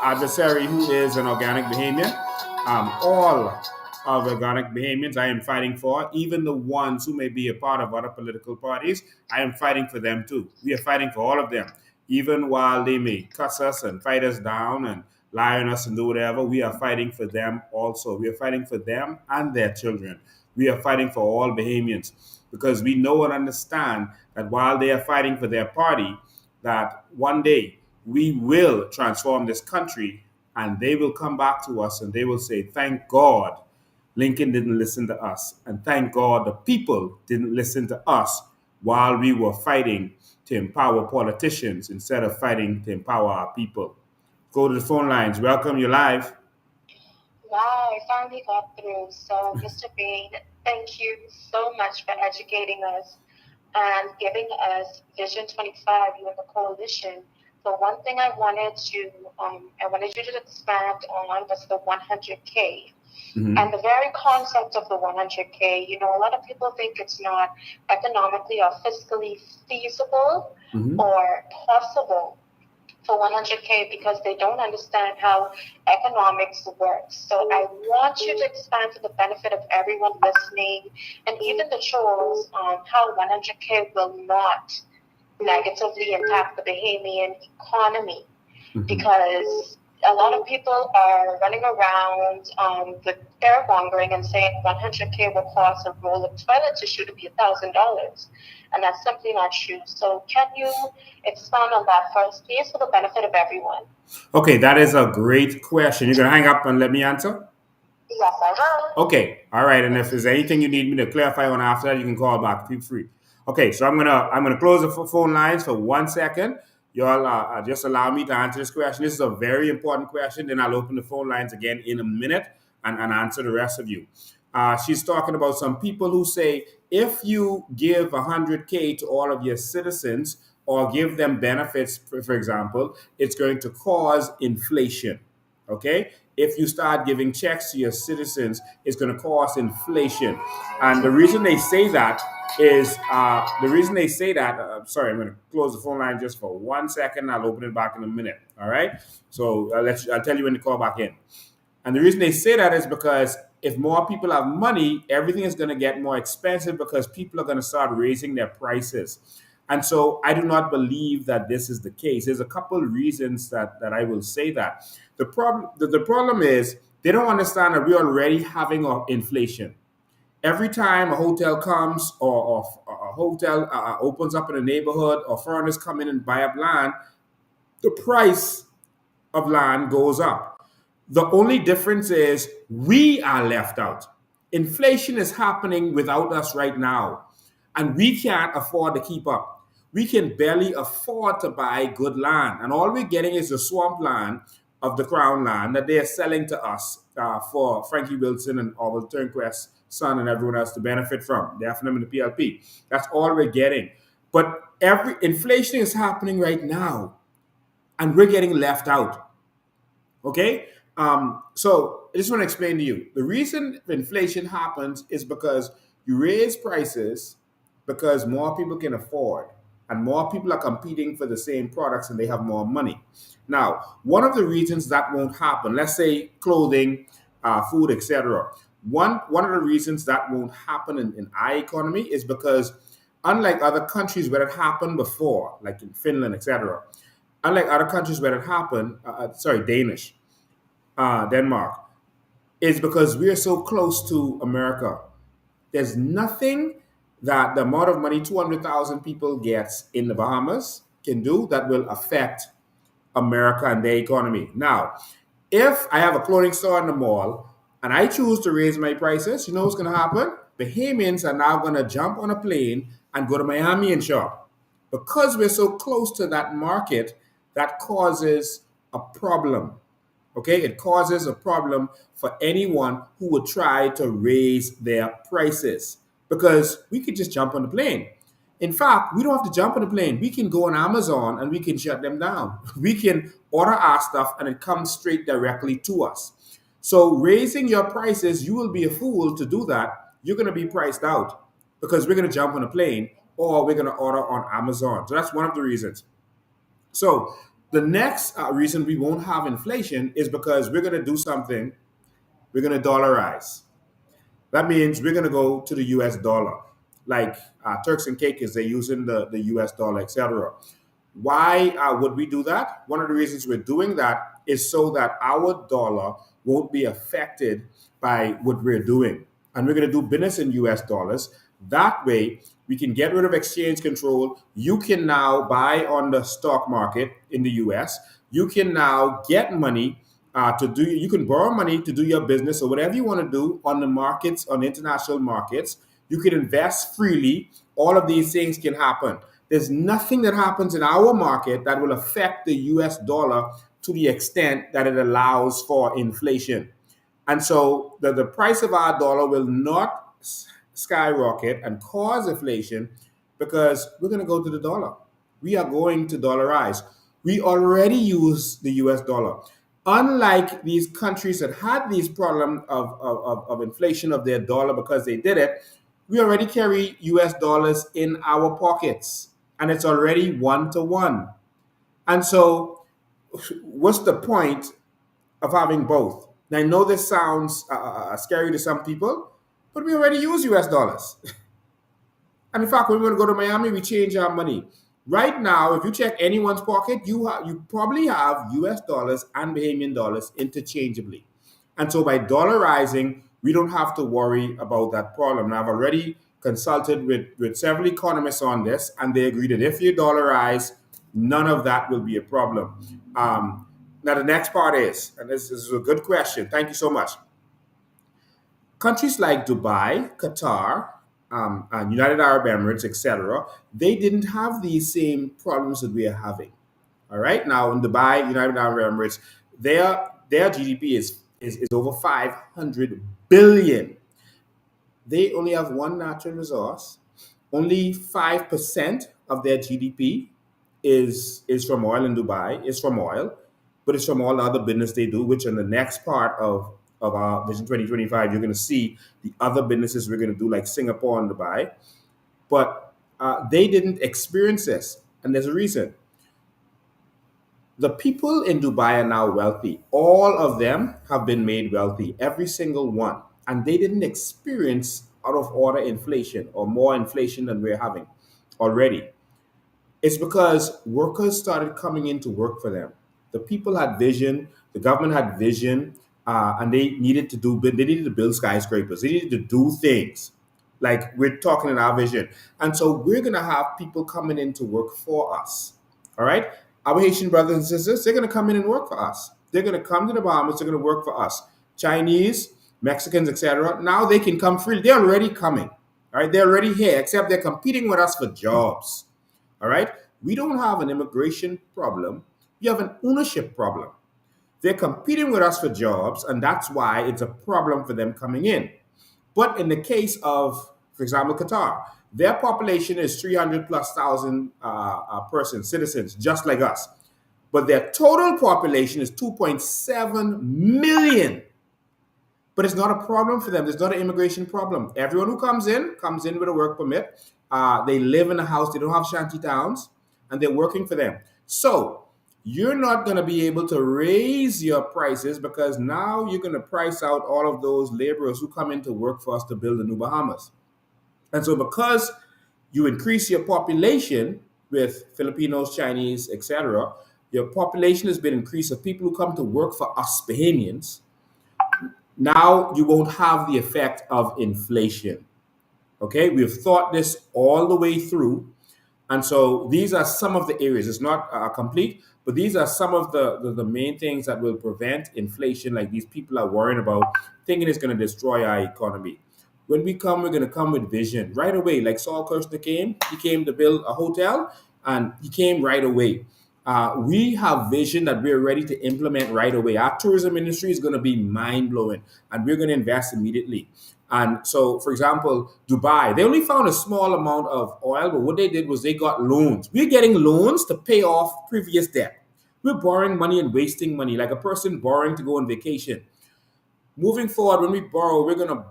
adversary who is an organic Bahamian. All of organic Bahamians I am fighting for, even the ones who may be a part of other political parties, I am fighting for them too. We are fighting for all of them. Even while they may cuss us and fight us down and lie on us and do whatever, we are fighting for them also. We are fighting for them and their children. We are fighting for all Bahamians because we know and understand that while they are fighting for their party, that one day we will transform this country and they will come back to us and they will say, thank God Lincoln didn't listen to us. And thank God the people didn't listen to us while we were fighting to empower politicians instead of fighting to empower our people. Go to the phone lines. Welcome, you're live. Wow, I finally got through. So, Mr. Bain, thank you so much for educating us and giving us Vision 25, you and the coalition. So one thing I wanted you to expand on was the 100K. Mm-hmm. And the very concept of the 100K, a lot of people think it's not economically or fiscally feasible or possible for 100K because they don't understand how economics works. So I want you to expand for the benefit of everyone listening and even the trolls on how 100K will not negatively impact the Bahamian economy because a lot of people are running around with fear-mongering and saying 100K will cost a roll of toilet tissue to be $1,000. And that's simply not true. So can you expand on that first, please, for the benefit of everyone? Okay, that is a great question. You're going to hang up and let me answer? Yes, I will. Okay, all right. And if there's anything you need me to clarify on after that, you can call back. Feel free. Okay, so I'm gonna close the phone lines for 1 second. Y'all just allow me to answer this question. This is a very important question. Then I'll open the phone lines again in a minute and answer the rest of you. She's talking about some people who say, if you give 100K to all of your citizens or give them benefits, for example, it's going to cause inflation, okay? If you start giving checks to your citizens, it's going to cause inflation. And the reason they say that is, sorry, I'm going to close the phone line just for 1 second. I'll open it back in a minute, all right? So I'll tell you when to call back in. And the reason they say that is because if more people have money, everything is going to get more expensive because people are going to start raising their prices. And so I do not believe that this is the case. There's a couple of reasons that I will say that. The problem is they don't understand that we're already having inflation. Every time a hotel comes or a hotel opens up in a neighborhood or foreigners come in and buy up land, the price of land goes up. The only difference is we are left out. Inflation is happening without us right now, and we can't afford to keep up. We can barely afford to buy good land, and all we're getting is the swamp land of the Crown land that they are selling to us for Frankie Wilson and Orville Turnquest's son and everyone else to benefit from. The FNM and the PLP. That's all we're getting. But inflation is happening right now, and we're getting left out. Okay? So I just want to explain to you. The reason inflation happens is because you raise prices because more people can afford and more people are competing for the same products and they have more money. Now, one of the reasons that won't happen, let's say clothing, food, etc. One of the reasons that won't happen in our economy is because unlike other countries where it happened before, like in Finland, etc., unlike other countries where it happened, Denmark, is because we are so close to America. There's nothing that the amount of money 200,000 people gets in the Bahamas can do that will affect America and their economy. Now, If I have a clothing store in the mall and I choose to raise my prices, you know what's going to happen? Bahamians are now going to jump on a plane and go to Miami and shop. Because we're so close to that market, that causes a problem. Okay, it causes a problem for anyone who would try to raise their prices because we could just jump on the plane. In fact, we don't have to jump on the plane. We can go on Amazon and we can shut them down. We can order our stuff and it comes straight directly to us. So, raising your prices, you will be a fool to do that. You're going to be priced out because we're going to jump on a plane or we're going to order on Amazon. So, that's one of the reasons. So, the next reason we won't have inflation is because we're going to do something, we're going to dollarize. That means we're going to go to the US dollar, like Turks and Caicos, they're using the US dollar, etc. Why would we do that? One of the reasons we're doing that is so that our dollar won't be affected by what we're doing. And we're going to do business in US dollars. That way, we can get rid of exchange control. You can now buy on the stock market in the US. You can now get money you can borrow money to do your business or whatever you want to do on the markets, on international markets. You can invest freely. All of these things can happen. There's nothing that happens in our market that will affect the US dollar to the extent that it allows for inflation. And so the price of our dollar will not skyrocket and cause inflation because we're going to go to the dollar. We are going to dollarize. We already use the US dollar. Unlike these countries that had these problems of inflation of their dollar because they did it, we already carry US dollars in our pockets and it's already 1-to-1. And so, what's the point of having both? Now, I know this sounds scary to some people, but we already use US dollars. And in fact, when we want to go to Miami, we change our money. Right now, if you check anyone's pocket, you probably have US dollars and Bahamian dollars interchangeably. And so by dollarizing, we don't have to worry about that problem. Now, I've already consulted with several economists on this, and they agree that if you dollarize, none of that will be a problem. Now, the next part is, and this is a good question. Thank you so much. Countries like Dubai, Qatar, and United Arab Emirates, etc., they didn't have these same problems that we are having. All right. Now, in Dubai, United Arab Emirates, their GDP is over 500 billion. They only have one natural resource. Only 5% of their GDP is from oil in Dubai. It's from oil, but it's from all the other business they do, which in the next part of our Vision 2025, you're going to see the other businesses we're going to do, like Singapore and Dubai. But they didn't experience this, and there's a reason. The people in Dubai are now wealthy. All of them have been made wealthy, every single one. And they didn't experience out of order inflation or more inflation than we're having already. It's because workers started coming in to work for them. The people had vision, the government had vision, and they needed to build skyscrapers. They needed to do things like we're talking in our vision. And so we're going to have people coming in to work for us. All right. Our Haitian brothers and sisters, they're going to come in and work for us. They're going to come to the Bahamas. They're going to work for us. Chinese, Mexicans, etc. Now they can come freely. They're already coming. All right. They're already here, except they're competing with us for jobs. All right. We don't have an immigration problem. We have an ownership problem. They're competing with us for jobs, and that's why it's a problem for them coming in. But in the case of, for example, Qatar, their population is 300 plus thousand persons, citizens, just like us. But their total population is 2.7 million. But it's not a problem for them. There's not an immigration problem. Everyone who comes in with a work permit. They live in a house. They don't have shanty towns, and they're working for them. So you're not going to be able to raise your prices because now you're going to price out all of those laborers who come in to work for us to build the new Bahamas. And so because you increase your population with Filipinos, Chinese, etc., your population has been increased of people who come to work for us Bahamians. Now you won't have the effect of inflation. Okay, we've thought this all the way through. And so these are some of the areas. It's not complete, But these are some of the main things that will prevent inflation, like these people are worrying about, thinking it's going to destroy our economy. When we come, we're going to come with vision right away. Like Saul Kirshner came, he came to build a hotel, and he came right away. We have vision that we're ready to implement right away. Our tourism industry is going to be mind blowing, and we're going to invest immediately. And so, for example, Dubai, they only found a small amount of oil, but what they did was they got loans. We're getting loans to pay off previous debt. We're borrowing money and wasting money, like a person borrowing to go on vacation. Moving forward, when we borrow, we're going to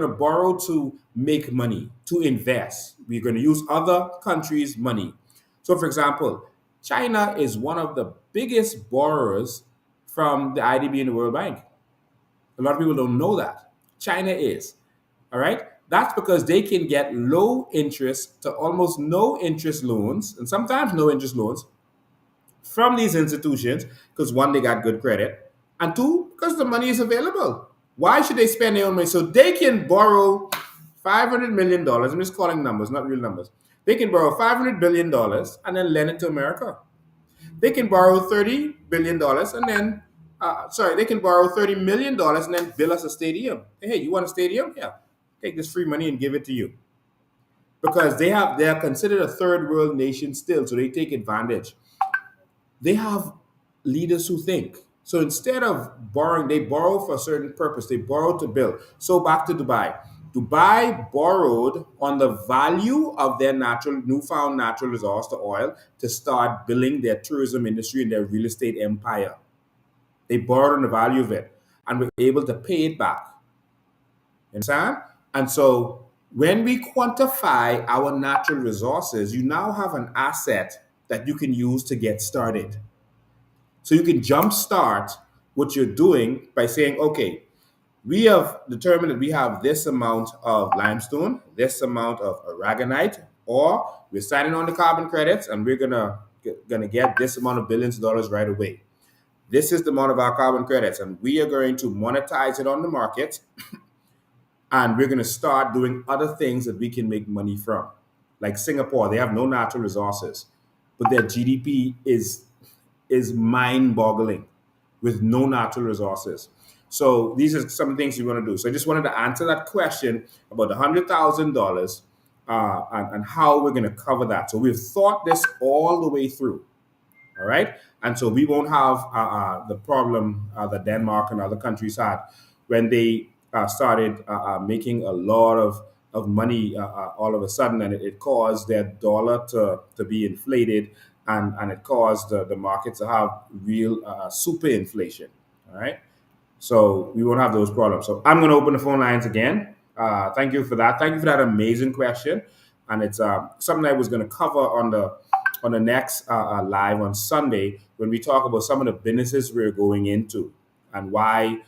borrow to make money, to invest. We're going to use other countries' money. So, for example, China is one of the biggest borrowers from the IDB and the World Bank. A lot of people don't know that. China is. All right? That's because they can get low interest to almost no interest loans, and sometimes no interest loans, from these institutions because one, they got good credit, and two, because the money is available. Why should they spend their own money? So they can borrow $500 million. I'm just calling numbers, not real numbers. They can borrow $500 billion and then lend it to America. They can borrow $30 billion and then, they can borrow $30 million and then build us a stadium. Hey, you want a stadium? Yeah. Take this free money and give it to you. Because they are considered a third world nation still, so they take advantage. They have leaders who think. So instead of borrowing, they borrow for a certain purpose. They borrow to build. So back to Dubai. Dubai borrowed on the value of their newfound natural resource, the oil, to start building their tourism industry and their real estate empire. They borrowed on the value of it and were able to pay it back. You understand? And so when we quantify our natural resources, you now have an asset that you can use to get started. So you can jumpstart what you're doing by saying, okay, we have determined that we have this amount of limestone, this amount of aragonite, or we're signing on the carbon credits and we're gonna get this amount of billions of dollars right away. This is the amount of our carbon credits, and we are going to monetize it on the market, and we're going to start doing other things that we can make money from. Like Singapore, they have no natural resources, but their GDP is mind-boggling with no natural resources. So these are some things you want to do. So I just wanted to answer that question about the $100,000 and how we're going to cover that. So we've thought this all the way through. All right. And so we won't have the problem that Denmark and other countries had when they started making a lot of money all of a sudden, and it caused their dollar to be inflated, and it caused the markets to have real super inflation. All right. So we won't have those problems. So I'm going to open the phone lines again. Thank you for that. Thank you for that amazing question. And it's something I was going to cover on the next live on Sunday when we talk about some of the businesses we're going into and why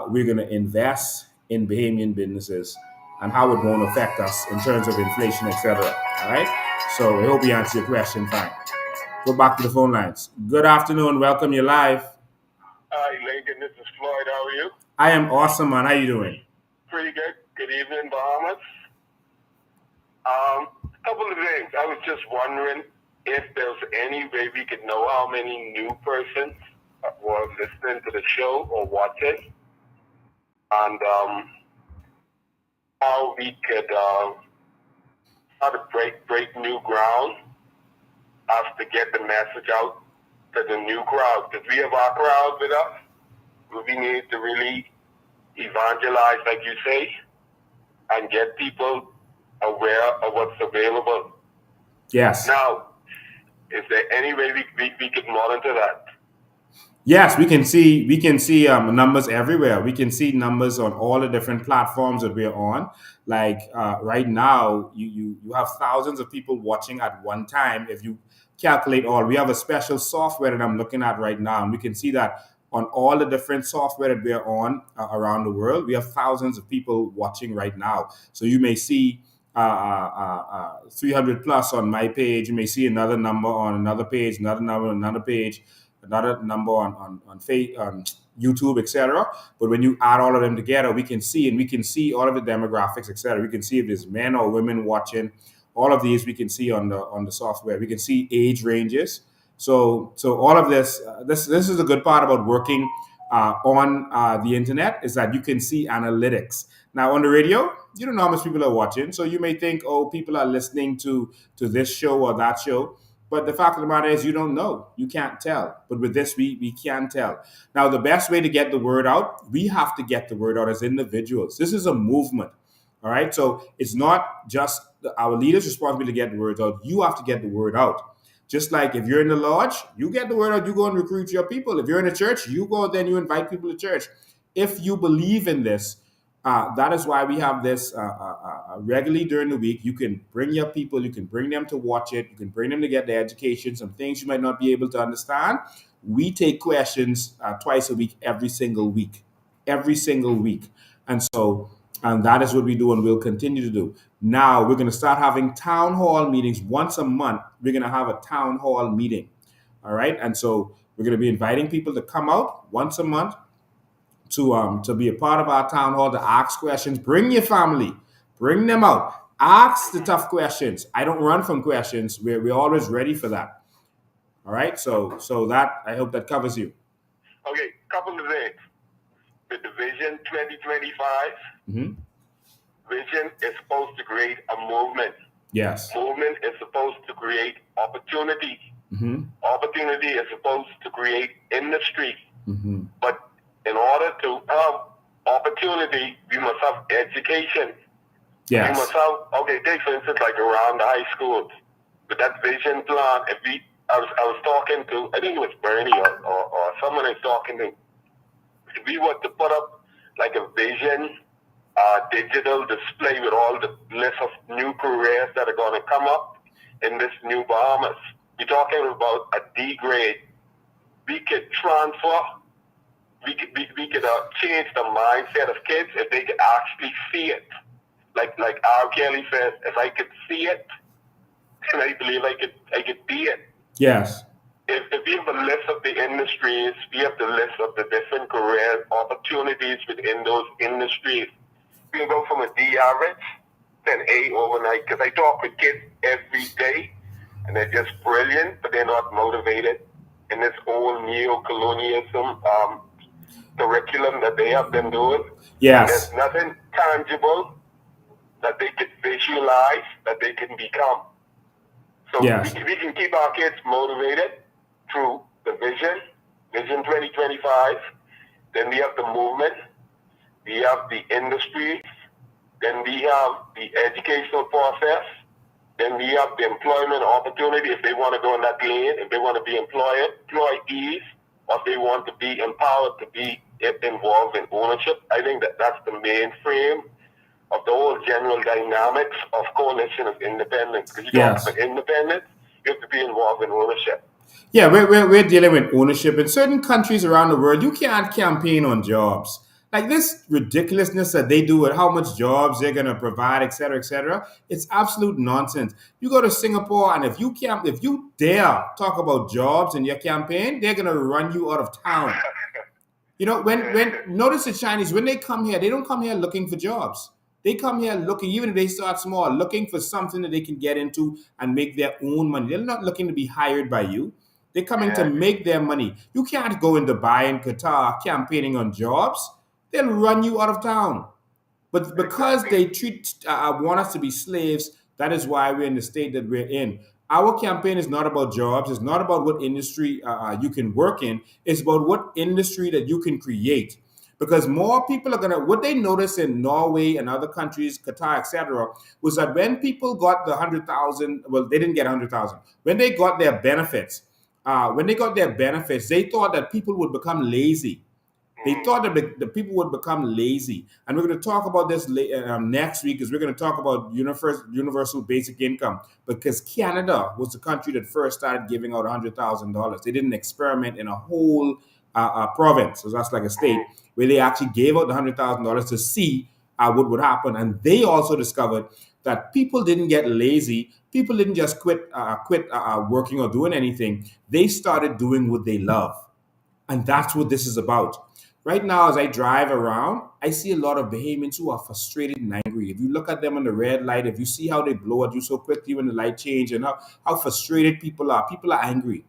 we're going to invest in Bahamian businesses and how it won't affect us in terms of inflation, etc. All right. So I hope we answer your question fine. Go back to the phone lines. Good afternoon. Welcome. You're live. Hi, Lincoln. This is Floyd. How are you? I am awesome, man. How you doing? Pretty good. Good evening, Bahamas. A couple of things. I was just wondering if there's any way we could know how many new persons were listening to the show or watching, and how we could how to break new ground as to get the message out to the new crowd, because we have our crowd with us. We need to really evangelize, like you say, and get people aware of what's available. Yes. Now, is there any way we could monitor that? Yes, we can see numbers everywhere. We can see numbers on all the different platforms that we're on. Like right now, you have thousands of people watching at one time. If you calculate all, we have a special software that I'm looking at right now, and we can see that on all the different software that we're on around the world, we have thousands of people watching right now. So you may see 300 plus on my page. You may see another number on another page, another number on another page, another number on YouTube, etc. But when you add all of them together, we can see all of the demographics, etc. We can see if there's men or women watching, all of these we can see on the software. We can see age ranges. So all of this, this is a good part about working on the internet, is that you can see analytics. Now on the radio, you don't know how much people are watching, so you may think, oh, people are listening to this show or that show. But the fact of the matter is, you don't know. You can't tell. But with this, we can tell. Now, the best way to get the word out, we have to get the word out as individuals. This is a movement. All right. So it's not just our leaders' responsibility to get the word out. You have to get the word out. Just like if you're in the lodge, you get the word out, you go and recruit your people. If you're in a church, you go then you invite people to church. If you believe in this, that is why we have this regularly during the week. You can bring your people, you can bring them to watch it, you can bring them to get their education, some things you might not be able to understand. We take questions twice a week, every single week. And that is what we do and we'll continue to do. Now we're going to start having town hall meetings once a month. We're going to have a town hall meeting. All right. And so we're going to be inviting people to come out once a month to be a part of our town hall, to ask questions. Bring your family, bring them out, ask the tough questions. I don't run from questions. We're always ready for that. All right. So that, I hope that covers you. Okay. Couple of things. The Vision 2025. Vision is supposed to create a movement. Yes. Movement is supposed to create opportunity. Opportunity is supposed to create industry. But in order to have opportunity, we must have education. Yes. We must have, okay, take for instance like around the high schools. With that vision plan, I was talking to, I think it was Bernie or someone I was talking to. If we were to put up like a vision digital display with all the list of new careers that are going to come up in this new Bahamas, we're talking about a D grade. We could transfer, we could change the mindset of kids if they could actually see it. Like R. Kelly says, if I could see it, and I believe I could be it. Yes. If we have a list of the industries, we have the list of the different career opportunities within those industries. We can go from a D average to an A overnight. Because I talk with kids every day, and they're just brilliant, but they're not motivated in this whole neo-colonialism curriculum that they have been doing. Yes. There's nothing tangible that they could visualize, that they can become. So yes. we can keep our kids motivated through the Vision 2025. Then we have the movement. We have the industry. Then we have the educational process. Then we have the employment opportunity if they want to go in that lane, if they want to be employees, or if they want to be empowered to be involved in ownership. I think that's the main frame of the whole general dynamics of coalition of independence. Because you talk about independence, you have to be involved in ownership. Yeah, we're dealing with ownership. In certain countries around the world, you can't campaign on jobs. Like this ridiculousness that they do with how much jobs they're going to provide, et cetera, it's absolute nonsense. You go to Singapore, and if you dare talk about jobs in your campaign, they're going to run you out of town. You know, when notice the Chinese, when they come here, they don't come here looking for jobs. They come here looking, even if they start small, looking for something that they can get into and make their own money. They're not looking to be hired by you. They're coming to make their money. You can't go in Dubai and Qatar campaigning on jobs. They'll run you out of town. But because they want us to be slaves, that is why we're in the state that we're in. Our campaign is not about jobs. It's not about what industry you can work in. It's about what industry that you can create. Because more people are what they noticed in Norway and other countries, Qatar, etc., was that when people got the 100,000, well, they didn't get 100,000. When they got their benefits, they thought that people would become lazy. They thought that the people would become lazy. And we're going to talk about this next week, because we're going to talk about universal basic income, because Canada was the country that first started giving out $100,000. They didn't experiment in a whole province, so that's like a state, where they actually gave out the $100,000 to see what would happen. And they also discovered that people didn't get lazy. People didn't just quit working or doing anything. They started doing what they love. And that's what this is about. right now, as I drive around, I see a lot of Bahamians who are frustrated and angry. If you look at them on the red light, if you see how they blow at you so quickly when the light change, and how frustrated people are angry.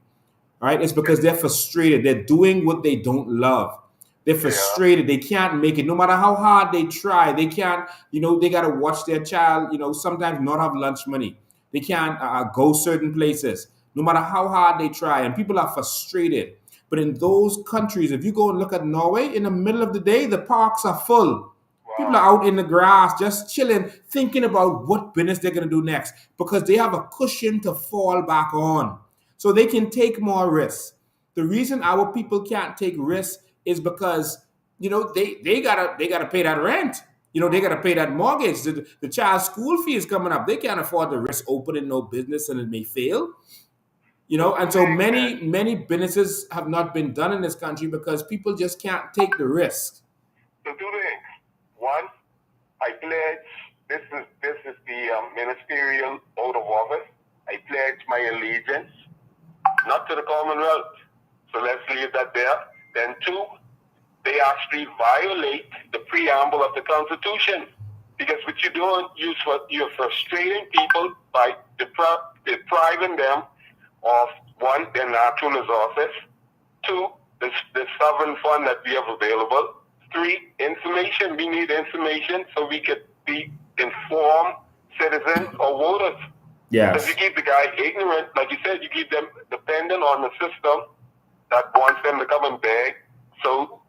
All right, it's because they're frustrated. They're doing what they don't love. They're frustrated. They can't make it, no matter how hard they try. They can't. They gotta watch their child. Sometimes not have lunch money. They can't go certain places, no matter how hard they try. And people are frustrated. But in those countries, if you go and look at Norway, in the middle of the day, the parks are full. People are out in the grass, just chilling, thinking about what business they're gonna do next, because they have a cushion to fall back on. So they can take more risks. The reason our people can't take risks is because they gotta pay that rent. They gotta pay that mortgage. The child's school fee is coming up. They can't afford to risk opening no business and it may fail. And so many businesses have not been done in this country because people just can't take the risk. So two things. One, I pledge. This is the ministerial oath of office. I pledge my allegiance not to the Commonwealth. So let's leave that there. Then two, they actually violate the preamble of the Constitution. Because what you're doing, you're frustrating people by depriving them of, one, their natural resources, two, the sovereign fund that we have available, three, information. We need information so we could be informed citizens or voters. Yes. Because you keep the guy ignorant, like you said, you keep them dependent on the system that wants them to come and beg. So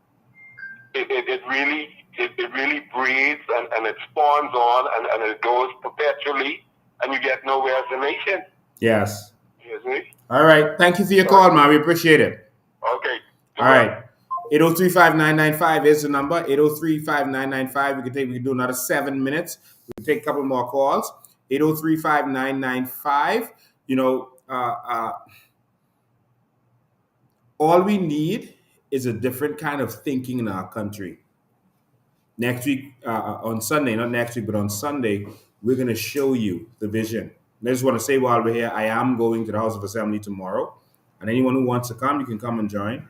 it really breeds and it spawns on and it goes perpetually, and you get nowhere as a nation. Yes. Yes, me? All right. Thank you for your call, man. We appreciate it. Okay. All right. 803-5995 is the number. 803-5995. We can do another 7 minutes. We can take a couple more calls. 803-5995. All we need is a different kind of thinking in our country. Next week, on Sunday, not next week, but on Sunday, we're going to show you the vision. I just want to say while we're here, I am going to the House of Assembly tomorrow. And anyone who wants to come, you can come and join.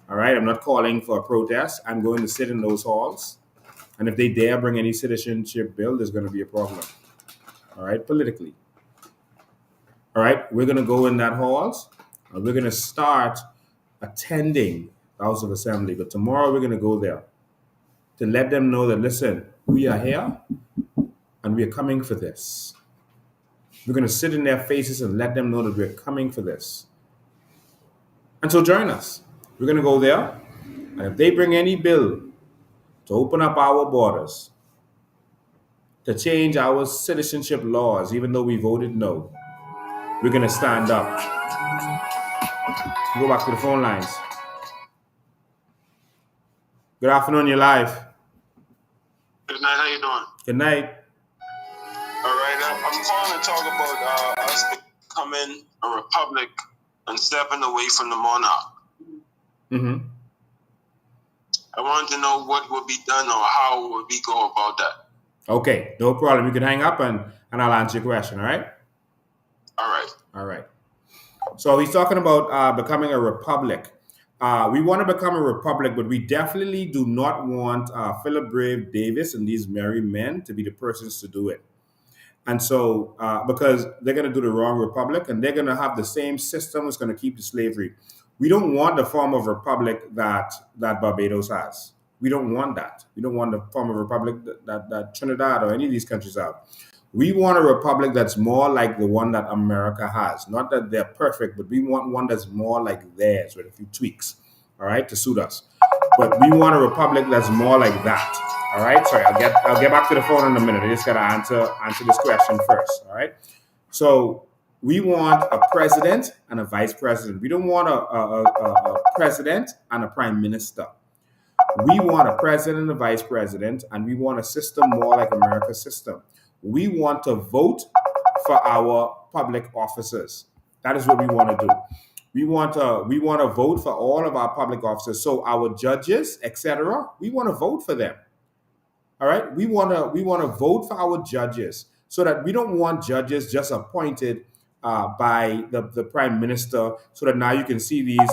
All right, I'm not calling for a protest. I'm going to sit in those halls. And if they dare bring any citizenship bill, there's going to be a problem. All right, politically. All right, we're going to go in that halls. And we're going to start attending the House of Assembly. But tomorrow we're going to go there to let them know that, listen, we are here and we are coming for this. We're going to sit in their faces and let them know that we're coming for this. And so join us. We're going to go there. And if they bring any bill to open up our borders, to change our citizenship laws, even though we voted no, we're going to stand up. Go back to the phone lines. Good afternoon, you're live. Good night, how you doing? Good night. All right, I'm calling to talk about us becoming a republic and stepping away from the monarch. Mm-hmm. I wanted to know what would be done or how would we go about that. Okay, no problem. You can hang up and I'll answer your question, all right? All right. So he's talking about becoming a republic. We want to become a republic, but we definitely do not want Philip Brave Davis and these merry men to be the persons to do it. And so, because they're going to do the wrong republic and they're going to have the same system that's going to keep the slavery. We don't want the form of republic that Barbados has. We don't want that. We don't want the form of republic that Trinidad or any of these countries have. We want a republic that's more like the one that America has. Not that they're perfect, but we want one that's more like theirs with a few tweaks, all right, to suit us. But we want a republic that's more like that, all right? Sorry, I'll get back to the phone in a minute. I just got to answer this question first, all right? So we want a president and a vice president. We don't want a president and a prime minister. We want a president and a vice president, and we want a system more like America's system. We want to vote for our public officers. That is what we want to do. We want to vote for all of our public officers. So our judges, etc., we want to vote for them. All right? We want to vote for our judges so that we don't want judges just appointed by the prime minister so that now you can see these,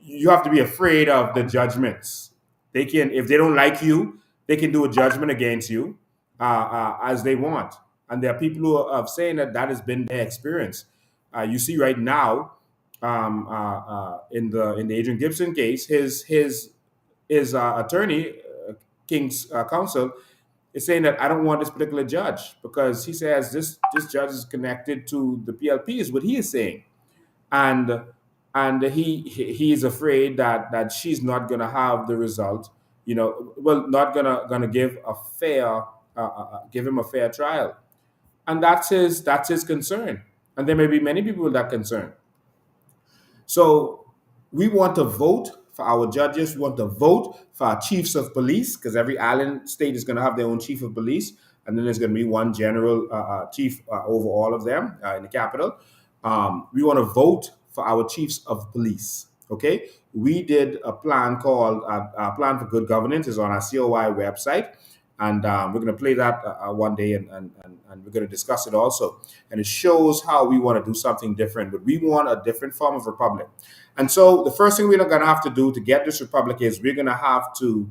you have to be afraid of the judgments. They can, if they don't like you, they can do a judgment against you as they want. And there are people who are saying that that has been their experience. You see right now, in the Adrian Gibson case, his attorney, King's counsel, is saying that I don't want this particular judge because he says this judge is connected to the PLP, is what he is saying, and he is afraid that she's not going to have the result, well, not gonna give a fair give him a fair trial, and that's his concern, and there may be many people with that concern. So we want to vote for our judges. We want to vote for our chiefs of police, because every island state is going to have their own chief of police, and then there's going to be one general chief over all of them in the capital. We want to vote for our chiefs of police. Okay, we did a plan called Plan for Good Governance. Is on our COI website, and we're going to play that one day, and we're going to discuss it also. And it shows how we want to do something different, but we want a different form of republic. And so the first thing we're going to have to do to get this republic is we're going to have to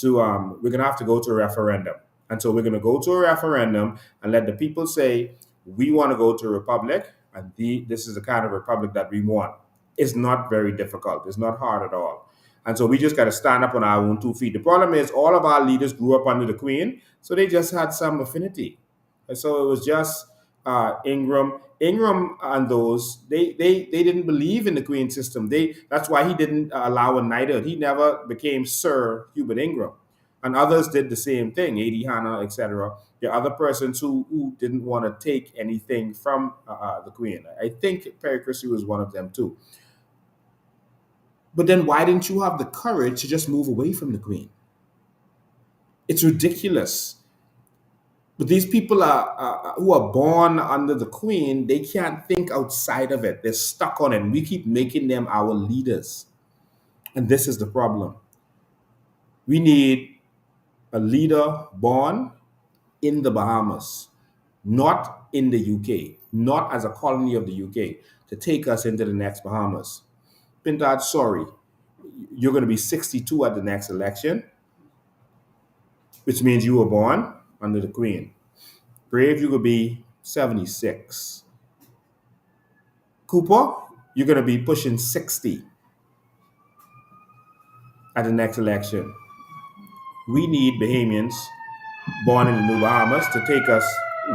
go to a referendum. And so we're going to go to a referendum and let the people say we want to go to a republic, and this is the kind of republic that we want. It's not very difficult. It's not hard at all. And so we just got to stand up on our own 2 feet. The problem is all of our leaders grew up under the Queen, so they just had some affinity. And so it was just Ingram and those, they didn't believe in the Queen system. That's why he didn't allow a knighthood. He never became Sir Hubert Ingram. And others did the same thing, A.D. Hanna, etc. There are other persons who didn't want to take anything from the Queen. I think Perry Christie was one of them too. But then why didn't you have the courage to just move away from the Queen? It's ridiculous. But these people who are born under the Queen, they can't think outside of it. They're stuck on it. And we keep making them our leaders. And this is the problem. We need a leader born in the Bahamas, not in the UK, not as a colony of the UK, to take us into the next Bahamas. Pintard, sorry, you're going to be 62 at the next election, which means you were born under the Queen. Brave, you could be 76. Cooper, you're going to be pushing 60 at the next election. We need Bahamians born in the New Bahamas to take us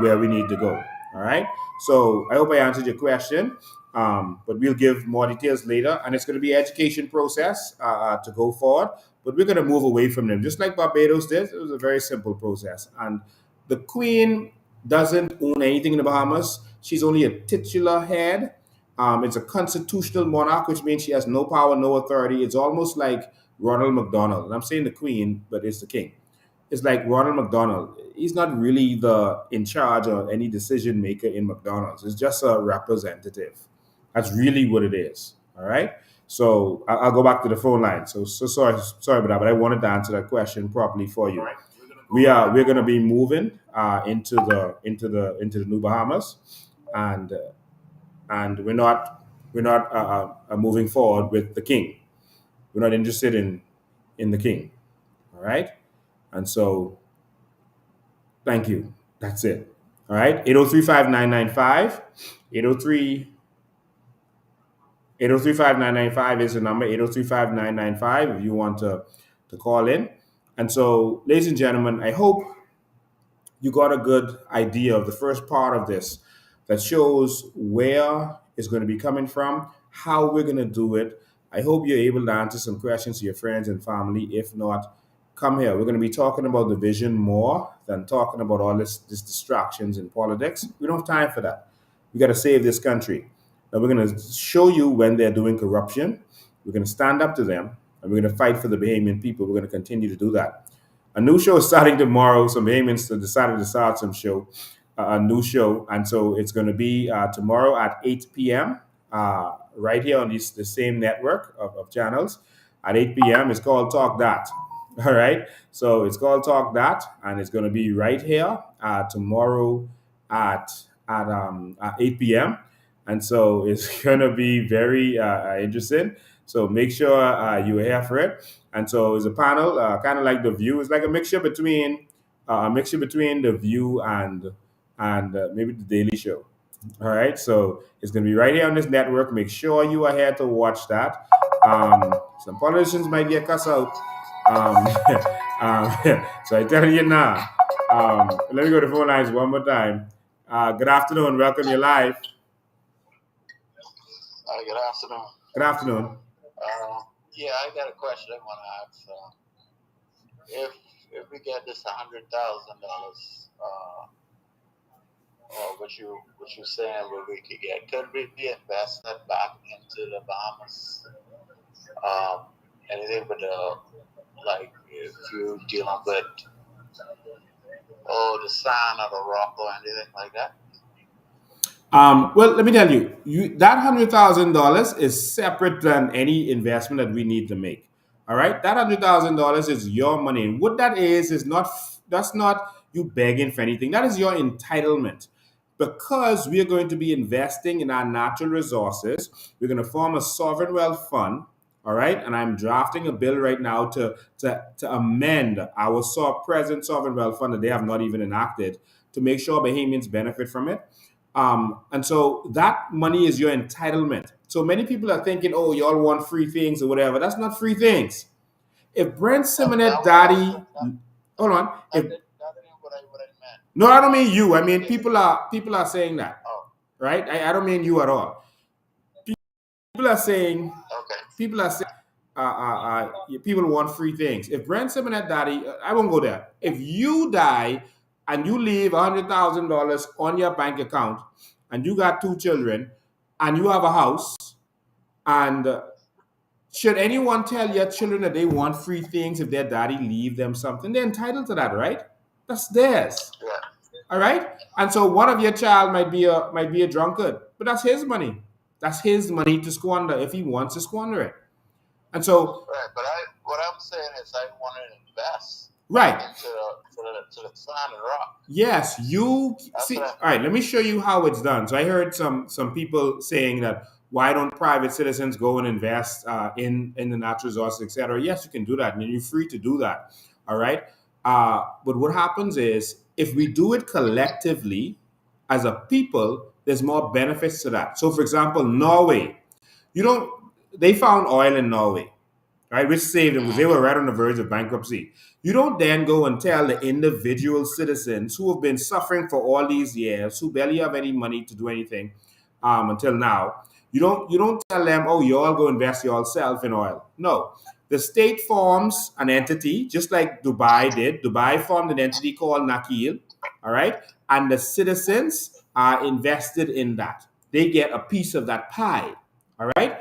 where we need to go. All right? So I hope I answered your question, but we'll give more details later. And it's going to be an education process to go forward, but we're going to move away from them. Just like Barbados did, it was a very simple process. And the Queen doesn't own anything in the Bahamas. She's only a titular head. It's a constitutional monarch, which means she has no power, no authority. It's almost like Ronald McDonald. And I'm saying the Queen, but it's the king. It's like Ronald McDonald. He's not really in charge or any decision maker in McDonald's. It's just a representative. That's really what it is. All right. So I'll go back to the phone line. So sorry about that, but I wanted to answer that question properly for you. Right. We're going to be moving into the New Bahamas, and we're not moving forward with the king. We're not interested in the king. All right. And so, thank you. That's it. All right. 803-5995. 803-5995 is the number. 803-5995 if you want to call in. And so, ladies and gentlemen, I hope you got a good idea of the first part of this that shows where it's going to be coming from, how we're going to do it. I hope you're able to answer some questions to your friends and family. If not, come here. We're going to be talking about the vision more than talking about all this distractions in politics. We don't have time for that. We got to save this country. Now we're going to show you when they're doing corruption. We're going to stand up to them, and we're going to fight for the Bahamian people. We're going to continue to do that. A new show is starting tomorrow. Some Bahamians decided to start a new show. And so it's going to be tomorrow at 8 p.m. Right here on the same network of channels at 8 p.m. It's called Talk That. All right. So it's called Talk That, and it's going to be right here tomorrow at 8 p.m. And so it's going to be very interesting. So make sure you are here for it. And so it's a panel, kind of like The View. It's like a mixture between The View and maybe The Daily Show. All right, so it's going to be right here on this network. Make sure you are here to watch that. Some politicians might get cussed out. Um, so I tell you now. Let me go to phone lines one more time. Good afternoon. Welcome. You're live. Good afternoon. Good afternoon. Yeah, I got a question I want to ask. If we get this $100,000, what you saying what we could get, could we invest that back into the Bahamas? Anything with like if you're dealing with the sand or the rock or anything like that? Well, let me tell you, that $100,000 is separate than any investment that we need to make. All right, that $100,000 is your money, and what that is not that's not you begging for anything. That is your entitlement. Because we are going to be investing in our natural resources, we're going to form a sovereign wealth fund. All right, and I'm drafting a bill right now to amend our present sovereign wealth fund that they have not even enacted to make sure Bahamians benefit from it. And so that money is your entitlement. So many people are thinking, oh, y'all want free things or whatever. That's not free things. If Brent Simonet Daddy, hold on. No, I don't mean you. I mean people are saying that, right? I don't mean you at all. People are saying people want free things. If Brent Simonet Daddy, I won't go there. If you die and you leave $100,000 on your bank account, and you got 2 children, and you have a house, and should anyone tell your children that they want free things if their daddy leave them something? They're entitled to that, right? That's theirs. Yeah. All right. And so one of your child might be a drunkard, but that's his money. That's his money to squander if he wants to squander it. And so, right. But what I'm saying is, I want to invest. Right. To the sand and rock. Yes, you see. All right, let me show you how it's done. So I heard some people saying that why don't private citizens go and invest in the natural resources, etc. Yes, you can do that, and you're free to do that. All right. But what happens is if we do it collectively as a people, there's more benefits to that. So, for example, Norway, they found oil in Norway. Right, which saved them because they were right on the verge of bankruptcy. You don't then go and tell the individual citizens who have been suffering for all these years, who barely have any money to do anything until now. You don't tell them, oh, you all go invest yourself in oil. No, the state forms an entity, just like Dubai did. Dubai formed an entity called Nakheel, all right, and the citizens are invested in that. They get a piece of that pie, all right.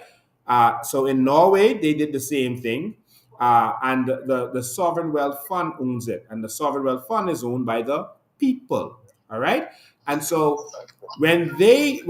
So in Norway, they did the same thing, and the Sovereign Wealth Fund owns it, and the Sovereign Wealth Fund is owned by the people. All right, and so when this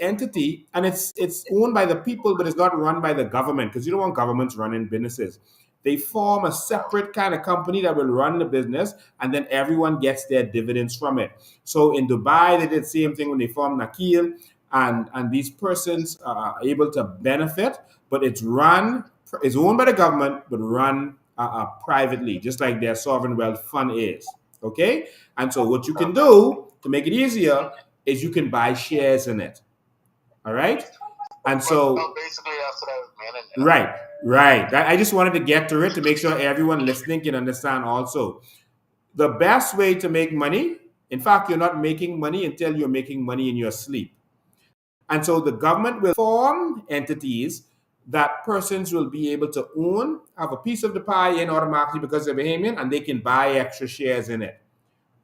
entity, and it's owned by the people, but it's not run by the government, because you don't want governments running businesses. They form a separate kind of company that will run the business, and then everyone gets their dividends from it. So in Dubai, they did the same thing when they formed Nakheel. And these persons are able to benefit, but it's owned by the government, but run privately, just like their sovereign wealth fund is. Okay? And so what you can do to make it easier is you can buy shares in it. All right? And so basically that's what I was meaning. Right. I just wanted to get to it to make sure everyone listening can understand also. The best way to make money, in fact, you're not making money until you're making money in your sleep. And so the government will form entities that persons will be able to own, have a piece of the pie in automatically because they're Bahamian, and they can buy extra shares in it.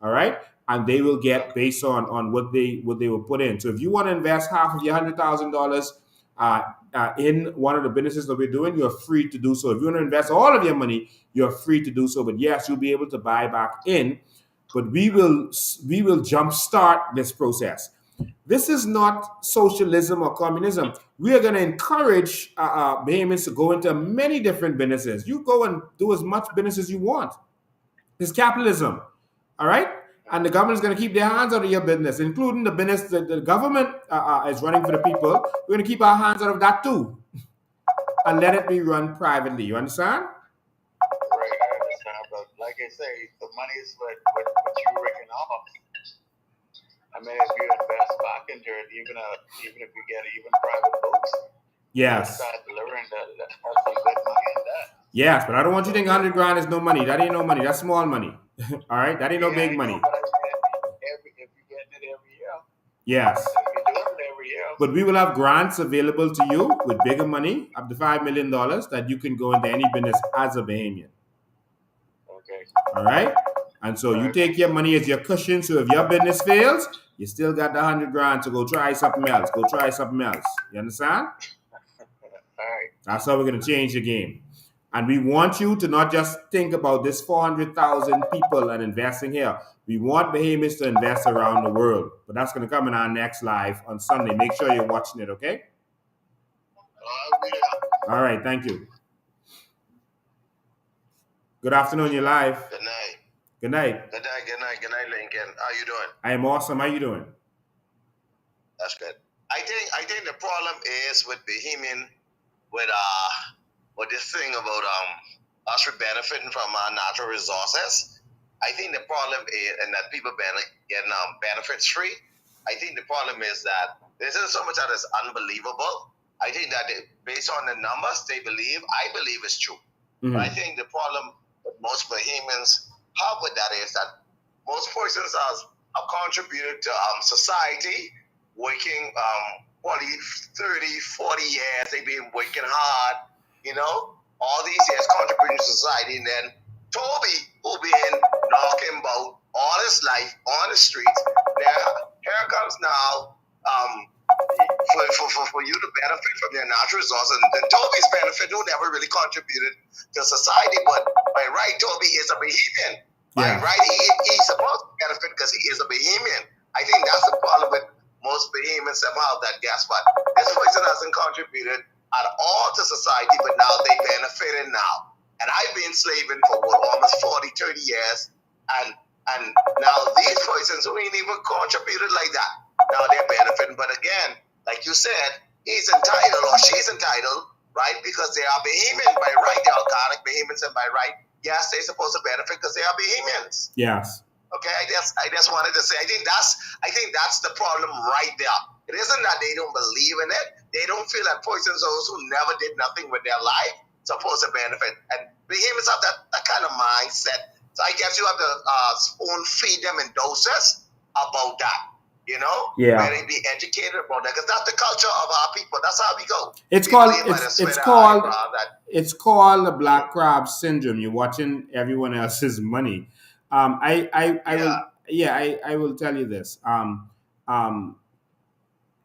All right? And they will get based on what they will put in. So if you want to invest half of your $100,000 in one of the businesses that we're doing, you're free to do so. If you want to invest all of your money, you're free to do so. But yes, you'll be able to buy back in. But we will jumpstart this process. This is not socialism or communism. We are going to encourage Bahamians to go into many different businesses. You go and do as much business as you want. It's capitalism, all right? And the government is going to keep their hands out of your business, including the business that the government is running for the people. We're going to keep our hands out of that too. and let it be run privately. You understand? Right, I understand. But like I say, the money is what you reckon off. I mean, if you invest back into it, even if you get even private books, Yes. start delivering that's some good money in that. Yes, but I don't want you to think 100 grand is no money. That ain't no money. That's small money. All right? That ain't no big money. But if you're getting it every year, Yes. if you're doing it every year, But we will have grants available to you with bigger money, up to $5 million, that you can go into any business as a Bahamian. okay. All right? And so you take your money as your cushion. So if your business fails, you still got the 100 grand to go try something else. Go try something else. You understand? All right. That's how we're going to change the game. And we want you to not just think about this 400,000 people and investing here. We want Bahamians to invest around the world. But that's going to come in our next live on Sunday. Make sure you're watching it, okay? All right, thank you. Good afternoon, you're live. Good night. Good night. Good night, Lincoln. How you doing? I am awesome. How you doing? That's good. I think the problem is with Bahamian, with this thing about us benefiting from our natural resources. I think the problem is, and that people getting benefits free. I think the problem is that this is so much that is unbelievable. I think that based on the numbers I believe it's true. Mm-hmm. But I think the problem that most Bahamians have with that is that most persons have contributed to society, working 20, 30, 40 years. They've been working hard, all these years contributing to society. And then Toby, who been knocking about all his life on the streets, now here comes now for you to benefit from their natural resources. And then Toby's benefit, who never really contributed to society, but by right, Toby is a Bahamian. By right, he's supposed to benefit because he is a Bahamian. I think that's the problem with most Bahamians somehow, that guess what? This person hasn't contributed at all to society, but now they benefiting now. And I've been slaving for almost 40, 30 years, and now these persons who ain't even contributed like that, now they're benefiting. But again, like you said, he's entitled or she's entitled, right? Because they are Bahamian by right. They're organic Bahamians, and by right, yes, they're supposed to benefit because they are Bahamians. Yes. Okay, I just wanted to say, I think that's the problem right there. It isn't that they don't believe in it. They don't feel that persons, those who never did nothing with their life, supposed to benefit. And Bahamians have that kind of mindset. So I guess you have to spoon feed them in doses about that. Yeah. Where they be educated about that, because that's the culture of our people. That's how we go. It's called the black crab syndrome. You're watching everyone else's money. I will tell you this.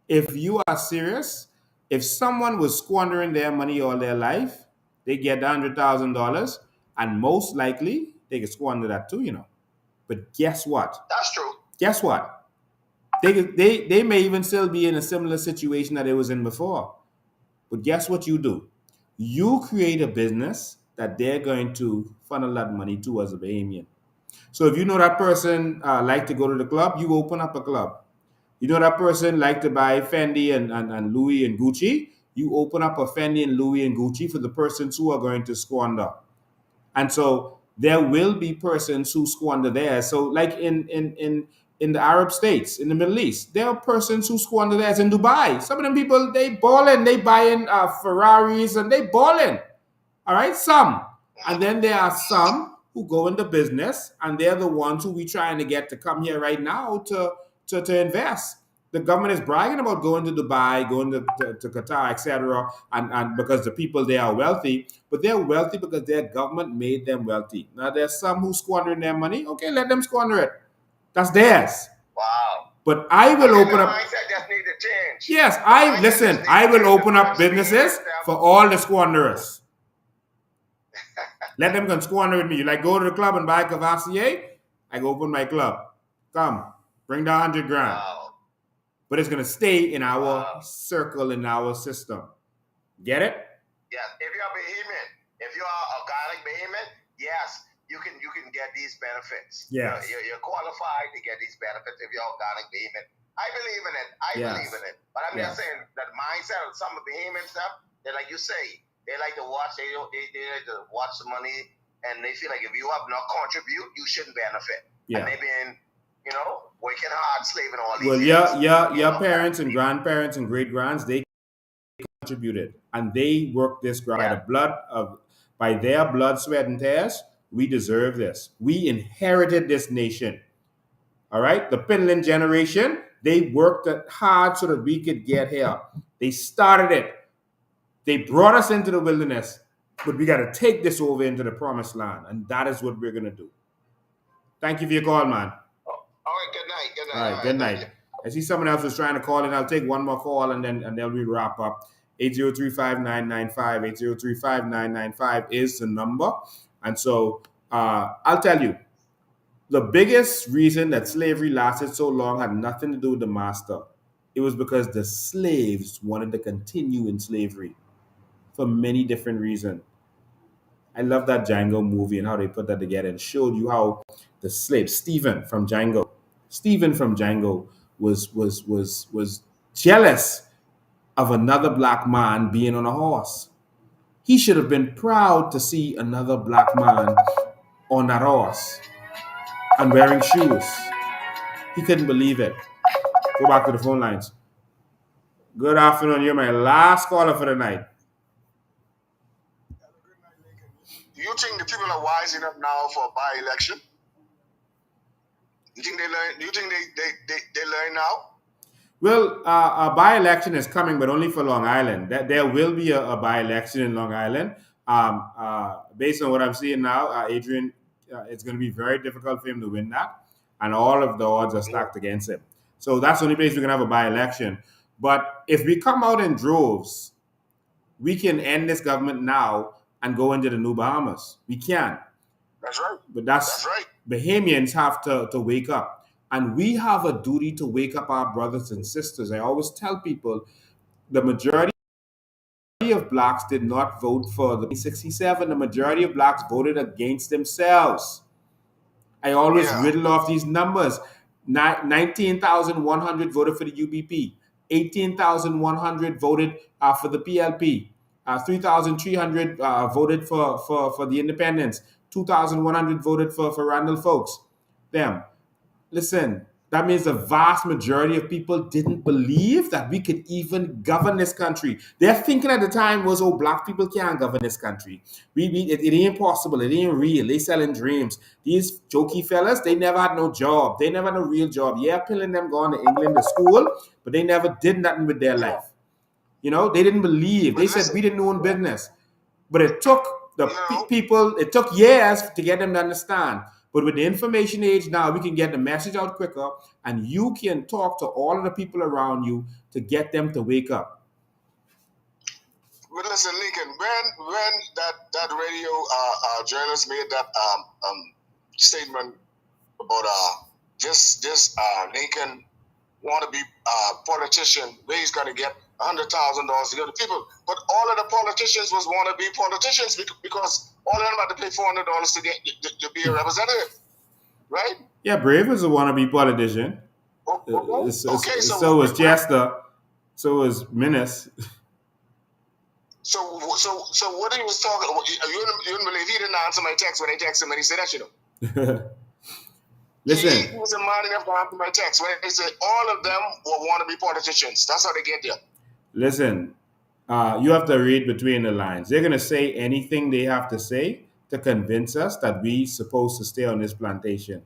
If you are serious, if someone was squandering their money all their life, they get $100,000, and most likely they can squander that too, But guess what? That's true. Guess what? They may even still be in a similar situation that they was in before. But guess what you do? You create a business that they're going to funnel that money to as a Bahamian. So if you know that person like to go to the club, you open up a club. You know that person like to buy Fendi and Louis and Gucci, you open up a Fendi and Louis and Gucci for the persons who are going to squander. And so there will be persons who squander theirs. So like in the Arab states, in the Middle East, there are persons who squander theirs in Dubai. Some of them people, they balling, they buying Ferraris and they balling. All right, some. And then there are some who go into business, and they're the ones who we trying to get to come here right now to invest. The government is bragging about going to Dubai, going to Qatar, etc., and because the people there are wealthy, but they're wealthy because their government made them wealthy. Now there's some who squandering their money. Okay, let them squander it. That's theirs. Wow. But I will open up. Mindset just need to change. Yes, I will open up businesses for all the squanderers. Let them go squander with me. You like go to the club and buy Cavassier? I go open my club. Come, bring the 100 grand. Wow. But it's gonna stay in our circle, in our system. Get it? Yes. If you're a Bahamian, if you're an organic Bahamian, yes, you can get these benefits. Yes. You're qualified to get these benefits if you're organic Bahamian. I believe in it. I believe in it. But I'm just saying that mindset of some of Bahamian stuff, that like you say, They like to watch. They like to watch the money, and they feel like if you have not contribute, you shouldn't benefit. Yeah. And they've been, working hard, slaving all these Well, years. your parents and grandparents and great grands, they contributed, and they worked this ground by their blood, sweat, and tears. We deserve this. We inherited this nation. All right, the Finland generation, they worked hard so that we could get here. They started it. They brought us into the wilderness, but we got to take this over into the promised land, and that is what we're gonna do. Thank you for your call, man. All right, good night. Good night. All right, good night. I see someone else was trying to call in. I'll take one more call and then we wrap up. 803-5995. 803-5995 is the number. And so I'll tell you, the biggest reason that slavery lasted so long had nothing to do with the master. It was because the slaves wanted to continue in slavery for many different reasons. I love that Django movie and how they put that together and showed you how the slave, Stephen from Django was jealous of another black man being on a horse. He should have been proud to see another black man on that horse and wearing shoes. He couldn't believe it. Go back to the phone lines. Good afternoon. You're my last caller for the night. Do you think the people are wise enough now for a by-election? You think they learn? Do you think they learn now? Well, a by-election is coming, but only for Long Island. There will be a by-election in Long Island. Based on what I'm seeing now, Adrian, it's going to be very difficult for him to win that, and all of the odds are stacked against him. So that's the only place we can have a by-election. But if we come out in droves, we can end this government now and go into the New Bahamas. We can. That's right. But that's right. Bahamians have to wake up. And we have a duty to wake up our brothers and sisters. I always tell people the majority of blacks did not vote for the 1967. The majority of blacks voted against themselves. I always riddle off these numbers. 19,100 voted for the UBP. 18,100 voted for the PLP. 3,300 voted for the independents. 2,100 voted for Randall Folks. Listen, that means the vast majority of people didn't believe that we could even govern this country. Their thinking at the time was, black people can't govern this country. It ain't possible. It ain't real. They selling dreams. These jokey fellas, they never had no job. They never had no real job. Yeah, pilling them going to England to school, but they never did nothing with their life. They didn't believe. They said we didn't own business. But it took people, it took years to get them to understand. But with the information age now, we can get the message out quicker, and you can talk to all of the people around you to get them to wake up. But listen, Lincoln, when that radio journalist made that statement about this Lincoln wannabe politician, where he's going to get $100,000 to go to people, but all of the politicians was wannabe politicians because all of them had to pay $400 to be a representative, right? Yeah, Brave is a wannabe politician. So was Chester. So was Menace. So what he was talking, you wouldn't believe he didn't answer my text when I texted him and he said that, Listen. He was a man enough to answer my text when he said all of them were wannabe politicians. That's how they get there. Listen, you have to read between the lines. They're going to say anything they have to say to convince us that we're supposed to stay on this plantation.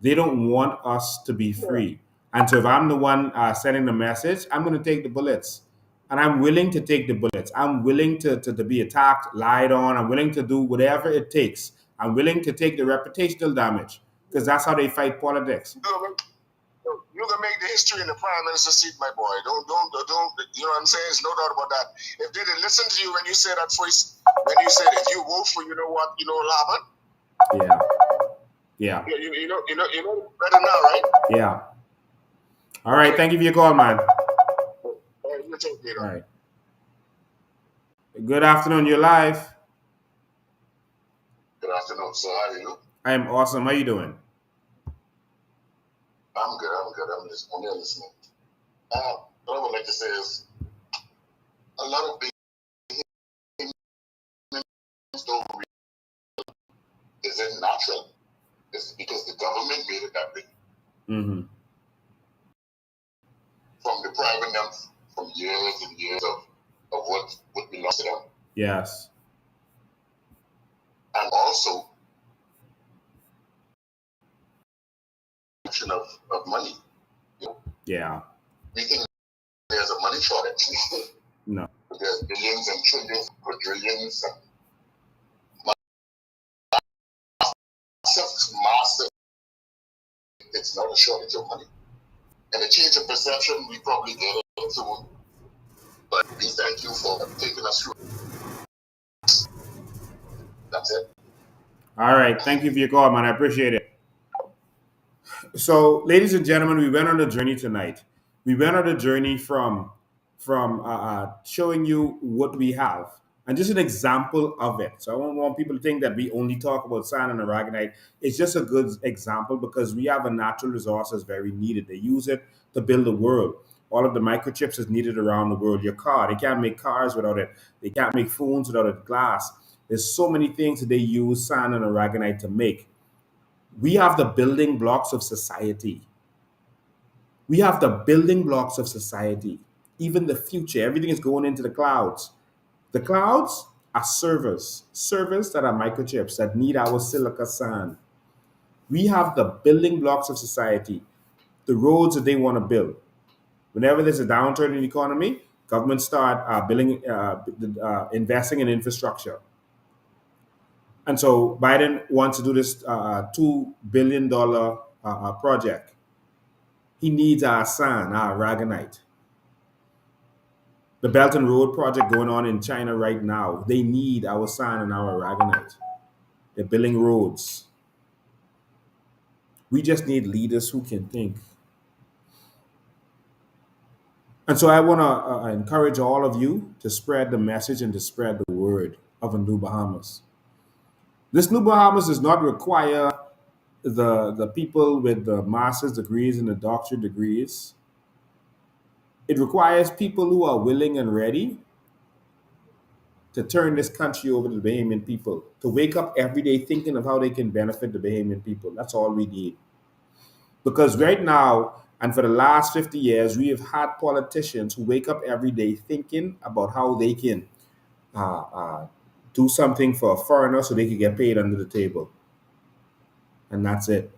They don't want us to be free. And so if I'm the one sending the message, I'm going to take the bullets. And I'm willing to take the bullets. I'm willing to be attacked, lied on. I'm willing to do whatever it takes. I'm willing to take the reputational damage because that's how they fight politics. You can make the history in the prime minister's seat, my boy. Don't. You know what I'm saying? There's no doubt about that. If they didn't listen to you when you said that voice, when you said if you vote for, you know what, what'll happen. Yeah. You know better now, right? Yeah. All right. Thank you for your call, man. All right. Good afternoon. You're live. Good afternoon, sir. How are you? I am awesome. How you doing? I'm good. I'm just on there listening. What I would like to say is a lot of things don't isn't natural. It's because the government made it that way. Mm-hmm. From depriving them from years and years of what belongs to them. Yes. And also of money. You know, Yeah. we think there's a money shortage. No. There's billions and trillions, quadrillions, and massive. It's not a shortage of money. And a change of perception, we probably get it soon. But we thank you for taking us through. That's it. All right. Thank you for your call, man. I appreciate it. So, ladies and gentlemen, we went on a journey tonight. We went on a journey from showing you what we have and just an example of it. So I don't want people to think that we only talk about sand and aragonite. It's just a good example because we have a natural resource that's very needed. They use it to build the world. All of the microchips is needed around the world. Your car, they can't make cars without it. They can't make phones without it. Glass. There's so many things that they use sand and aragonite to make. We have the building blocks of society. We have the building blocks of society. Even the future, everything is going into the clouds. The clouds are servers that are microchips that need our silica sand. We have the building blocks of society, the roads that they want to build. Whenever there's a downturn in the economy, governments start investing in infrastructure. And so Biden wants to do this $2 billion project. He needs our sand, our aragonite. The Belt and Road project going on in China right now, they need our sand and our aragonite. They're building roads. We just need leaders who can think. And so I want to encourage all of you to spread the message and to spread the word of a New Bahamas. This New Bahamas does not require the people with the master's degrees and the doctorate degrees. It requires people who are willing and ready to turn this country over to the Bahamian people, to wake up every day thinking of how they can benefit the Bahamian people. That's all we need. Because right now, and for the last 50 years, we have had politicians who wake up every day thinking about how they can do something for a foreigner so they can get paid under the table. And that's it.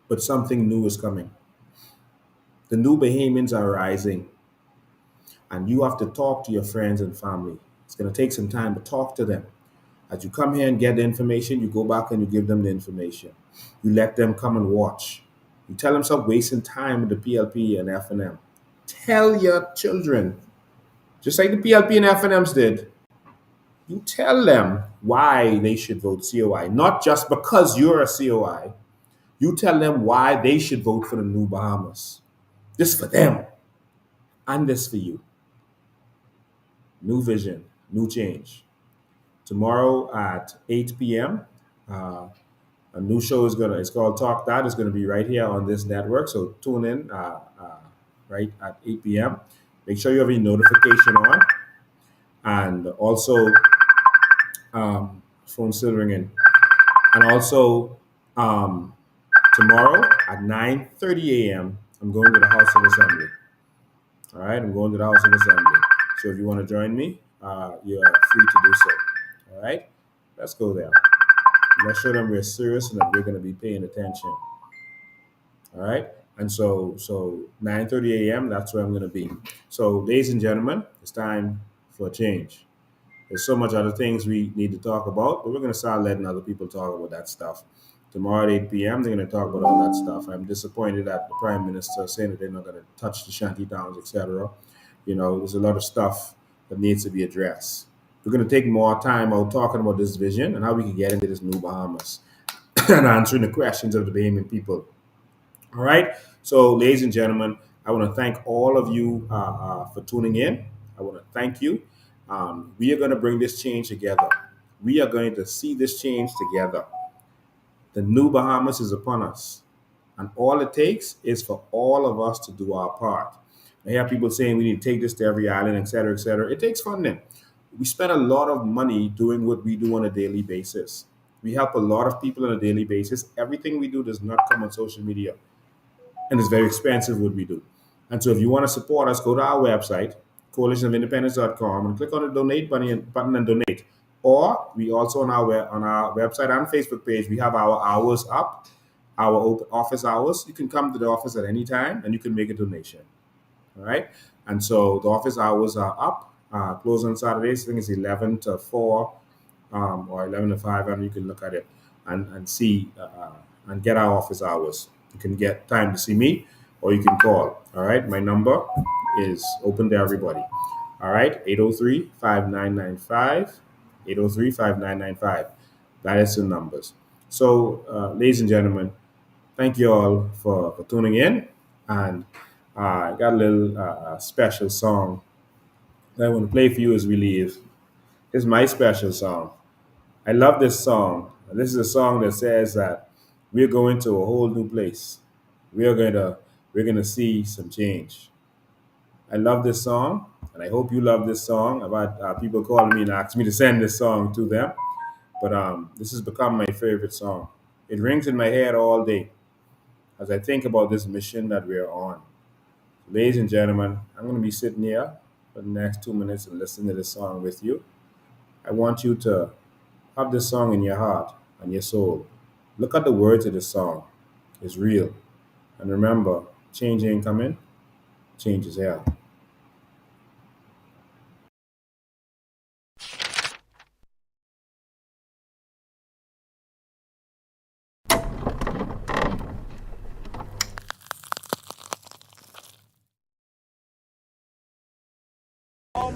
But something new is coming. The new Bahamians are rising. And you have to talk to your friends and family. It's going to take some time to talk to them. As you come here and get the information, you go back and you give them the information. You let them come and watch. You tell them stop wasting time with the PLP and FNM. Tell your children, just like the PLP and FNMs did, you tell them why they should vote COI. Not just because you're a COI. You tell them why they should vote for the New Bahamas. This for them, and this for you. New vision, new change. Tomorrow at 8 p.m., a new show it's called Talk That. It's going to be right here on this network. So tune in right at 8 p.m. Make sure you have your notification on. And also, phone still ringing. And also, tomorrow at 9:30 a.m., I'm going to the House of Assembly. All right, I'm going to the House of Assembly. So if you want to join me, you're free to do so. All right, let's go there. Let's show them we're serious and that we're going to be paying attention. All right, and so 9:30 a.m., that's where I'm going to be. So, ladies and gentlemen, it's time for a change. There's so much other things we need to talk about, but we're going to start letting other people talk about that stuff. Tomorrow at 8 p.m., they're going to talk about all that stuff. I'm disappointed at the Prime Minister saying that they're not going to touch the shanty towns, etc. You know, there's a lot of stuff that needs to be addressed. We're going to take more time out talking about this vision and how we can get into this New Bahamas and answering the questions of the Bahamian people. All right? So, ladies and gentlemen, I want to thank all of you for tuning in. I want to thank you. We are going to bring this change together. We are going to see this change together. The New Bahamas is upon us. And all it takes is for all of us to do our part. I hear people saying we need to take this to every island, et cetera, et cetera. It takes funding. We spend a lot of money doing what we do on a daily basis. We help a lot of people on a daily basis. Everything we do does not come on social media, and it's very expensive what we do. And so if you want to support us, go to our website, coalitionofindependence.com, and click on the donate button and donate. Or we also on our website and Facebook page, we have our hours up, our office hours. You can come to the office at any time and you can make a donation. All right. And so the office hours are up, close on Saturdays. I think it's 11 to 4 or 11 to 5, and you can look at it and see and get our office hours. You can get time to see me or you can call. All right. My number is open to everybody. All right. 803-5995. 803-5995. That is the numbers. So, ladies and gentlemen, thank you all for tuning in. And I got a little special song that I want to play for you as we leave. It's my special song. I love this song. This is a song that says that we're going to a whole new place. We're gonna see some change. I love this song, and I hope you love this song. I've had people calling me and asking me to send this song to them, but this has become my favorite song. It rings in my head all day as I think about this mission that we're on. Ladies and gentlemen, I'm going to be sitting here for the next 2 minutes and listening to this song with you. I want you to have this song in your heart and your soul. Look at the words of this song. It's real. And remember, change ain't coming, change is here.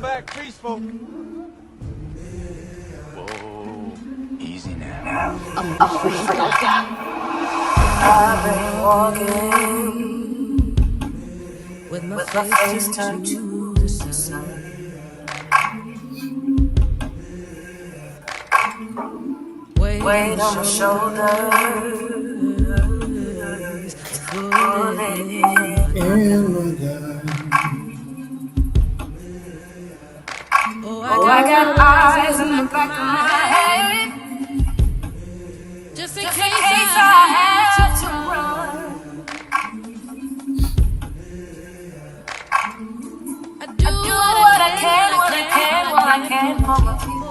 Back peaceful. Whoa, easy now. I'm Africa. I've been walking with my face turned to the sun. Weight on my shoulders, pulling in my gun. Oh, I got eyes in the back of my head, just in case I have to run. I do what I can for my people.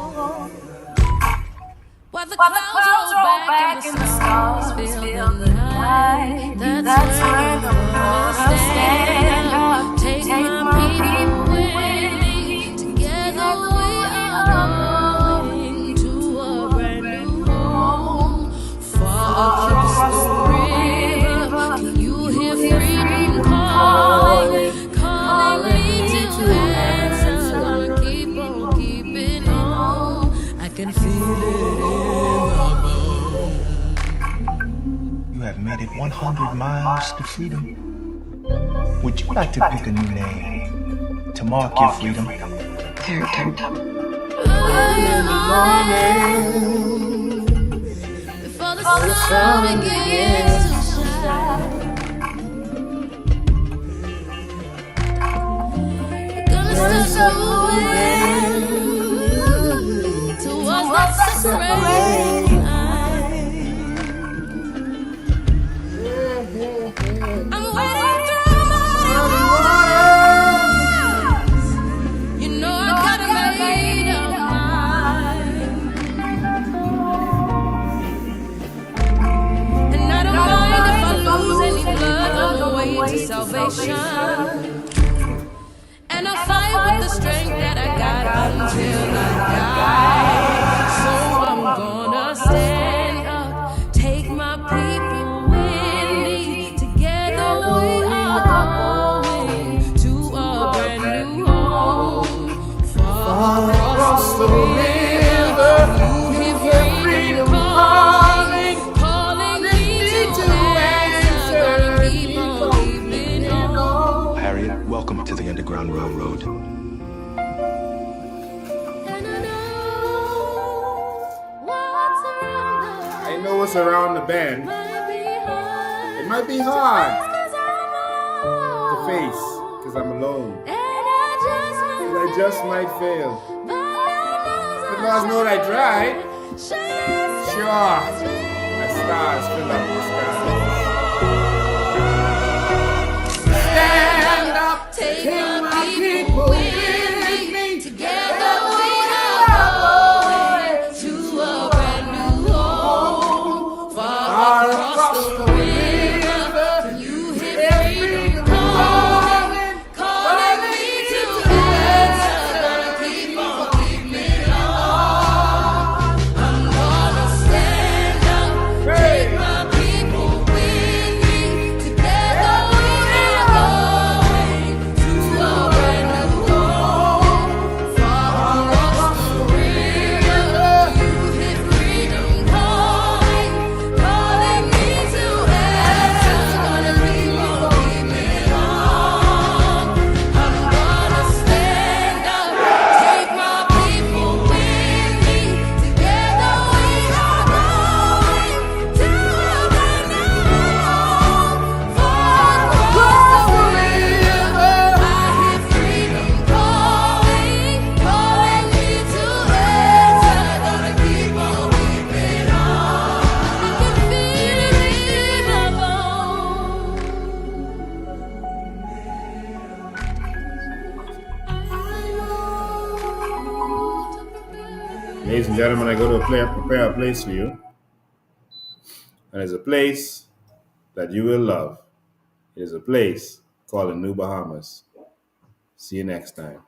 While the clouds roll back and the stars fill the night, that's when I'm gonna stand up, take my people with me. Together we are going to a brand new home, far across the river. Can you hear freedom calling, calling me to answer? Gonna keep on keeping on. I can feel it in my bones. You have made it 100 miles to freedom. Would you like to pick a new name to mark your freedom? Early morning, before the sun begins to shine, we're gonna start moving towards that separating line. I'm waiting through my waters. You know I gotta made up mind, and I don't mind if I lose any blood on the way to salvation. And I'll fight with the strength that I got until I die. So I'm gonna stand up, take my people with me. Together we are going to a brand new home, far across the river. You hear freedom calling, calling me to answer. Gonna keep on keeping on. Harriet, welcome to the Underground Railroad. I know what's around the bend. It might be hard to face because I'm alone. And I just might fail. The Lord know I tried. Sure. The stars fill up the sky. Stand up, take my people with me. Together we are going to a brand new home. Far across the river, you hear freedom calling, calling me to answer. Gonna keep on keeping on. I'm gonna stand up, take my people with me. Together we are going to a brand new home. Far across the river, you hear freedom calling, calling me to answer. Gonna keep on keeping on. I'm gonna stand up, take my people with me. Together we are going to a brand new home. Far across the river, I hear freedom calling, calling me to answer. Gonna keep on keeping on. I can feel it in my bones. Ladies and gentlemen, I go to prepare a place for you. And it's a place that you will love. It is a place called the New Bahamas. See you next time.